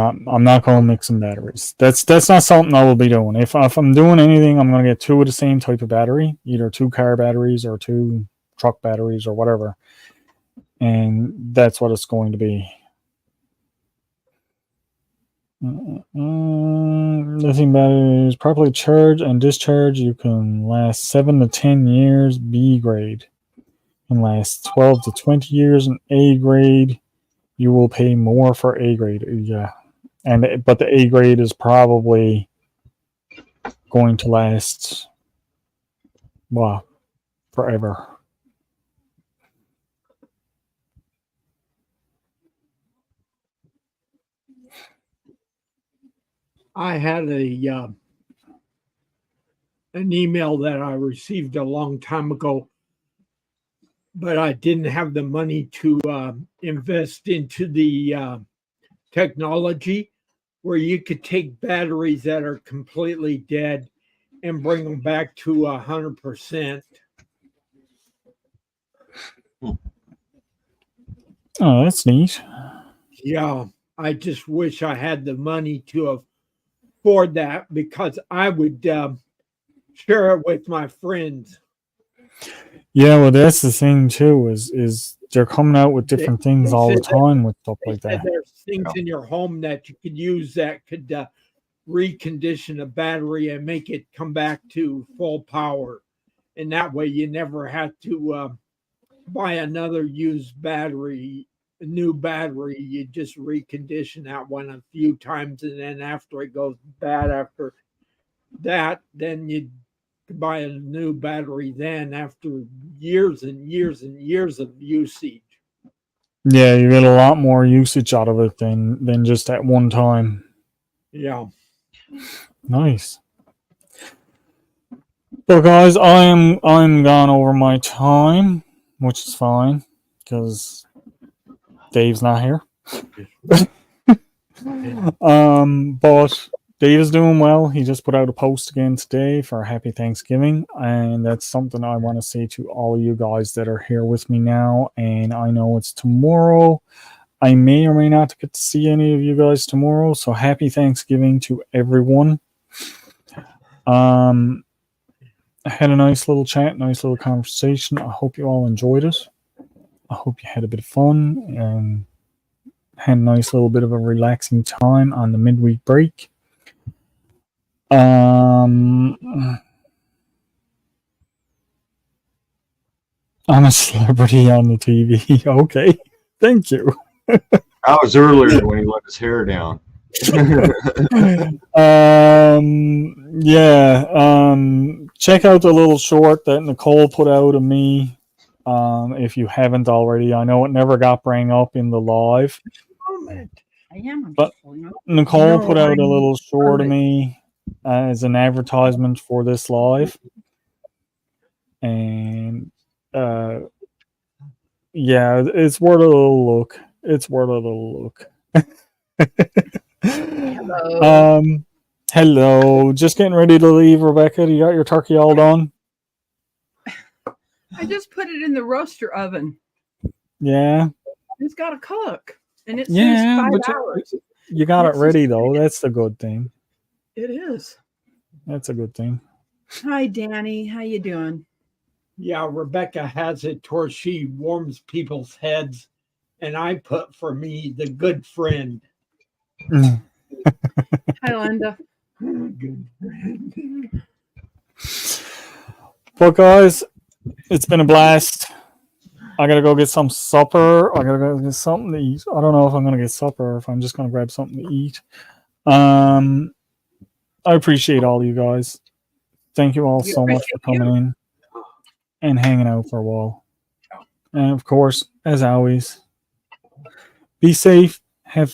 not going mixing batteries. That's not something I will be doing. If I'm doing anything, I'm going to get 2 of the same type of battery, either 2 car batteries or 2 truck batteries or whatever. And that's what it's going to be. Lithium batteries properly charged and discharged, you can last 7 to 10 years. B grade can last 12 to 20 years. In A grade, you will pay more for A grade. Yeah, but the A grade is probably going to last, well, forever. I had an email that I received a long time ago, but I didn't have the money to invest into the technology where you could take batteries that are completely dead and bring them back to 100%. Oh, that's neat. Yeah, I just wish I had the money to afford that, because I would share it with my friends. Yeah, well, that's the thing too. Is they're coming out with different things all the time with stuff like that. There's things in your home that you could use that could recondition a battery and make it come back to full power, and that way you never have to buy another used battery, a new battery. You just recondition that one a few times, and then after it goes bad after that, then you buy a new battery then after years and years and years of usage. Yeah, you get a lot more usage out of it than just at one time. Yeah. Nice. Well, guys, I'm gone over my time, which is fine because Dave's not here. But Dave is doing well. He just put out a post again today for Happy Thanksgiving, and that's something I want to say to all of you guys that are here with me now. And I know it's tomorrow. I may or may not get to see any of you guys tomorrow, so happy Thanksgiving to everyone. I had a nice little chat, nice little conversation. I hope you all enjoyed it. I hope you had a bit of fun and had a nice little bit of a relaxing time on the midweek break. I'm a celebrity on the TV. Okay, thank you. That was earlier when he let his hair down. Check out the little short that Nicole put out of me. If you haven't already, I know it never got bring up in the live. But Nicole put out a little short of me as an advertisement for this live, and yeah, it's worth a little look. It's worth a little look. Hello. Hello. Just getting ready to leave, Rebecca. You got your turkey all done? I just put it in the roaster oven. Yeah. It's got to cook, and it says 5 hours. You got it ready though. That's the good thing. It is. That's a good thing. Hi, Danny. How you doing? Yeah, Rebecca has it where she warms people's heads, and I put for me the good friend. Hi, Linda. Good friend. Well, guys, it's been a blast. I gotta go get some supper. I gotta go get something to eat. I don't know if I'm gonna get supper or if I'm just gonna grab something to eat. I appreciate all you guys. Thank you all so much for coming in and hanging out for a while. And of course, as always, be safe,